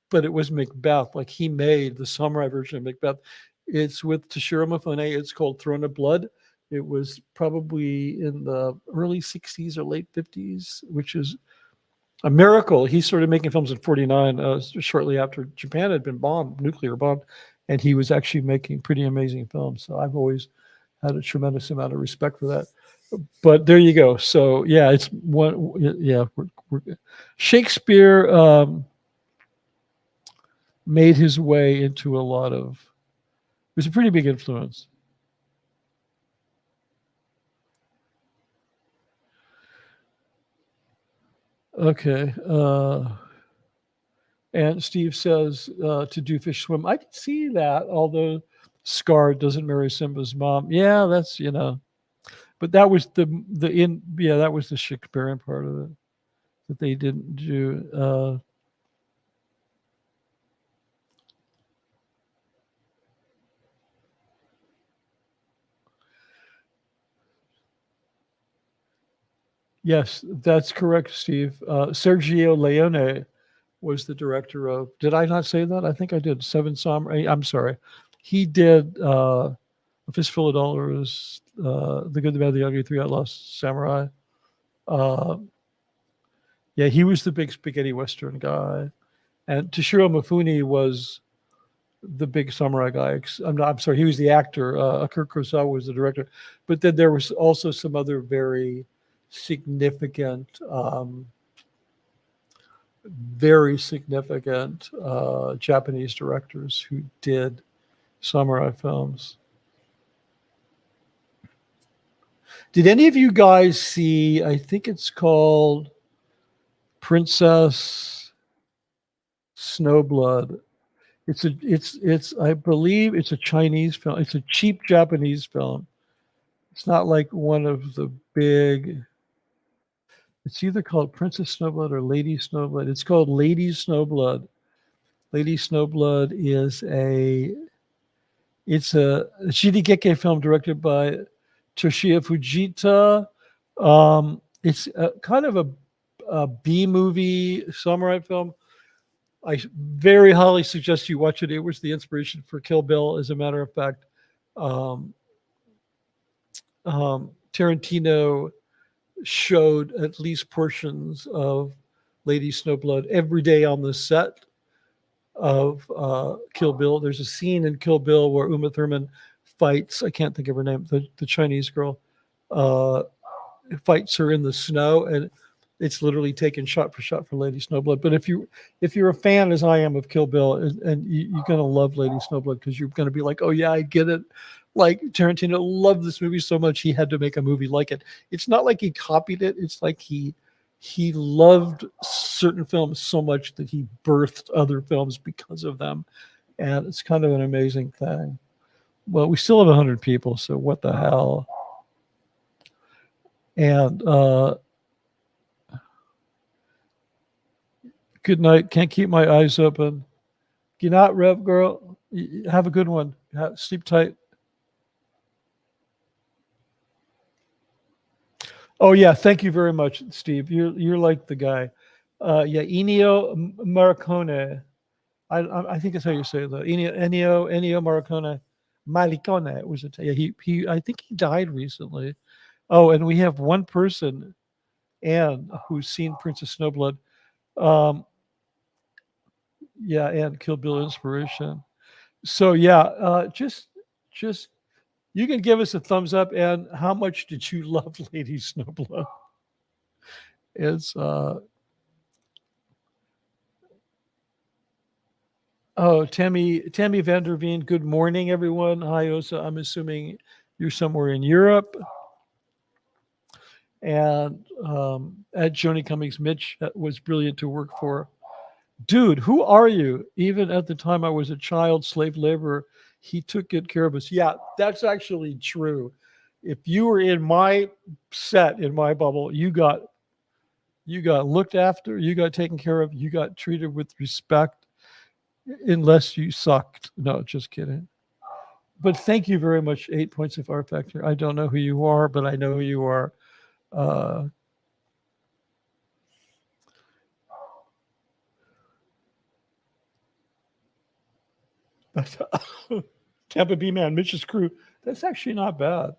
but it was Macbeth. Like he made the samurai version of Macbeth. It's with Toshiro Mifune. It's called Throne of Blood. It was probably in the early 60s or late 50s, which is a miracle. He started making films in 49, shortly after Japan had been nuclear bombed, and he was actually making pretty amazing films. So I've always had a tremendous amount of respect for that. But there you go. So yeah, it's one. Yeah, Shakespeare made his way into a lot of. It was a pretty big influence. Okay. And Steve says to Do Fish Swim. I can see that, although Scar doesn't marry Simba's mom. Yeah, that's, but that was that was the Shakespearean part of it that they didn't do. Yes, that's correct, Steve. Sergio Leone was the director of. Did I not say that? I think I did. Seven Samurai. I'm sorry. He did A Fistful of Dollars, The Good, the Bad, the Ugly, Three Outlaws Samurai. Yeah, he was the big spaghetti western guy, and Toshiro Mifune was the big samurai guy. I'm sorry, he was the actor. Akira Kurosawa was the director, but then there was also some other very significant, Japanese directors who did samurai films. Did any of you guys see, I think it's called Princess Snowblood? It's I believe it's a Chinese film. It's a cheap Japanese film. It's not like one of the big. It's either called Princess Snowblood or Lady Snowblood. It's called Lady Snowblood. Lady Snowblood is a Shirigeki film directed by Toshiya Fujita. It's kind of a B movie samurai film. I very highly suggest you watch it. It was the inspiration for Kill Bill, as a matter of fact. Tarantino showed at least portions of Lady Snowblood every day on the set of Kill Bill. There's a scene in Kill Bill where Uma Thurman fights, I can't think of her name, the Chinese girl, fights her in the snow. And it's literally taken shot for shot for Lady Snowblood. But if you're a fan, as I am, of Kill Bill, and you're gonna love Lady Snowblood, because you're gonna be like, oh yeah, I get it. Like, Tarantino loved this movie so much he had to make a movie like it. It's not like he copied it. It's like he loved certain films so much that he birthed other films because of them. And it's kind of an amazing thing. Well, we still have 100 people, so what the hell? And good night. Can't keep my eyes open. Good night, Rev girl. Have a good one. Sleep tight. Oh yeah, thank you very much, Steve. You're like the guy. Yeah, Ennio Morricone. I think that's how you say that. Ennio Morricone was it? Yeah, he I think he died recently. Oh, and we have one person, Anne, who's seen Princess Snowblood. Yeah, and Kill Bill inspiration. So yeah, just you can give us a thumbs up. And how much did you love Lady Snowblood? It's oh, Tammy Vanderveen. Good morning, everyone. Hi, Osa. I'm assuming you're somewhere in Europe. And at Joni Cummings, Mitch was brilliant to work for. Dude, who are you? Even at the time I was a child slave laborer, he took good care of us. Yeah, that's actually true. If you were in my set, in my bubble, you got looked after, you got taken care of, you got treated with respect, unless you sucked. No, just kidding. But thank you very much, 8 points of R Factor. I don't know who you are, but I know who you are. Tampa B man, Mitch's crew. That's actually not bad.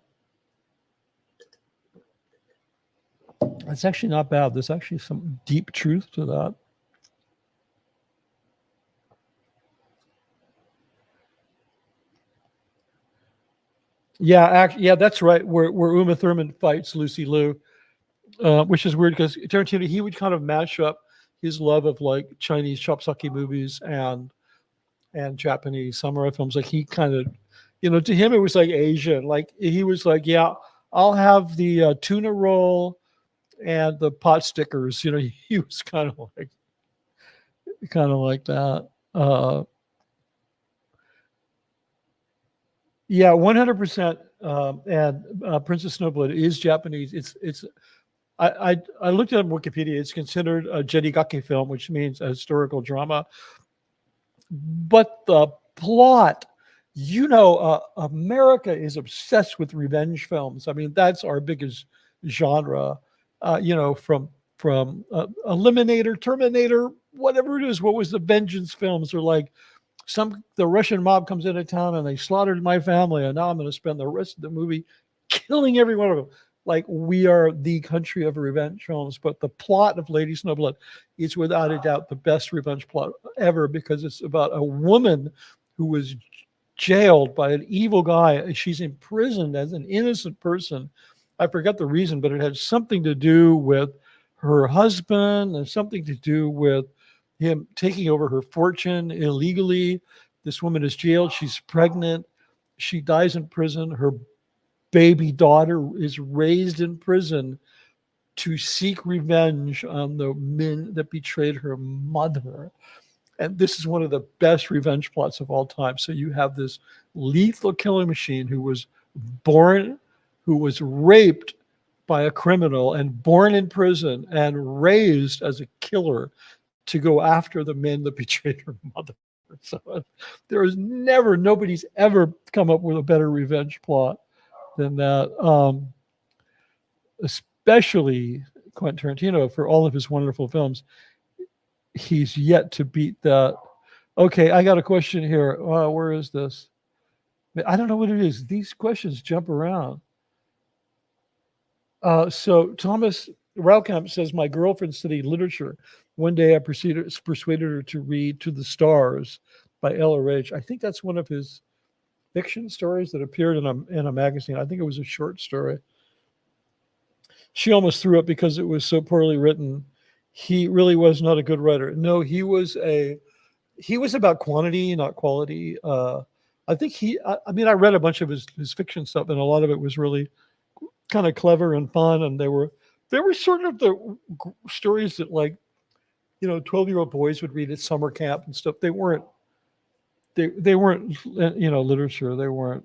That's actually not bad. There's actually some deep truth to that. Yeah, yeah, that's right. Where Uma Thurman fights Lucy Liu, which is weird because Tarantino, he would kind of mash up his love of like Chinese chopsaki movies and Japanese samurai films. Like he kind of, to him it was like Asian. Like he was like, yeah, I'll have the tuna roll and the pot stickers. He was kind of like that. Yeah, 100%. And Princess Snowblood is Japanese. It's. I looked at Wikipedia. It's considered a Jenigake film, which means a historical drama. But the plot, America is obsessed with revenge films. I mean, that's our biggest genre. From Eliminator, Terminator, whatever it is. What was the vengeance films? Or like the Russian mob comes into town and they slaughtered my family, and now I'm going to spend the rest of the movie killing every one of them. Like, we are the country of revenge films, but the plot of Lady Snowblood is without a doubt the best revenge plot ever, because it's about a woman who was jailed by an evil guy. She's imprisoned as an innocent person. I forgot the reason, but it had something to do with her husband and something to do with him taking over her fortune illegally. This woman is jailed. She's pregnant. She dies in prison. Her baby daughter is raised in prison to seek revenge on the men that betrayed her mother. And this is one of the best revenge plots of all time. So you have this lethal killing machine who was raped by a criminal and born in prison and raised as a killer to go after the men that betrayed her mother. So nobody's ever come up with a better revenge plot than that. Especially Quentin Tarantino, for all of his wonderful films, he's yet to beat that. Okay, I got a question here. Where is this? I don't know what it is. These questions jump around. So Thomas Raukamp says, my girlfriend studied literature. One day I persuaded her to read To the Stars by L.R.H. I think that's one of his fiction stories that appeared in a magazine. I think it was a short story. She almost threw up because it was so poorly written. He really was not a good writer. No, he was about quantity, not quality. I think I mean, I read a bunch of his fiction stuff, and a lot of it was really kind of clever and fun. And they were sort of the stories that, like, 12-year-old boys would read at summer camp and stuff. They weren't literature. They weren't.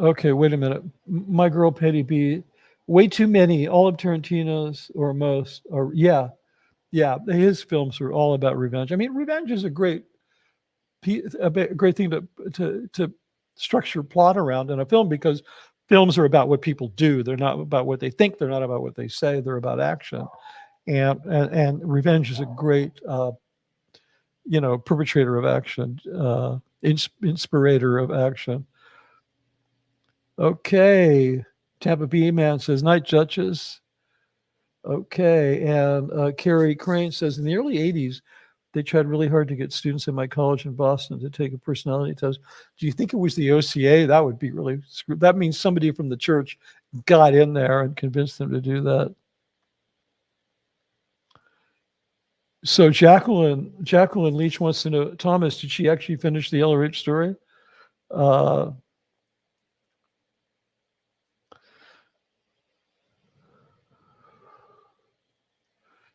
Okay, wait a minute. My girl Petty B, way too many. All of Tarantino's, or most, or yeah. His films are all about revenge. I mean, revenge is a great thing to structure plot around in a film, because films are about what people do. They're not about what they think. They're not about what they say. They're about action, and revenge is a great perpetrator of action, inspirator of action. Okay, Tampa Bay Man says, night judges. Okay, and Carrie Crane says, in the early 80s, they tried really hard to get students in my college in Boston to take a personality test. Do you think it was the OCA? That would be really screwed. That means somebody from the church got in there and convinced them to do that. So Jacqueline Leach wants to know, Thomas, did she actually finish the LRH story?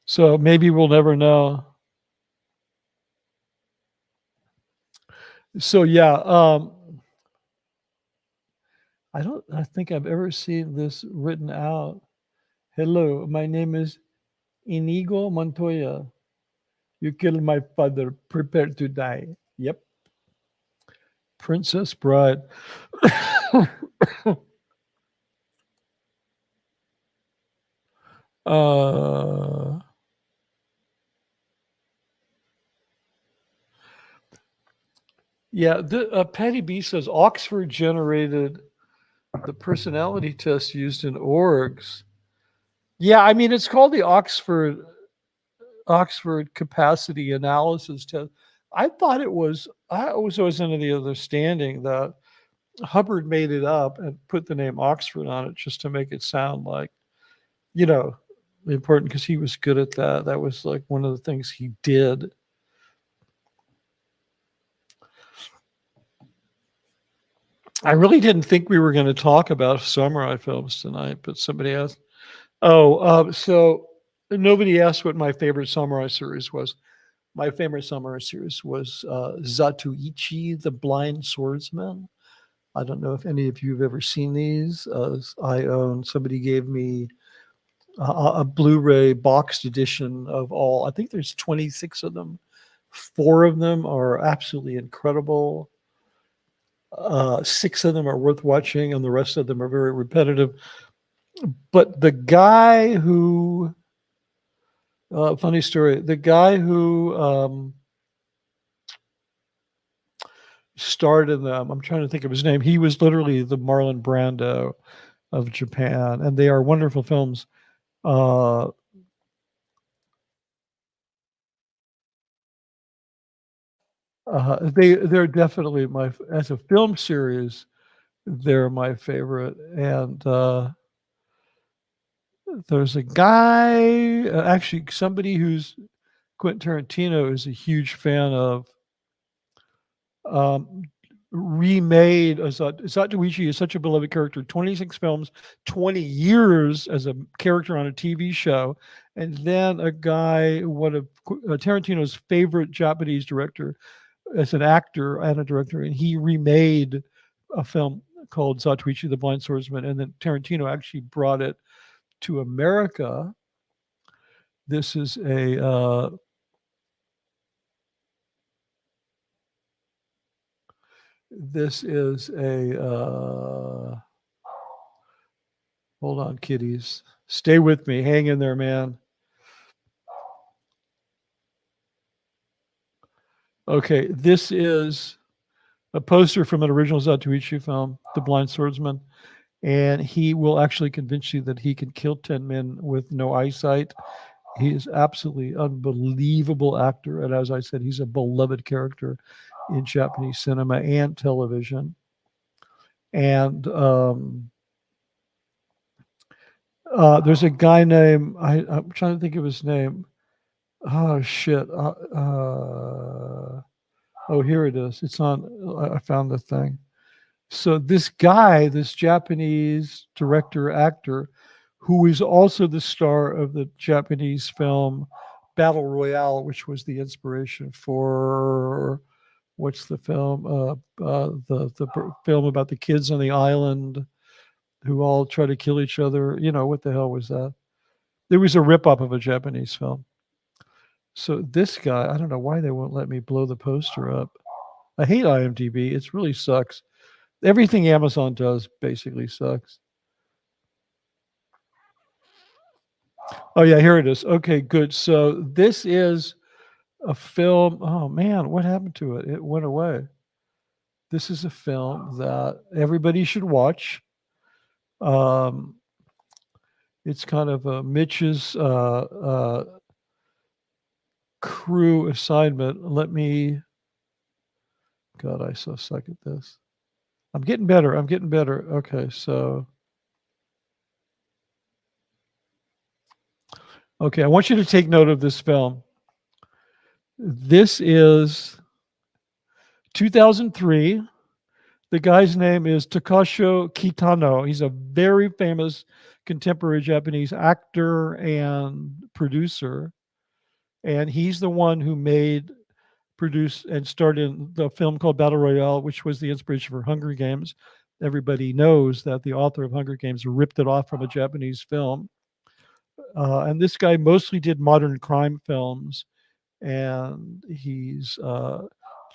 So maybe we'll never know. So yeah, I think I've ever seen this written out. Hello, my name is Inigo Montoya. You killed my father. Prepare to die. Yep. Princess Bride. Yeah, Patty B says Oxford generated the personality test used in orgs. Yeah, I mean, it's called the Oxford capacity analysis test. I was always under the understanding that Hubbard made it up and put the name Oxford on it just to make it sound like, important, because he was good at that. That was like one of the things he did. I really didn't think we were going to talk about samurai films tonight, but somebody asked. So nobody asked what my favorite samurai series was. My favorite samurai series was Zatoichi, the Blind Swordsman. I don't know if any of you have ever seen these. Somebody gave me a Blu-ray boxed edition of all. I think there's 26 of them. 4 of them are absolutely incredible. 6 of them are worth watching, and the rest of them are very repetitive. But the guy who, funny story, the guy who starred in them, I'm trying to think of his name. He was literally the Marlon Brando of Japan, and they are wonderful films. They're definitely as a film series, they're my favorite. And there's a guy, actually somebody who's Quentin Tarantino is a huge fan of, remade Zatoichi is such a beloved character. 26 films, 20 years as a character on a TV show, and then a guy, one of Tarantino's favorite Japanese director, as an actor and a director, and he remade a film called Zatoichi, the Blind Swordsman, and then Tarantino actually brought it to America. This is a hold on, kiddies. Stay with me. Hang in there, man. Okay, this is a poster from an original Zatoichi film, The Blind Swordsman, and he will actually convince you that he can kill 10 men with no eyesight. He is absolutely unbelievable actor, and as I said, he's a beloved character in Japanese cinema and television. And There's a guy named I'm trying to think of his name. Oh shit. Oh, here it is. It's on. I found the thing. So this guy, this Japanese director actor, who is also the star of the Japanese film Battle Royale, which was the inspiration for what's the film? The film about the kids on the island who all try to kill each other. You know, what the hell was that? There was a rip-off of a Japanese film. So this guy, I don't know why they won't let me blow the poster up. I hate IMDb. It really sucks. Everything Amazon does basically sucks. Oh yeah, here it is. Okay, good. So this is a film. Oh man, what happened to it? It went away. This is a film that everybody should watch. Um, it's kind of a Mitch's crew assignment. Let me. God, I so suck at this. I'm getting better. I'm getting better. Okay, so. Okay, I want you to take note of this film. This is 2003. The guy's name is Takasho Kitano. He's a very famous contemporary Japanese actor and producer. And he's the one who produced, and starred in the film called Battle Royale, which was the inspiration for Hunger Games. Everybody knows that the author of Hunger Games ripped it off from a Japanese film. And this guy mostly did modern crime films. And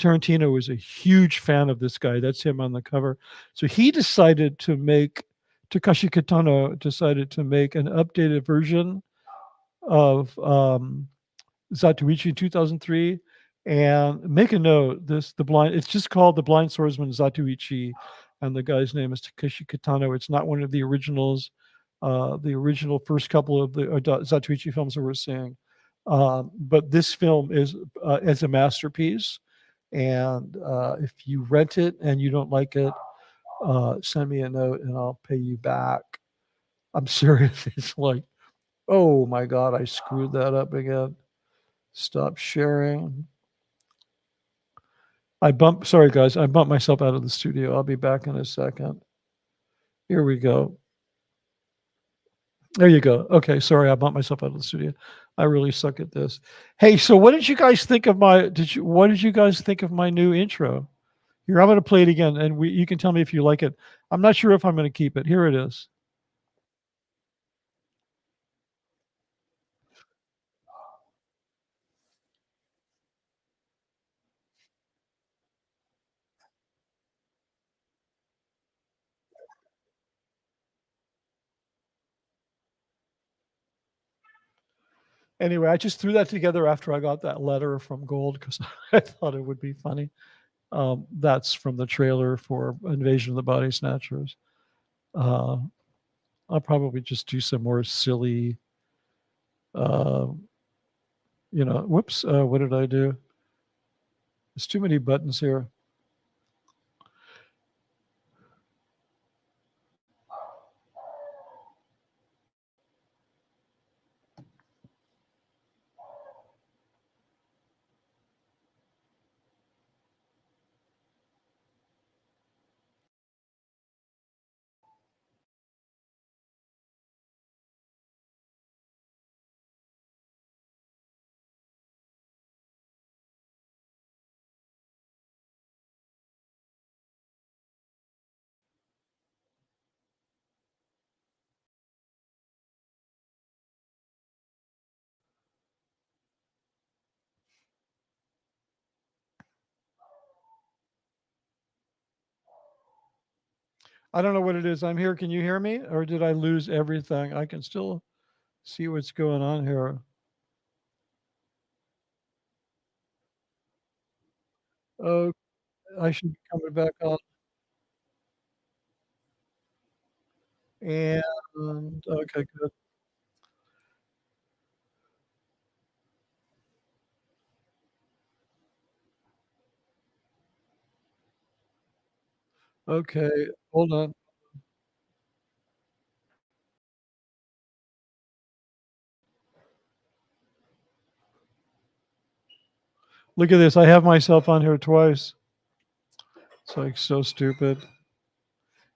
Tarantino was a huge fan of this guy. That's him on the cover. So Takashi Kitano decided to make an updated version of Zatoichi 2003. And make a note, it's just called The Blind Swordsman Zatoichi, and the guy's name is Takashi Kitano. It's not one of the originals, the original first couple of the Zatoichi films that we're seeing. But this film is a masterpiece. And if you rent it and you don't like it, send me a note and I'll pay you back. I'm serious. It's like, oh my God, I screwed that up again. Stop sharing. Sorry guys, I bumped myself out of the studio. I'll be back in a second. Here we go. There you go. Okay, sorry, I bumped myself out of the studio. I really suck at this. Hey, so what did you guys think of what did you guys think of my new intro? Here, I'm going to play it again, and you can tell me if you like it. I'm not sure if I'm going to keep it. Here it is. Anyway, I just threw that together after I got that letter from Gold because I thought it would be funny. That's from the trailer for Invasion of the Body Snatchers. I'll probably just do some more silly, uh, whoops, what did I do? There's too many buttons here. I don't know what it is. I'm here. Can you hear me? Or did I lose everything? I can still see what's going on here. Oh, I should be coming back on. And okay, good. Okay, hold on. Look at this. I have myself on here twice. It's like so stupid.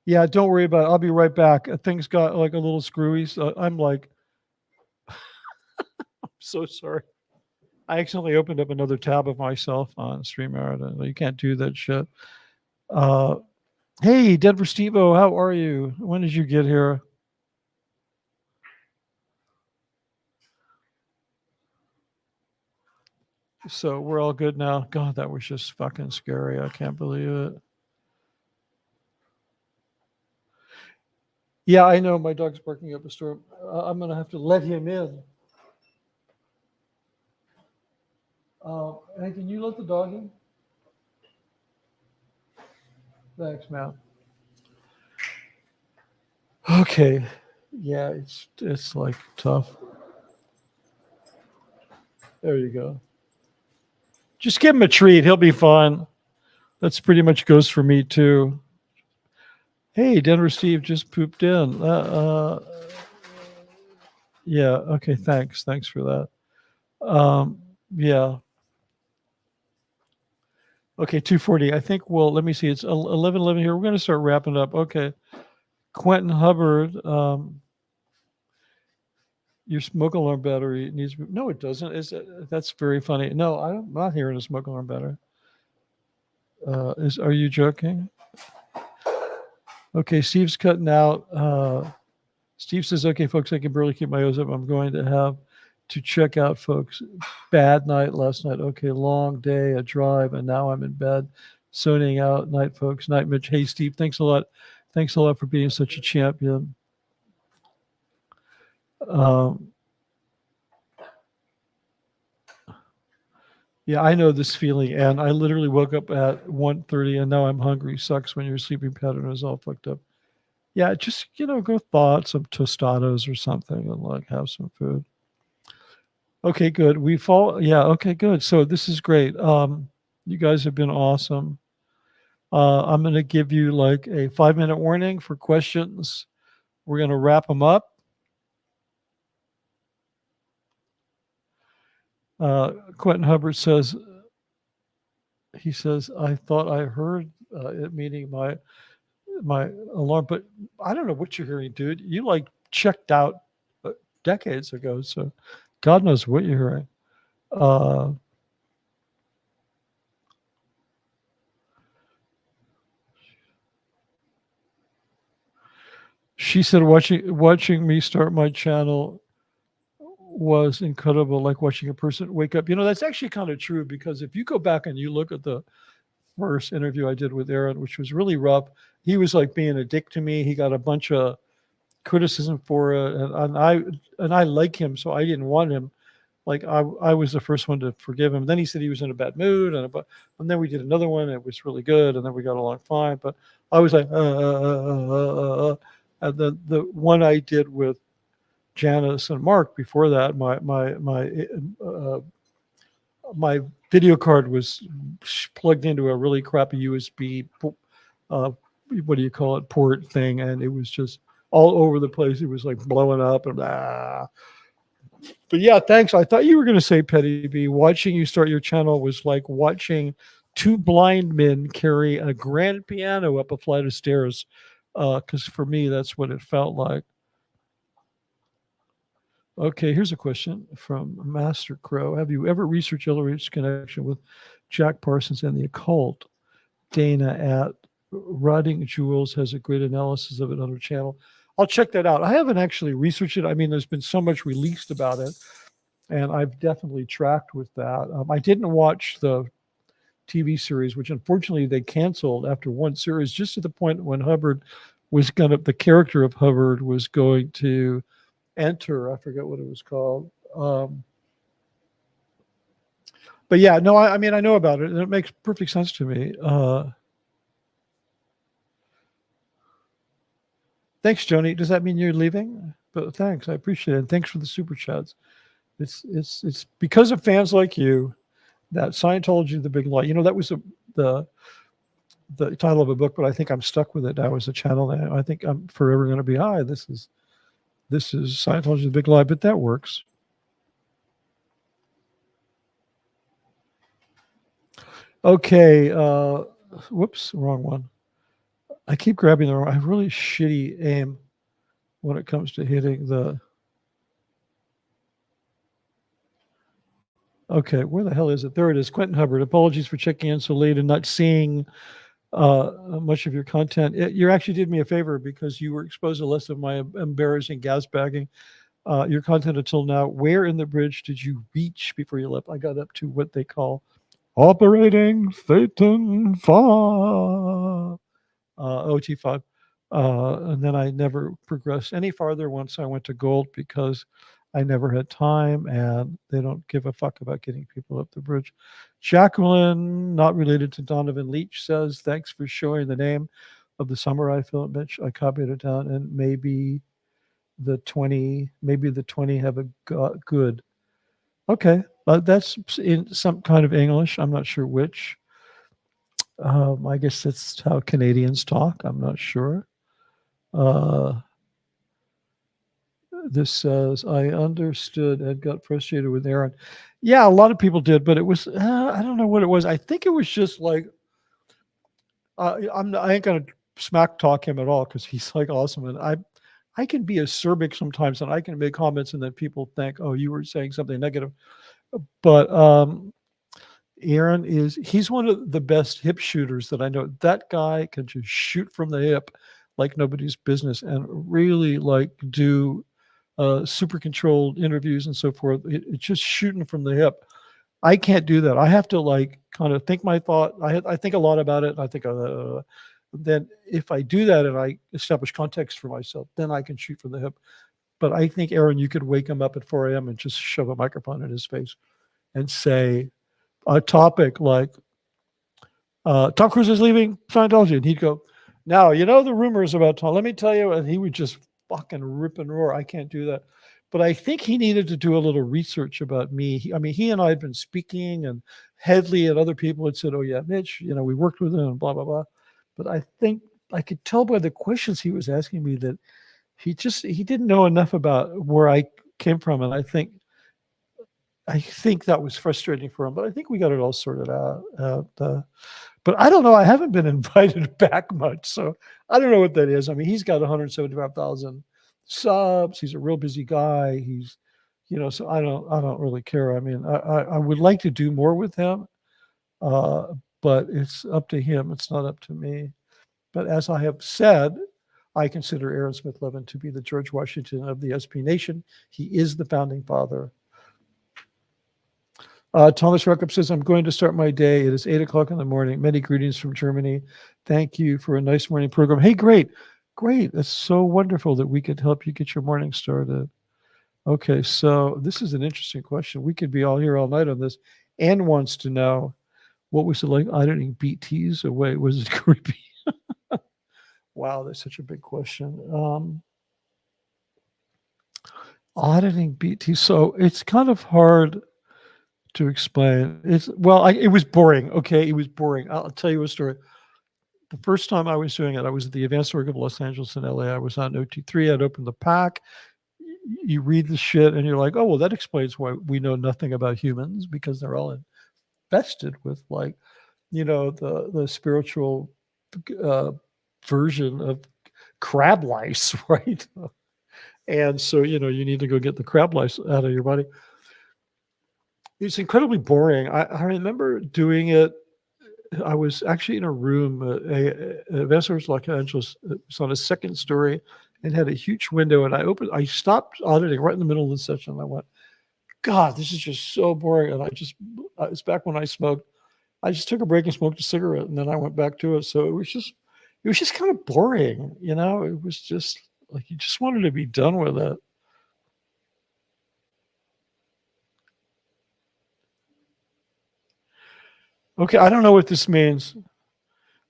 Yeah, don't worry about it. I'll be right back. Things got like a little screwy. So I'm like, I'm so sorry. I accidentally opened up another tab of myself on StreamYard. You can't do that shit. Hey, Denver Stevo, how are you? When did you get here? So we're all good now. God, that was just fucking scary. I can't believe it. Yeah, I know my dog's barking up a storm. I'm going to have to let him in. Hey, can you let the dog in? Thanks, man. Okay. Yeah, it's like tough. There you go. Just give him a treat. He'll be fine. That's pretty much goes for me too. Hey, Denver Steve just pooped in. Yeah. Okay. Thanks. Thanks for that. Yeah. Okay. 2:40. I think. Well, let me see. It's 11:11 here. We're going to start wrapping up. Okay. Quentin Hubbard. Your smoke alarm battery needs. No, it doesn't. That's very funny. No, I'm not hearing a smoke alarm battery. Are you joking? Okay, Steve's cutting out. Steve says, okay, folks, I can barely keep my nose up. I'm going to have to check out, folks. Bad night last night. Okay, long day, a drive, and now I'm in bed, zoning out. Night, folks. Night, Mitch. Hey, Steve, thanks a lot. Thanks a lot for being such a champion. Yeah, I know this feeling, and I literally woke up at 1:30, and now I'm hungry. Sucks when your sleeping pattern is all fucked up. Yeah, just, go thaw some tostados or something and like have some food. Okay, good. Yeah, okay, good. So this is great. You guys have been awesome. I'm going to give you like a 5-minute warning for questions. We're going to wrap them up. Quentin Hubbard says, I thought I heard it, meaning my alarm, but I don't know what you're hearing, dude. You like checked out decades ago, so God knows what you're hearing. She said watching me start my channel was incredible, like watching a person wake up. That's actually kind of true, because if you go back and you look at the first interview I did with Aaron, which was really rough, he was like being a dick to me. He got a bunch of criticism for it, and I like him, so I didn't want him. Like I was the first one to forgive him. Then he said he was in a bad mood, and then we did another one. It was really good, and then we got along fine. But I was like, and then the one I did with Janice and Mark before that, my video card was plugged into a really crappy USB, what do you call it, port thing, and it was just all over the place. It was like blowing up and blah. But yeah, thanks. I thought you were going to say, Petty B, watching you start your channel was like watching two blind men carry a grand piano up a flight of stairs. Because for me, that's what it felt like. Okay, here's a question from Master Crow. Have you ever researched Hillary's connection with Jack Parsons and the occult? Dana at Rotting Jewels has a great analysis of it on her channel. I'll check that out. I haven't actually researched it. I mean, there's been so much released about it, and I've definitely tracked with that. I didn't watch the TV series, which unfortunately they canceled after one series, just to the point when the character of Hubbard was going to enter. I forget what it was called. But yeah, no, I mean, I know about it, and it makes perfect sense to me. Thanks, Joni. Does that mean you're leaving? But thanks, I appreciate it. And thanks for the super chats. It's because of fans like you that Scientology: The Big Lie. That was the title of a book, but I think I'm stuck with it now as a channel. I think I'm forever going to be high. This is Scientology: The Big Lie, but that works. Okay. Whoops, wrong one. I keep grabbing the wrong. I have really shitty aim when it comes to hitting the. Okay, where the hell is it? There it is. Quentin Hubbard. Apologies for checking in so late and not seeing much of your content. You actually did me a favor because you were exposed to less of my embarrassing gas bagging. Your content until now. Where in the bridge did you reach before you left? I got up to what they call operating Satan 5, OT5. And then I never progressed any farther once I went to gold because I never had time and they don't give a fuck about getting people up the bridge. Jacqueline, not related to Donovan Leach, says, thanks for showing the name of the samurai film, Mitch. I copied it down and maybe the 20 have a good. Okay. That's in some kind of English. I'm not sure which. I guess that's how Canadians talk. I'm not sure. This says, I understood and got frustrated with Aaron. Yeah, a lot of people did, but it was, I don't know what it was. I think it was just like, I ain't going to smack talk him at all because he's like awesome. And I can be acerbic sometimes and I can make comments and then people think, oh, you were saying something negative. But Aaron he's one of the best hip shooters that I know. That guy can just shoot from the hip like nobody's business and really like do super controlled interviews and so forth. It's just shooting from the hip. I can't do that. I have to like kind of think my thought. I think a lot about it. And I think then if I do that and I establish context for myself, then I can shoot from the hip. But I think, Aaron, you could wake him up at 4 a.m. and just shove a microphone in his face and say a topic like Tom Cruise is leaving Scientology. And he'd go, now, you know the rumors about Tom. Let me tell you. And he would just fucking rip and roar. I can't do that. But I think he needed to do a little research about me. He and I had been speaking and Headley and other people had said, oh, yeah, Mitch, we worked with him and blah, blah, blah. But I think I could tell by the questions he was asking me that he didn't know enough about where I came from. And I think that was frustrating for him. But I think we got it all sorted out. But I don't know. I haven't been invited back much. So I don't know what that is. He's got 175,000 subs. He's a real busy guy. He's, so I don't really care. I would like to do more with him, but it's up to him. It's not up to me. But as I have said, I consider Aaron Smith Levin to be the George Washington of the SpTV Nation. He is the founding father. Thomas Ruckup says, I'm going to start my day. It is 8 o'clock in the morning. Many greetings from Germany. Thank you for a nice morning program. Hey, great. That's so wonderful that we could help you get your morning started. Okay, so this is an interesting question. We could be all here all night on this. Anne wants to know, what was it like auditing BTs away? Was it creepy? Wow, that's such a big question. Auditing BTs. So it's kind of hard to explain. It was boring. Okay, it was boring. I'll tell you a story. The first time I was doing it, I was at the Advanced Org of Los Angeles in LA. I was on OT3. I'd opened the pack. You read the shit and you're like, oh, well, that explains why we know nothing about humans, because they're all infested with the spiritual version of crab lice, right? And so, you need to go get the crab lice out of your body. It's incredibly boring. I remember doing it. I was actually in a room at Advanced Los Angeles. It was on a second story and had a huge window. And I stopped auditing right in the middle of the session. And I went, God, this is just so boring. And it's back when I smoked. I just took a break and smoked a cigarette, and then I went back to it. So it was just kind of boring. It was just like you just wanted to be done with it. Okay, I don't know what this means.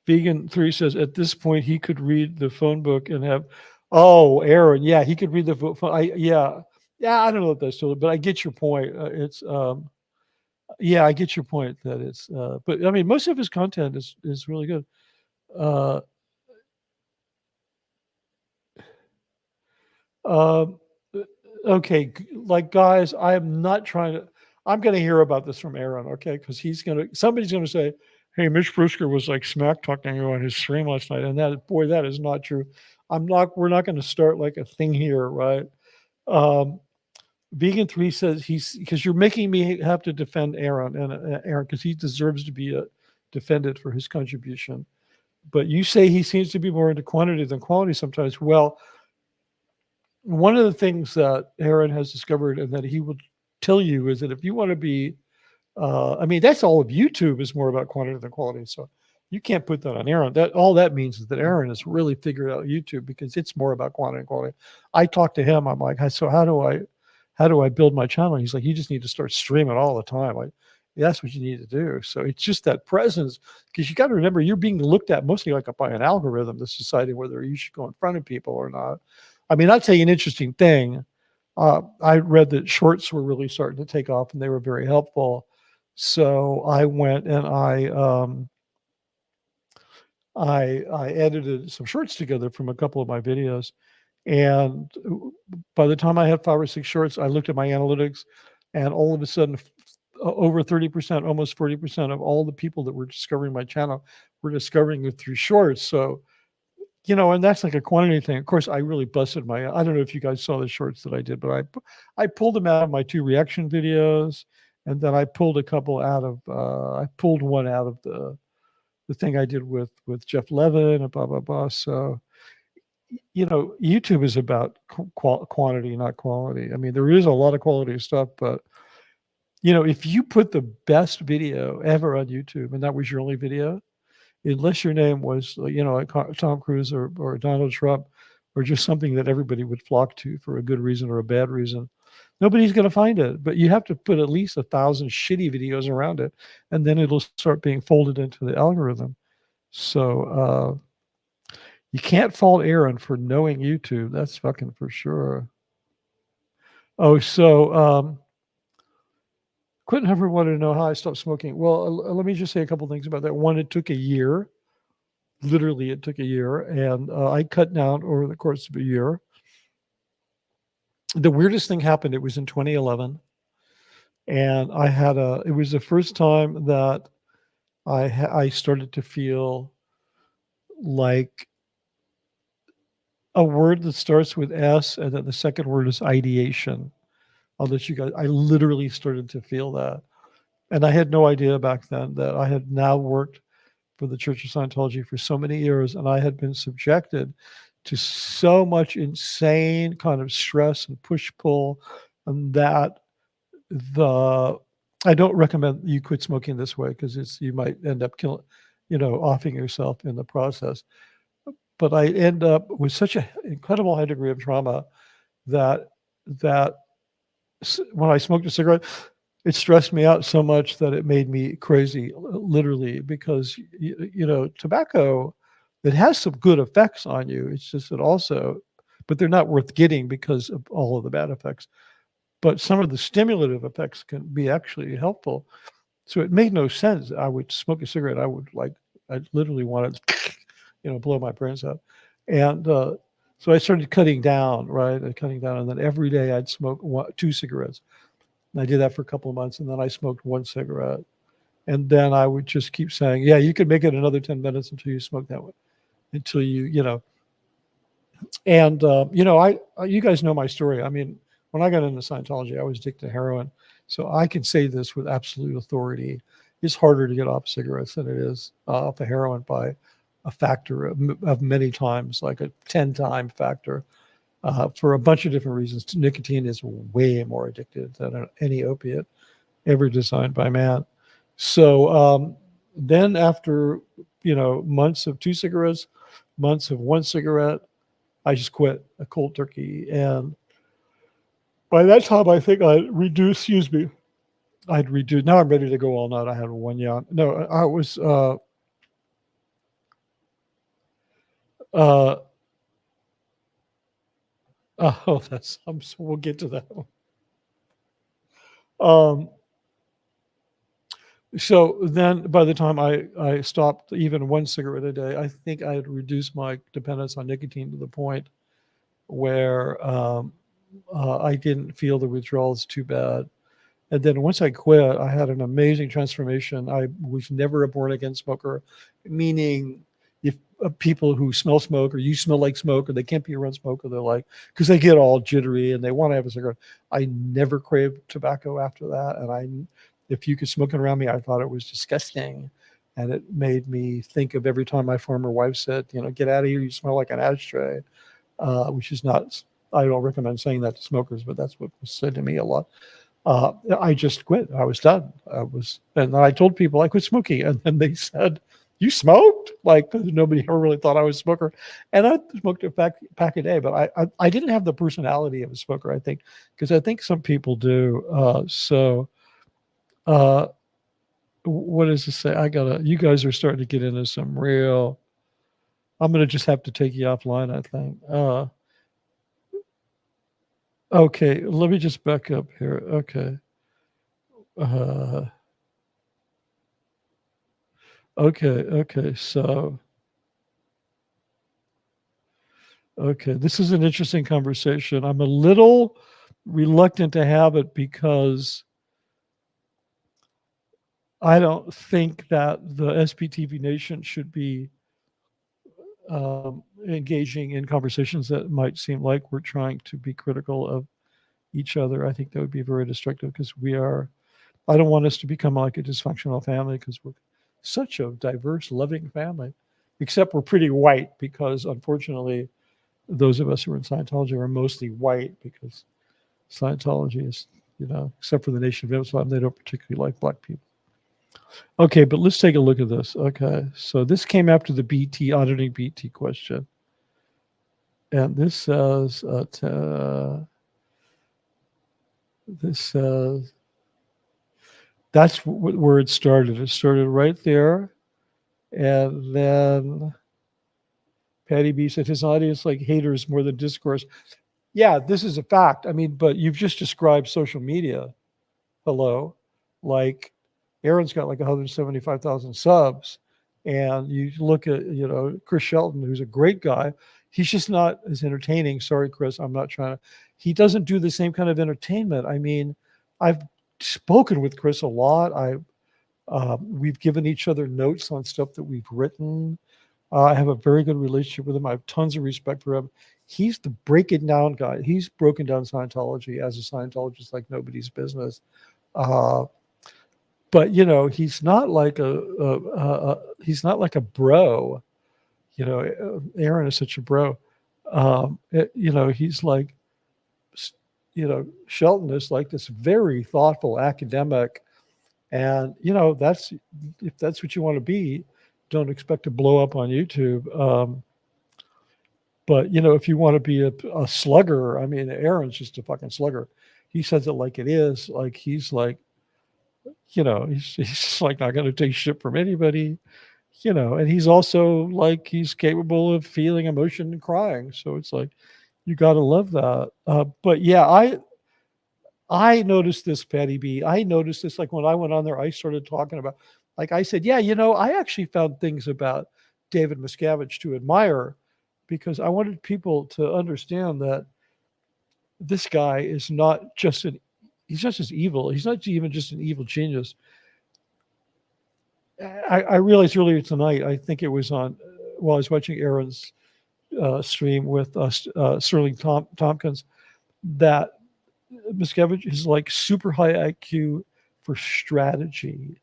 Vegan 3 says, at this point, he could read the phone book and have, oh, Aaron, yeah, he could read the phone. Yeah, I don't know what that's still, but I get your point. I get your point that it's, but most of his content is really good. Okay, like guys, I am not trying to. I'm going to hear about this from Aaron, okay? Because somebody's going to say, Hey, Mitch Brisker was like smack talking you on his stream last night, and that is not true. We're not going to start like a thing here, right? Vegan 3 says because you're making me have to defend Aaron, and Aaron, because he deserves to be defended for his contribution. But you say he seems to be more into quantity than quality sometimes. Well, one of the things that Aaron has discovered and that he will tell you is that if you want to be, I mean, that's all of YouTube is more about quantity than quality. So you can't put that on Aaron. All that means is that Aaron has really figured out YouTube because it's more about quantity and quality. I talked to him. I'm like, so how do I build my channel? He's like, you just need to start streaming all the time. Like, that's what you need to do. So it's just that presence, because you got to remember you're being looked at mostly like by an algorithm that's deciding whether you should go in front of people or not. I mean, I'll tell you an interesting thing. I read that shorts were really starting to take off and they were very helpful. So I went and I edited some shorts together from a couple of my videos. And by the time I had 5 or 6 shorts, I looked at my analytics, and all of a sudden, over 30%, almost 40% of all the people that were discovering my channel were discovering it through shorts. So, and that's like a quantity thing. Of course, I really busted I don't know if you guys saw the shorts that I did, but I pulled them out of my 2 reaction videos, and then I pulled a couple out of, I pulled one out of the thing I did with Jeff Levin and blah, blah, blah. So, YouTube is about quantity, not quality. I mean, there is a lot of quality stuff, but if you put the best video ever on YouTube and that was your only video, unless your name was, like Tom Cruise or Donald Trump, or just something that everybody would flock to for a good reason or a bad reason, nobody's going to find it. But you have to put at least 1,000 shitty videos around it, and then it'll start being folded into the algorithm. So, you can't fault Aaron for knowing YouTube. That's fucking for sure. Oh, so Quentin Hubbard wanted to know how I stopped smoking. Well, let me just say a couple things about that. One, it took a year. Literally, it took a year. And I cut down over the course of a year. The weirdest thing happened. It was in 2011. And it was the first time that I started to feel like a word that starts with S, and then the second word is ideation. I'll let you guys, I literally started to feel that. And I had no idea back then that I had now worked for the Church of Scientology for so many years, and I had been subjected to so much insane kind of stress and push-pull, and that I don't recommend you quit smoking this way, because you might end up offing yourself in the process. But I end up with such an incredible high degree of trauma that when I smoked a cigarette, it stressed me out so much that it made me crazy, literally, because, tobacco, it has some good effects on you. It's just that but they're not worth getting because of all of the bad effects. But some of the stimulative effects can be actually helpful. So it made no sense. I would smoke a cigarette. I literally wanted to, blow my brains out. And so I started cutting down, right? And then every day I'd smoke 2 cigarettes. And I did that for a couple of months, and then I smoked 1 cigarette. And then I would just keep saying, yeah, you could make it another 10 minutes until you smoke that one, until and, you guys know my story. I mean, when I got into Scientology, I was addicted to heroin. So I can say this with absolute authority. It's harder to get off cigarettes than it is off of heroin by a factor of many times, like a 10-time factor, for a bunch of different reasons. Nicotine is way more addictive than any opiate ever designed by man. So then after, months of 2 cigarettes, months of 1 cigarette, I just quit a cold turkey. And by that time, I think I'd reduced, now I'm ready to go all night. I had 1 yawn. No, I was, we'll get to that one. So then by the time I stopped even 1 cigarette a day, I think I had reduced my dependence on nicotine to the point where I didn't feel the withdrawals too bad. And then once I quit, I had an amazing transformation. I was never a born again smoker, meaning if people who smell smoke or you smell like smoke or they can't be around smoke or they're like, because they get all jittery and they want to have a cigarette. I never craved tobacco after that. And if you could smoke it around me, I thought it was disgusting. And it made me think of every time my former wife said, get out of here, you smell like an ashtray, which is not, I don't recommend saying that to smokers, but that's what was said to me a lot. I just quit. I was done. And then I told people I quit smoking, and then they said, "You smoked?" Like nobody ever really thought I was a smoker, and I smoked a pack a day. But I didn't have the personality of a smoker, I think, because I think some people do. What does it say? You guys are starting to get into some real. I'm gonna just have to take you offline, I think. Okay, let me just back up here. Okay. Okay. So, this is an interesting conversation. I'm a little reluctant to have it because I don't think that the SpTV Nation should be engaging in conversations that might seem like we're trying to be critical of each other. I think that would be very destructive because I don't want us to become like a dysfunctional family because we're such a diverse, loving family, except we're pretty white because unfortunately, those of us who are in Scientology are mostly white because Scientology is, except for the Nation of Islam, they don't particularly like black people. Okay, but let's take a look at this. Okay, so this came after the auditing BT question. And this says, that's where it started. It started right there. And then Patty B said his audience like haters more than discourse. Yeah, this is a fact. I mean, but you've just described social media. Hello. Like Aaron's got like 175,000 subs. And you look at, Chris Shelton, who's a great guy. He's just not as entertaining. Sorry, Chris, I'm not trying to. He doesn't do the same kind of entertainment. I mean, I've spoken with Chris a lot. We've given each other notes on stuff that we've written. I have a very good relationship with him. I have tons of respect for him. He's the break it down guy. He's broken down Scientology as a Scientologist like nobody's business. But he's not like he's not like a bro. Aaron is such a bro. He's like, Shelton is like this very thoughtful academic, and if that's what you want to be, don't expect to blow up on YouTube. But if you want to be a slugger, I mean, Aaron's just a fucking slugger. He says it like it is. Like he's like, he's just like not going to take shit from anybody. And he's also like he's capable of feeling emotion and crying. So it's like you got to love that. But yeah, I noticed this, Patty B. I noticed this like when I went on there, I started talking about, like I said, yeah, I actually found things about David Miscavige to admire because I wanted people to understand that this guy is not just he's not just evil. He's not even just an evil genius. I realized earlier tonight, I think it was while I was watching Aaron's stream with Sterling Tompkins, that Miscavige is like super high IQ for strategy,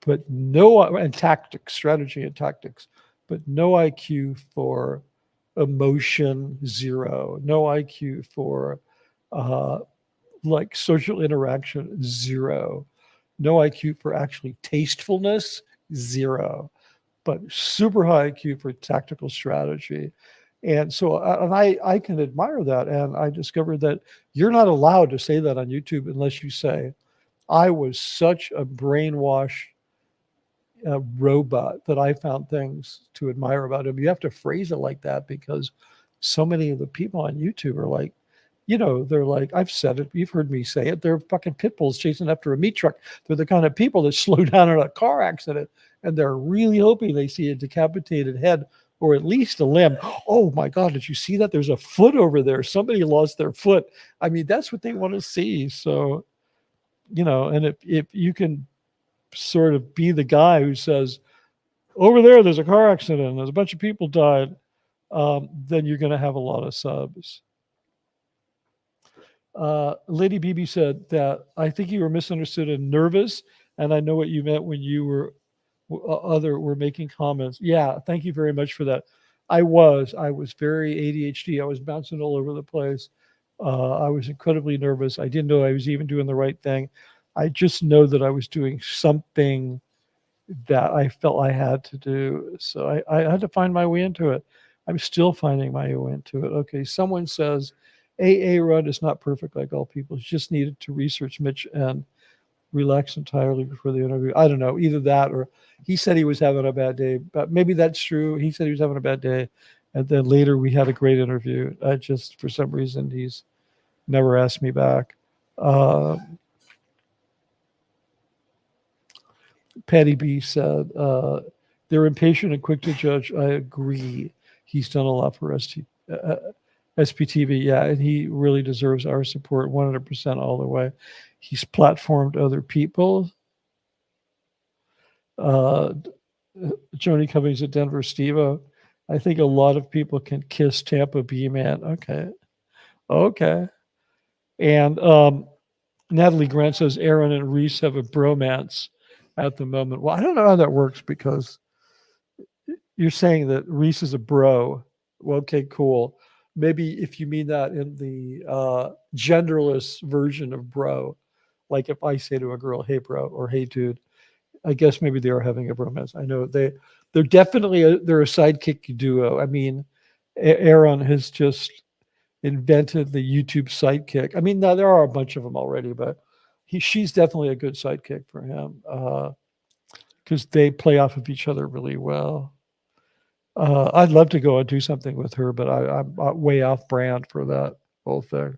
but and tactics, strategy and tactics, but no IQ for emotion, zero. No IQ for like social interaction, zero. No IQ for actually tastefulness, zero. But super high IQ for tactical strategy. And so I can admire that. And I discovered that you're not allowed to say that on YouTube unless you say, I was such a brainwash robot that I found things to admire about him. You have to phrase it like that because so many of the people on YouTube are like, they're like, I've said it, you've heard me say it, they're fucking pit bulls chasing after a meat truck. They're the kind of people that slow down in a car accident and they're really hoping they see a decapitated head or at least a limb. Oh my God, did you see that? There's a foot over there. Somebody lost their foot. I mean, that's what they want to see. So and if you can sort of be the guy who says, over there's a car accident, there's a bunch of people died, then you're going to have a lot of subs. Lady BB said that I think you were misunderstood and nervous, and I know what you meant when you were making comments. Yeah, thank you very much for that. I was very ADHD. I was bouncing all over the place. I was incredibly nervous. I didn't know I was even doing the right thing. I just know that I was doing something that I felt I had to do. So I had to find my way into it. I'm still finding my way into it. Okay, someone says, AA Rod is not perfect like all people. He just needed to research Mitch and relax entirely before the interview. I don't know, either that or he said he was having a bad day, but maybe that's true. He said he was having a bad day. And then later we had a great interview. I just, for some reason, he's never asked me back. Patty B said, they're impatient and quick to judge. I agree. He's done a lot for SpTV, yeah, and he really deserves our support 100% all the way. He's platformed other people. Joni Cummings at Denver, Steve-O. I think a lot of people can kiss Tampa B man. Okay. And Natalie Grant says Aaron and Reese have a bromance at the moment. Well, I don't know how that works because you're saying that Reese is a bro. Well, okay, cool. Maybe if you mean that in the genderless version of bro, like if I say to a girl, hey bro, or hey dude, I guess maybe they are having a bromance. I know they're definitely they're a sidekick duo. I mean, Aaron has just invented the YouTube sidekick. I mean, now there are a bunch of them already, but she's definitely a good sidekick for him because they play off of each other really well. I'd love to go and do something with her, but I'm way off brand for that whole thing.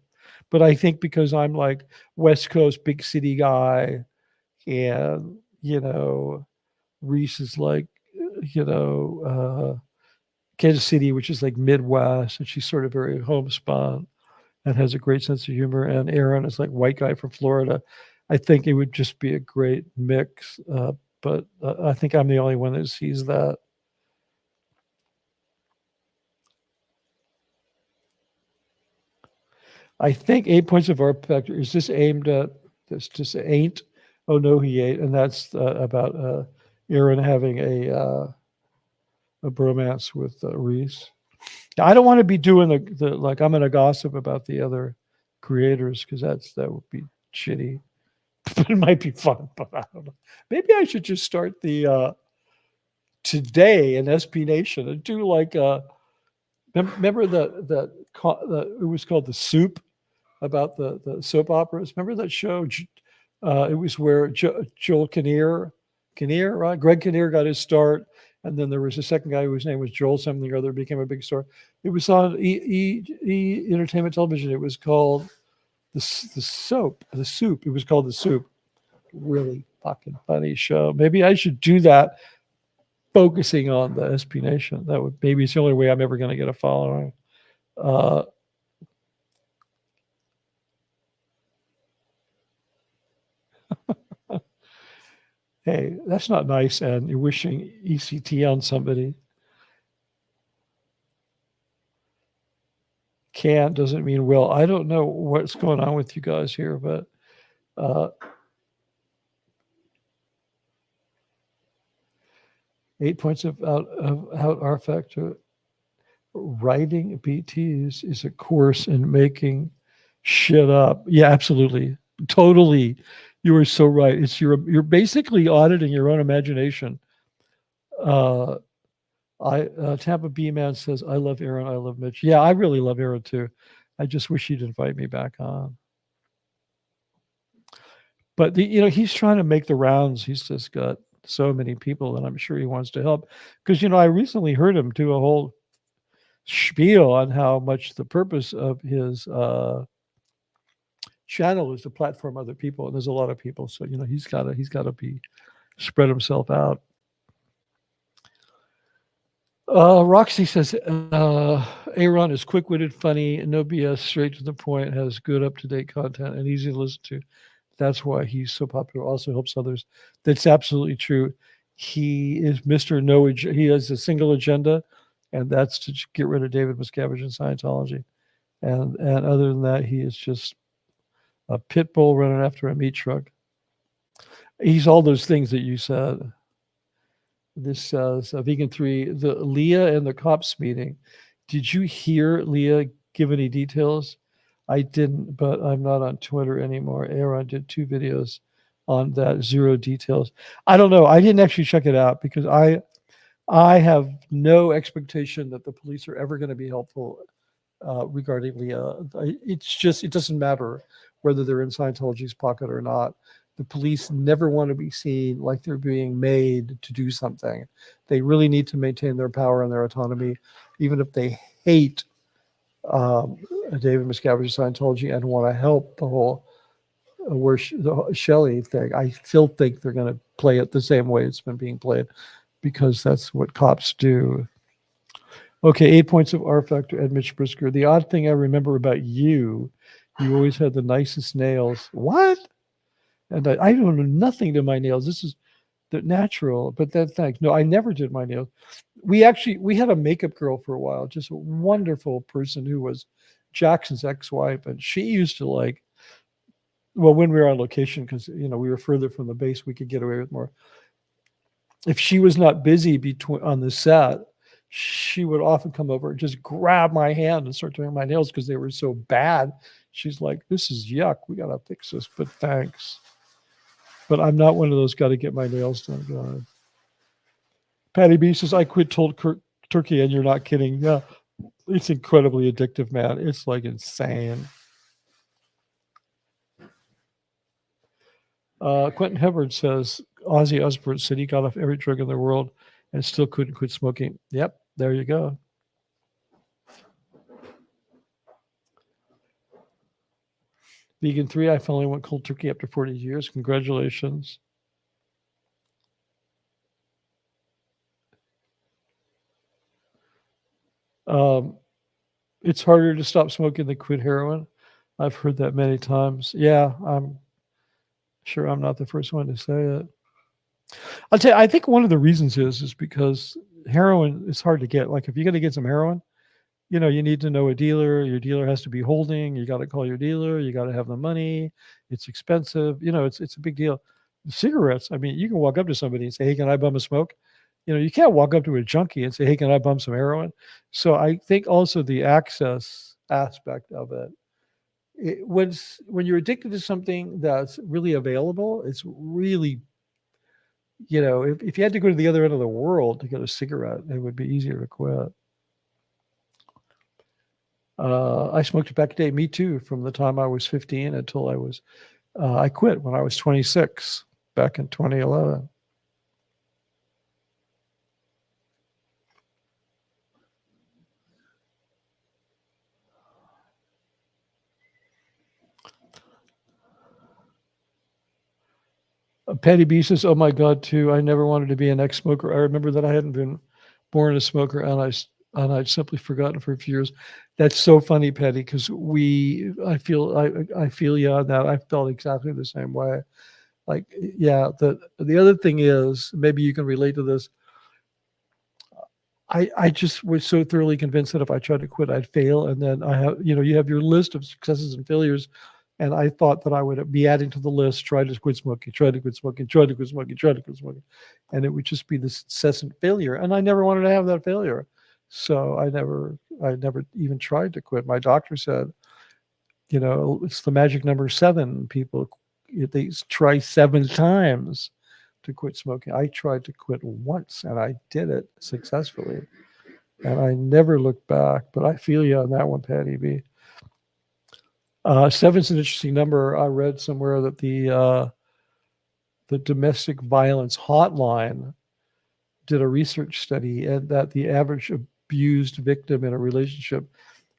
But I think because I'm like West Coast big city guy, and Reese is like Kansas City, which is like Midwest, and she's sort of very homespun and has a great sense of humor. And Aaron is like white guy from Florida. I think it would just be a great mix. But I think I'm the only one that sees that. I think 8 points of R factor. Is this aimed at this? Just ain't. Oh no, he ate, and that's about Aaron having a bromance with Reese. Now, I don't want to be doing the like I'm gonna gossip about the other creators because that would be shitty. But it might be fun. But I don't know. Maybe I should just start the today in SB Nation and do like remember the it was called The Soup about the soap operas. Remember that show? It was where Joel Kinnear, right? Greg Kinnear got his start, and then there was a second guy whose name was Joel something or other, became a big star. It was on E Entertainment Television. It was called the Soup. It was called The Soup. Really fucking funny show. Maybe I should do that, focusing on the SB Nation. That would maybe it's the only way I'm ever going to get a following. Hey, that's not nice, and you're wishing ECT on somebody. Can doesn't mean will. I don't know what's going on with you guys here, but 8 points of out R factor. Writing BTs is a course in making shit up. Yeah, absolutely. Totally. You are so right. It's you're basically auditing your own imagination. Tampa B man says, I love Aaron. I love Mitch. Yeah, I really love Aaron too. I just wish he'd invite me back on. But he's trying to make the rounds. He's just got so many people, and I'm sure he wants to help. Because I recently heard him do a whole spiel on how much the purpose of his channel is to platform other people, and there's a lot of people, so he's got to be spread himself out. Roxy says Aaron is quick-witted, funny, no BS, straight to the point, has good up-to-date content, and easy to listen to. That's why he's so popular. Also helps others. That's absolutely true. He is Mr. No. He has a single agenda, and that's to get rid of David Miscavige and Scientology. And other than that, he is just a pit bull running after a meat truck. He's all those things that you said. This says Vegan 3, the Leah and the cops meeting. Did you hear Leah give any details? I didn't, but I'm not on Twitter anymore. Aaron did 2 videos on that, 0 details. I don't know. I didn't actually check it out because I have no expectation that the police are ever going to be helpful regarding Leah. It's just, it doesn't matter whether they're in Scientology's pocket or not. The police never want to be seen like they're being made to do something. They really need to maintain their power and their autonomy, even if they hate David Miscavige Scientology and want to help the whole the Shelly thing. I still think they're going to play it the same way it's been being played because that's what cops do. Okay, 8 points of R Factor and Mitch Brisker. The odd thing I remember about you always had the nicest nails. What? And I don't know nothing to my nails. This is the natural, but that's thanks. No, I never did my nails. We had a makeup girl for a while, just a wonderful person who was Jackson's ex-wife, and she used to when we were on location, because we were further from the base, we could get away with more. If she was not busy on the set, she would often come over and just grab my hand and start doing my nails because they were so bad. She's like, "This is yuck. We gotta fix this." But thanks. But I'm not one of those got to get my nails done guys. Patty B says, "I quit cold turkey," and you're not kidding. Yeah, it's incredibly addictive, man. It's like insane. Quentin Hubbard says, Ozzy Osbourne said he got off every drug in the world and still couldn't quit smoking. Yep, there you go. Vegan 3, I finally went cold turkey after 40 years. Congratulations. It's harder to stop smoking than quit heroin. I've heard that many times. Yeah, I'm sure I'm not the first one to say it. I'll tell you, I think one of the reasons is because heroin is hard to get. Like if you're going to get some heroin, you need to know a dealer. Your dealer has to be holding. You got to call your dealer. You got to have the money. It's expensive. It's a big deal. Cigarettes, I mean, you can walk up to somebody and say, "Hey, can I bum a smoke?" You can't walk up to a junkie and say, "Hey, can I bum some heroin?" So I think also the access aspect of it, when you're addicted to something that's really available, it's really, if you had to go to the other end of the world to get a cigarette, it would be easier to quit. I smoked back in the day, me too, from the time I was 15 until I quit when I was 26 back in 2011. Patty B says, "Oh my God, too. I never wanted to be an ex-smoker. I remember that I hadn't been born a smoker, and I'd simply forgotten for a few years." That's so funny, Patty, because I feel you on that. I felt exactly the same way. Like, yeah. The other thing is, maybe you can relate to this. I just was so thoroughly convinced that if I tried to quit, I'd fail, and then you have your list of successes and failures. And I thought that I would be adding to the list, try to quit smoking, try to quit smoking, try to quit smoking, try to quit smoking. And it would just be this incessant failure. And I never wanted to have that failure. So I never even tried to quit. My doctor said, it's the magic number 7. People, they try 7 times to quit smoking. I tried to quit once and I did it successfully. And I never looked back, but I feel you on that one, Patty B. 7's an interesting number. I read somewhere that the domestic violence hotline did a research study, and that the average abused victim in a relationship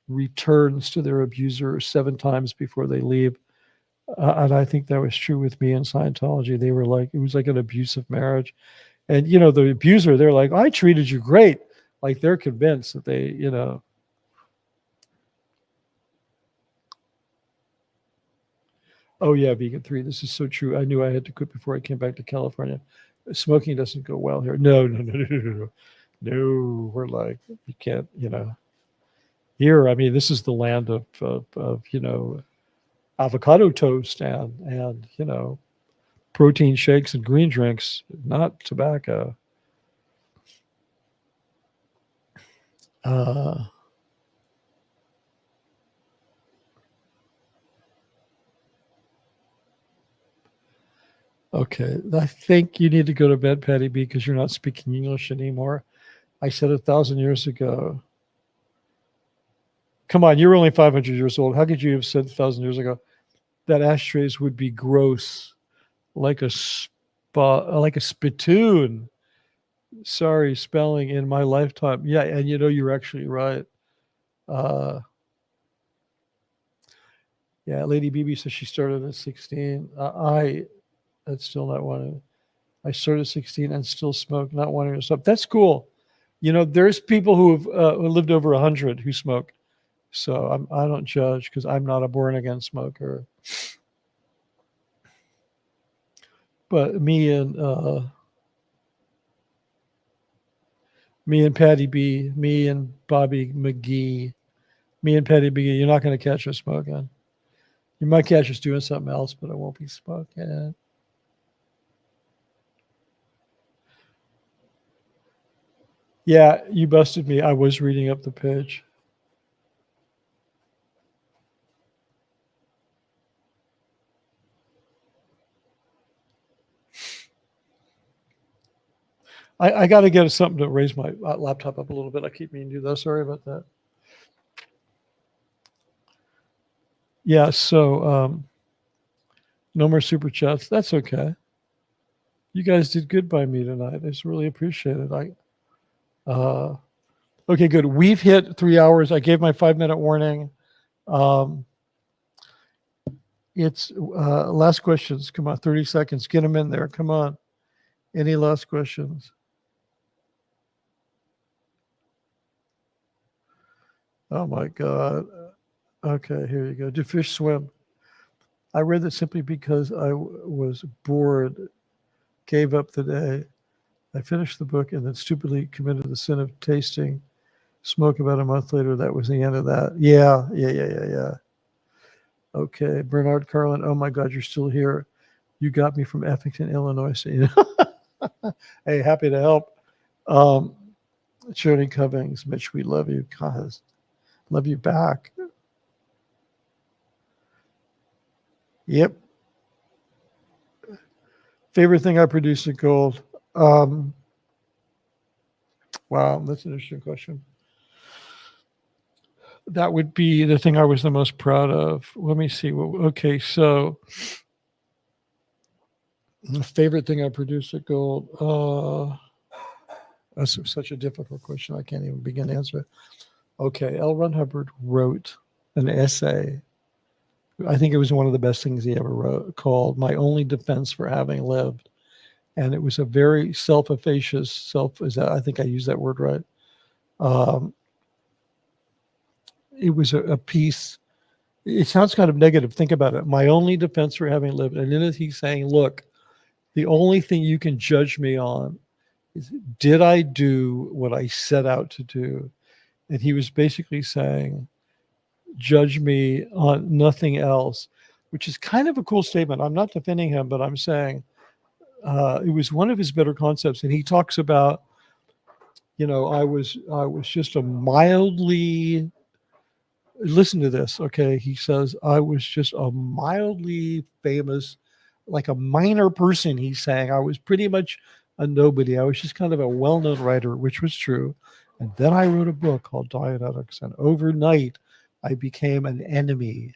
returns to their abuser 7 times before they leave. And I think that was true with me in Scientology. They were like, it was like an abusive marriage. And, the abuser, they're like, "I treated you great." Like they're convinced that they, Oh yeah, vegan 3. This is so true. I knew I had to quit before I came back to California. Smoking doesn't go well here. No. No, we're like, you can't, here, I mean, this is the land of avocado toast and protein shakes and green drinks, not tobacco. Okay, I think you need to go to bed, Patty B, because you're not speaking English anymore. I said 1,000 years ago. Come on, you're only 500 years old. How could you have said 1,000 years ago that ashtrays would be gross, like a spittoon? Sorry, spelling in my lifetime. Yeah, and you're actually right. Yeah, Lady BB says she started at 16. That's still not wanting. I started at 16 and still smoke, not wanting to stop. That's cool. There's people who have lived over 100 who smoke. So I don't judge because I'm not a born again smoker. But me and Patty B, me and Bobby McGee, me and Patty B, you're not going to catch us smoking. You might catch us doing something else, but I won't be smoking. Yeah, you busted me. I was reading up the page. I got to get something to raise my laptop up a little bit. I keep meaning to do that. Sorry about that. Yeah, so no more super chats. That's okay. You guys did good by me tonight. I just really appreciate it. Okay, good. We've hit 3 hours. I gave my 5-minute warning. It's last questions. Come on, 30 seconds. Get them in there. Come on. Any last questions? Oh my God. Okay, here you go. Do fish swim? I read that simply because I was bored, gave up the day. I finished the book and then stupidly committed the sin of tasting smoke about a month later. That was the end of that. Yeah. Okay, Bernard Carlin. Oh my God, you're still here. You got me from Effington, Illinois. So, hey, happy to help. Jody Cummings, Mitch, we love you. God, love you back. Yep. Favorite thing I produced at Gold. Wow, that's an interesting question. That would be the thing I was the most proud of. Let me see. Okay, so the favorite thing I produced at Gold. That's such a difficult question. I can't even begin to answer it. Okay, L. Ron Hubbard wrote an essay. I think it was one of the best things he ever wrote, called My Only Defense for Having Lived. And it was a very self-effacious, I think I used that word right. It was a piece. It sounds kind of negative. Think about it. My only defense for having lived. And in it, he's saying, look, the only thing you can judge me on is, did I do what I set out to do? And he was basically saying, judge me on nothing else, which is kind of a cool statement. I'm not defending him, but I'm saying it was one of his better concepts. And he talks about, I was just a mildly, listen to this, okay? He says, I was just a mildly famous, like a minor person, he's saying. I was pretty much a nobody. I was just kind of a well-known writer, which was true. And then I wrote a book called Dianetics, and overnight I became an enemy.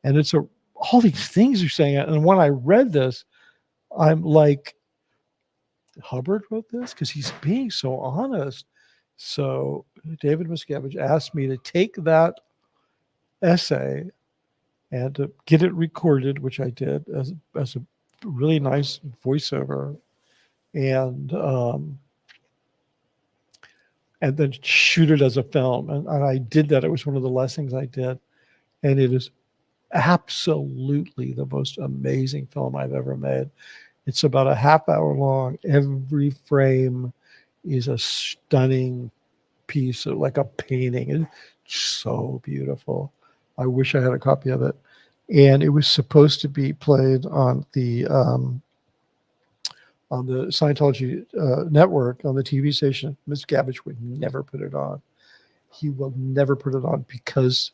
And it's all these things you're saying. And when I read this, I'm like, Hubbard wrote this? Because he's being so honest. So David Miscavige asked me to take that essay and to get it recorded, which I did as a really nice voiceover, and then shoot it as a film. And I did that. It was one of the last things I did. And it is absolutely the most amazing film I've ever made. It's about a half hour long. Every frame is a stunning piece of like a painting. It's so beautiful. I wish I had a copy of it. And it was supposed to be played on the Scientology network on the TV station. Miscavige would never put it on. He will never put it on because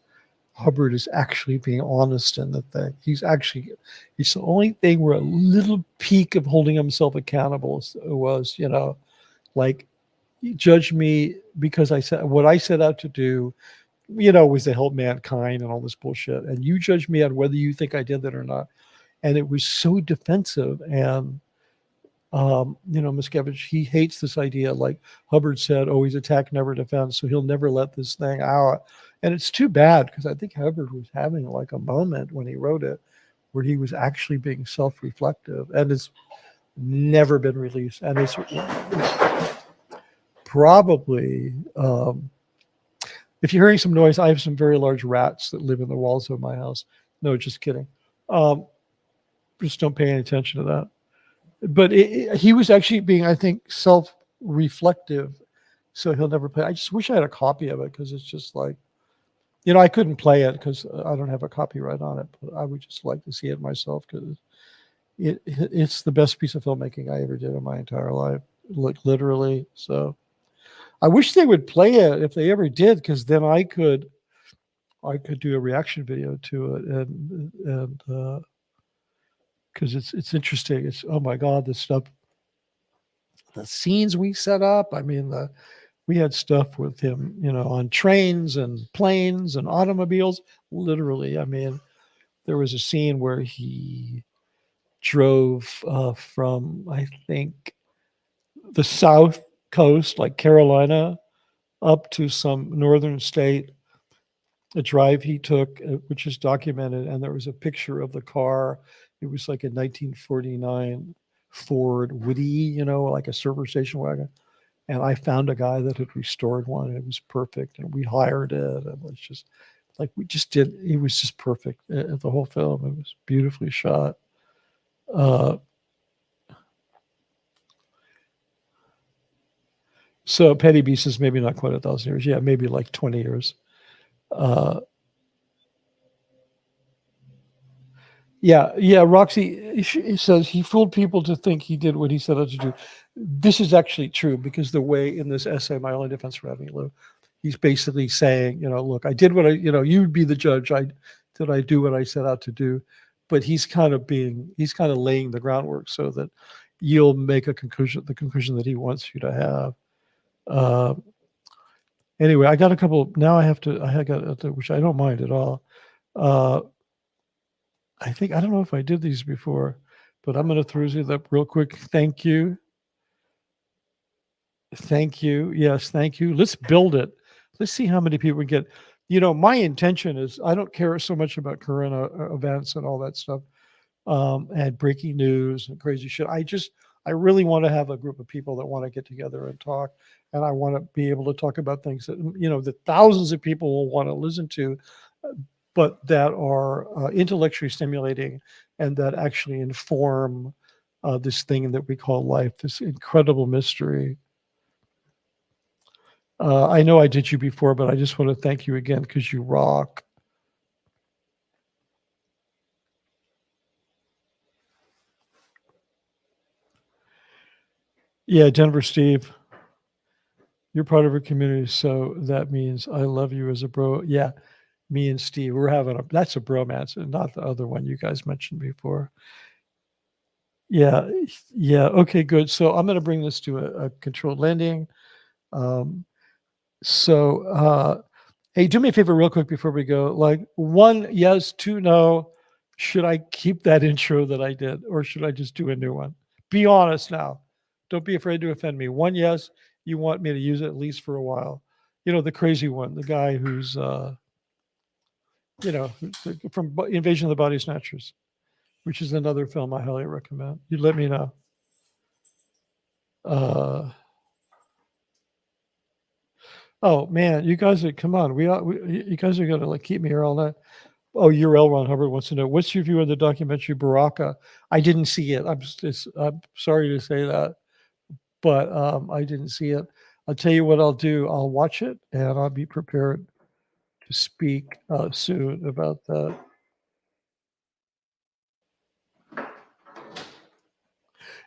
Hubbard is actually being honest in the thing. It's the only thing where a little peak of holding himself accountable was, like, judge me because I said what I set out to do, was to help mankind and all this bullshit. And you judge me on whether you think I did that or not. And it was so defensive. And, Miscavige, he hates this idea. Like Hubbard said, he's attack, never defend. So he'll never let this thing out. And it's too bad because I think Hubbard was having like a moment when he wrote it where he was actually being self-reflective, and it's never been released. And it's probably, if you're hearing some noise, I have some very large rats that live in the walls of my house. No, just kidding. Just don't pay any attention to that. But he was actually being, I think, self-reflective. So he'll never play. I just wish I had a copy of it because it's just like, I couldn't play it because I don't have a copyright on it. But I would just like to see it myself because it's the best piece of filmmaking I ever did in my entire life, like literally. So I wish they would play it if they ever did, because then I could do a reaction video to it, and because it's interesting. It's, oh my God, the stuff, the scenes we set up. I mean, we had stuff with him, on trains and planes and automobiles. Literally, I mean, there was a scene where he drove from, I think, the South Coast, like Carolina, up to some northern state, a drive he took, which is documented, and there was a picture of the car. It was like a 1949 Ford Woody, like a server station wagon. And I found a guy that had restored one, and it was perfect. And we hired it. And it was just like, it was just perfect. The whole film, it was beautifully shot. So Petty B says maybe not quite 1,000 years. Yeah, maybe like 20 years. Yeah. Roxy, he says he fooled people to think he did what he set out to do. This is actually true, because the way in this essay, My Only Defense for Having Lou, he's basically saying, look, I did what you'd be the judge. Did I do what I set out to do? But he's kind of laying the groundwork so that you'll make the conclusion that he wants you to have. Anyway, I got a couple. Now I got, which I don't mind at all. I don't know if I did these before, but I'm going to throw these up real quick. Thank you. Yes, thank you. Let's build it. Let's see how many people we get. My intention is, I don't care so much about current events and all that stuff, and breaking news and crazy shit. I really want to have a group of people that want to get together and talk. And I want to be able to talk about things that, that thousands of people will want to listen to, but that are intellectually stimulating and that actually inform this thing that we call life, this incredible mystery. I know I did you before, but I just want to thank you again because you rock. Yeah, Denver Steve, you're part of our community, so that means I love you as a bro. Yeah, me and Steve, that's a bromance, and not the other one you guys mentioned before. Yeah. Okay, good. So I'm going to bring this to a controlled landing. Hey, do me a favor real quick before we go. Like, 1 yes, 2 no. Should I keep that intro that I did, or should I just do a new one? Be honest now. Don't be afraid to offend me. 1 yes, you want me to use it at least for a while. The crazy one, the guy who's, from Invasion of the Body Snatchers, which is another film I highly recommend. You let me know. Oh man, you guys are, come on. You guys are gonna keep me here all night. Oh, your L. Ron Hubbard wants to know, what's your view on the documentary Baraka? I didn't see it. I'm sorry to say that, but I didn't see it. I'll tell you what I'll do. I'll watch it, and I'll be prepared to speak soon about that.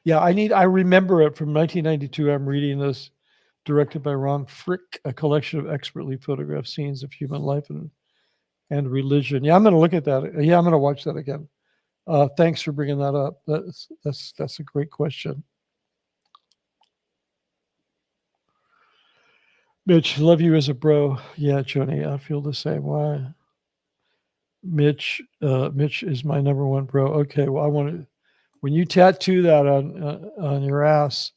Yeah, I remember it from 1992. I'm reading this, directed by Ron Frick, a collection of expertly photographed scenes of human life and religion. Yeah, I'm going to look at that. Yeah, I'm going to watch that again. Thanks for bringing that up. That's a great question. Mitch, love you as a bro. Yeah, Johnny, I feel the same way. Mitch is my number one bro. Okay, well, I want to. When you tattoo that on your ass,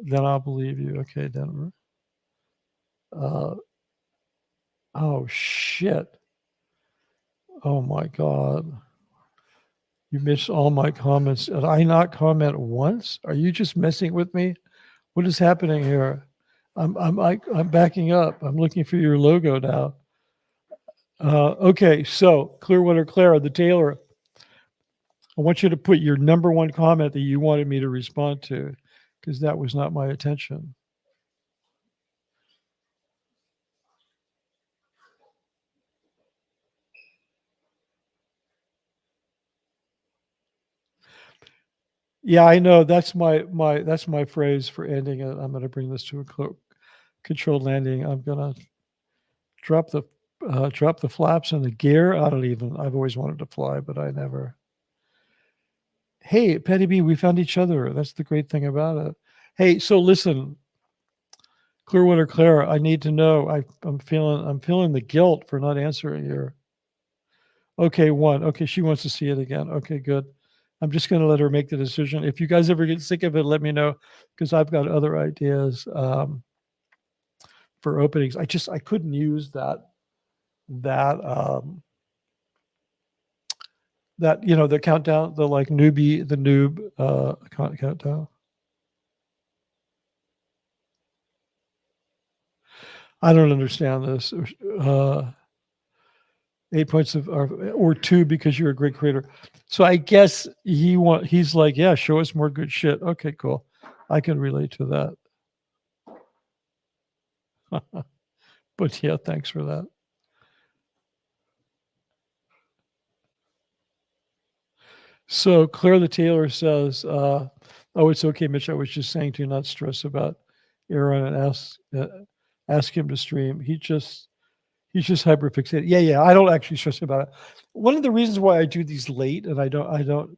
then I'll believe you. Okay, Denver. Oh shit. Oh my God. You missed all my comments. Did I not comment once? Are you just messing with me? What is happening here? I'm backing up. I'm looking for your logo now. Okay, so Clearwater Clara, the tailor. I want you to put your number one comment that you wanted me to respond to, because that was not my attention. Yeah, I know. That's my phrase for ending it. I'm going to bring this to a controlled landing. I'm going to drop the flaps and the gear. I've always wanted to fly, but I never. Hey, Petty B, we found each other. That's the great thing about it. Hey, so listen, Clearwater Clara, I need to know. I'm feeling the guilt for not answering your. Okay, one. Okay, she wants to see it again. Okay, good. I'm just going to let her make the decision. If you guys ever get sick of it, let me know, because I've got other ideas for openings. I couldn't use that the countdown, the like noob countdown. I don't understand this. 8 points or 2 because you're a great creator. So I guess he's like, yeah, show us more good shit. Okay, cool. I can relate to that. But yeah, thanks for that. So Claire the Tailor says, oh, it's okay, Mitch. I was just saying to not stress about Aaron and ask him to stream. He's just hyperfixated. Yeah. I don't actually stress about it. One of the reasons why I do these late and I don't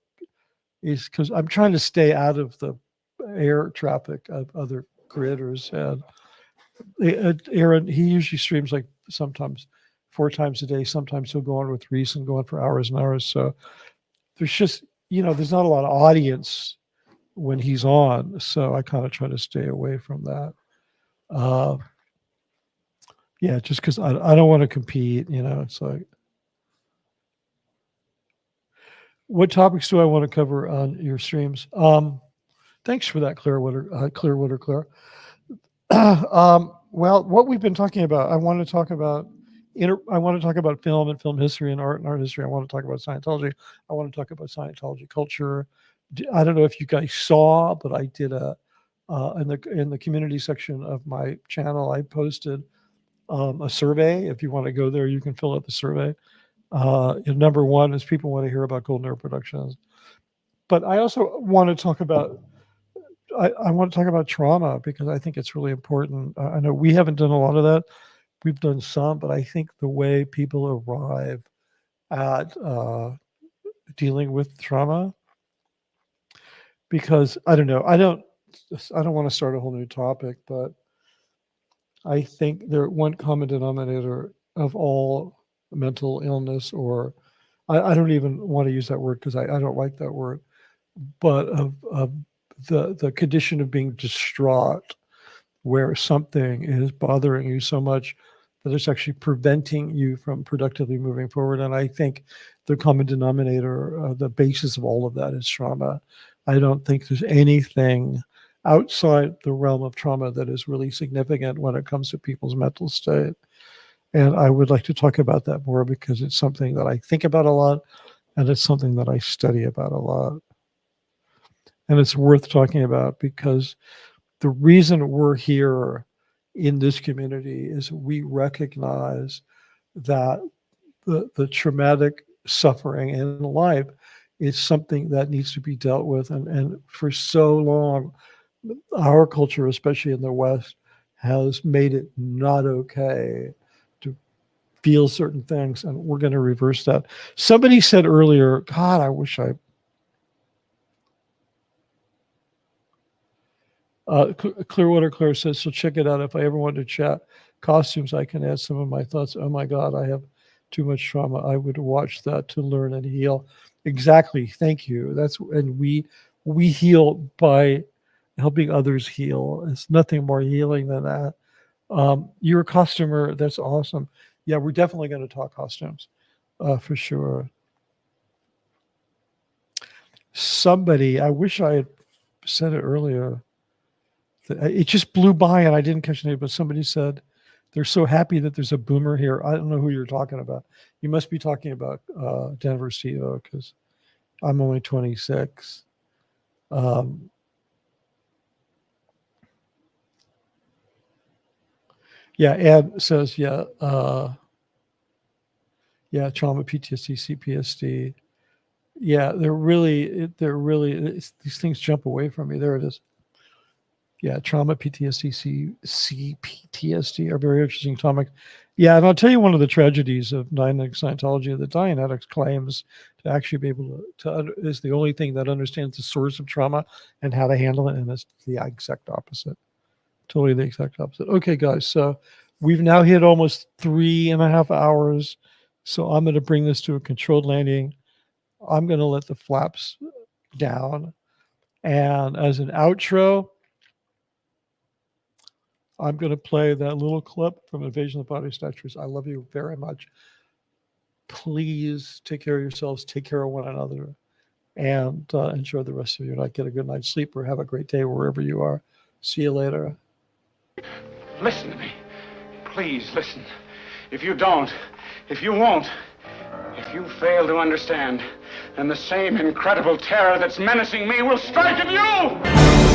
is because I'm trying to stay out of the air traffic of other creators. And Aaron, he usually streams like sometimes 4 times a day. Sometimes he'll go on with Reese and go on for hours and hours. So there's just, there's not a lot of audience when he's on. So I kind of try to stay away from that. Yeah, just because I don't want to compete, it's like, what topics do I want to cover on your streams? Thanks for that, Clearwater Claire. Well, what we've been talking about, I want to talk about film and film history and art history. I want to talk about Scientology. I want to talk about Scientology culture. I don't know if you guys saw, but I did in the community section of my channel, I posted a survey. If you want to go there, you can fill out the survey. Number one is people want to hear about Golden Era Productions, but I also want to talk about. I want to talk about trauma because I think it's really important. I know we haven't done a lot of that. We've done some, but I think the way people arrive at dealing with trauma, because I don't know, I don't want to start a whole new topic, but I think one common denominator of all mental illness, or I don't even want to use that word because I don't like that word, but of the condition of being distraught, where something is bothering you so much that it's actually preventing you from productively moving forward. And I think the common denominator, the basis of all of that is trauma. I don't think there's anything outside the realm of trauma that is really significant when it comes to people's mental state. And I would like to talk about that more because it's something that I think about a lot, and it's something that I study about a lot. And it's worth talking about because the reason we're here in this community is we recognize that the traumatic suffering in life is something that needs to be dealt with. And for so long, our culture, especially in the West, has made it not okay to feel certain things. And we're going to reverse that. Somebody said earlier, God, I wish I... Clearwater Claire says, so check it out. If I ever want to chat costumes, I can add some of my thoughts. Oh my God, I have too much trauma. I would watch that to learn and heal. Exactly. Thank you. And we heal by helping others heal. It's nothing more healing than that. You're a costumer. That's awesome. Yeah, we're definitely going to talk costumes for sure. Somebody, I wish I had said it earlier. It just blew by and I didn't catch the name, but somebody said they're so happy that there's a boomer here. I don't know who you're talking about. You must be talking about Denver CEO because I'm only 26. Yeah, Ed says, yeah, trauma, PTSD, CPSD. Yeah, these things jump away from me. There it is. Yeah, trauma, PTSD, CPTSD are very interesting topics. Yeah, and I'll tell you one of the tragedies of Scientology. The Dianetics claims to actually be able to is the only thing that understands the source of trauma and how to handle it, and it's the exact opposite. Totally the exact opposite. Okay, guys, so we've now hit almost 3.5 hours, so I'm going to bring this to a controlled landing. I'm going to let the flaps down, and as an outro, I'm going to play that little clip from Invasion of the Body Snatchers. I love you very much. Please take care of yourselves, take care of one another, and enjoy the rest of your night. Get a good night's sleep or have a great day wherever you are. See you later. Listen to me. Please listen. If you don't, if you won't, if you fail to understand, then the same incredible terror that's menacing me will strike at you!